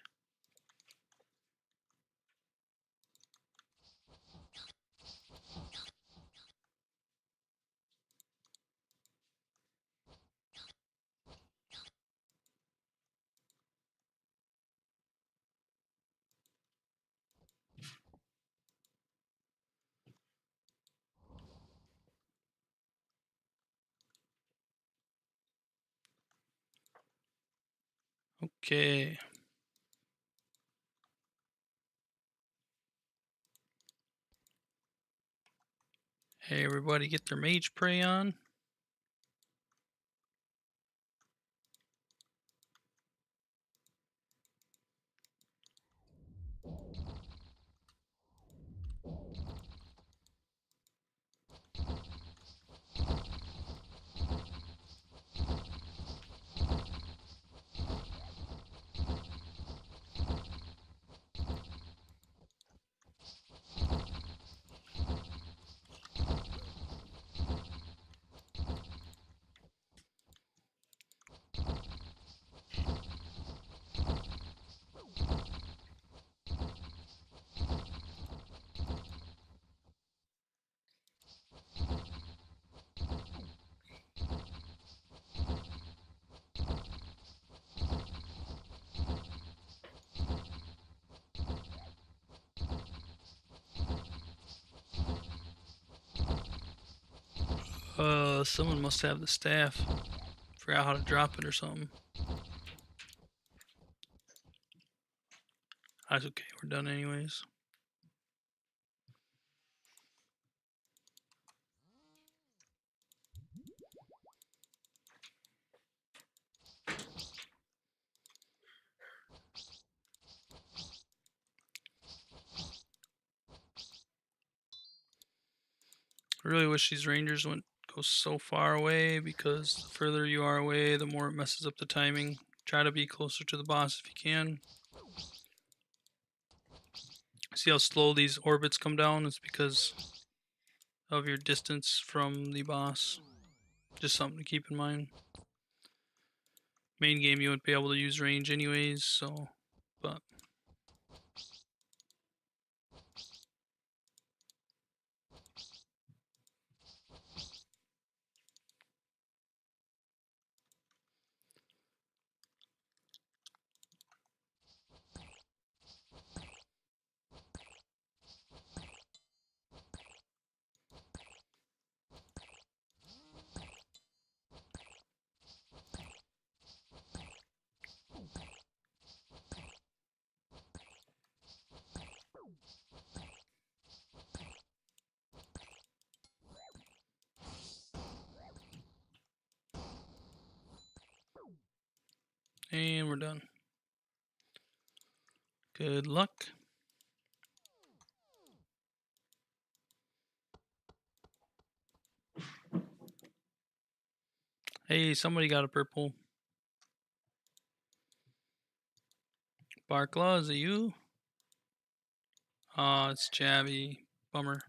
Okay. Hey, everybody, get their mage prey on. Someone must have the staff. Forgot how to drop it or something. That's okay, we're done anyways. I really wish these rangers wouldn't go so far away, because the further you are away, the more it messes up the timing. Try to be closer to the boss if you can. See how slow these orbits come down? It's because of your distance from the boss. Just something to keep in mind. Main game you wouldn't be able to use range anyways, so but and we're done. Good luck. Hey, somebody got a purple. Barklaw, is it you? It's Javi. Bummer.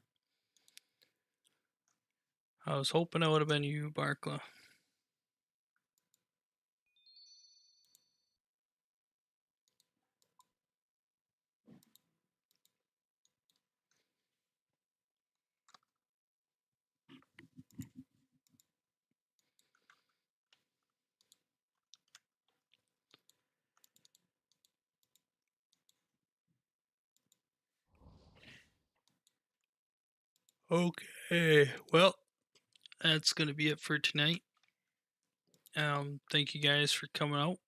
I was hoping it would have been you, Barklaw. Okay. Well, that's gonna be it for tonight. Thank you guys for coming out,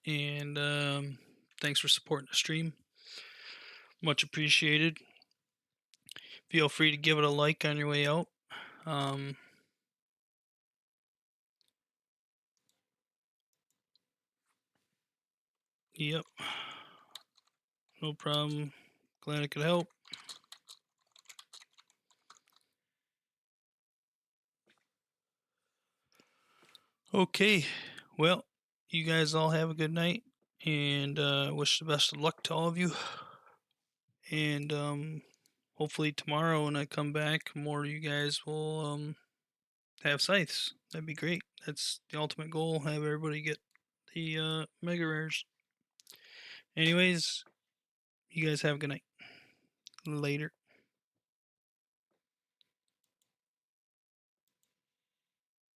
and thanks for supporting the stream. Much appreciated. Feel free to give it a like on your way out. Um, yep, no problem. Glad I could help. Okay, well, you guys all have a good night, and wish the best of luck to all of you. And hopefully tomorrow when I come back, more of you guys will have scythes. That'd be great. That's the ultimate goal. Have everybody get the mega rares. Anyways, you guys have a good night. Later.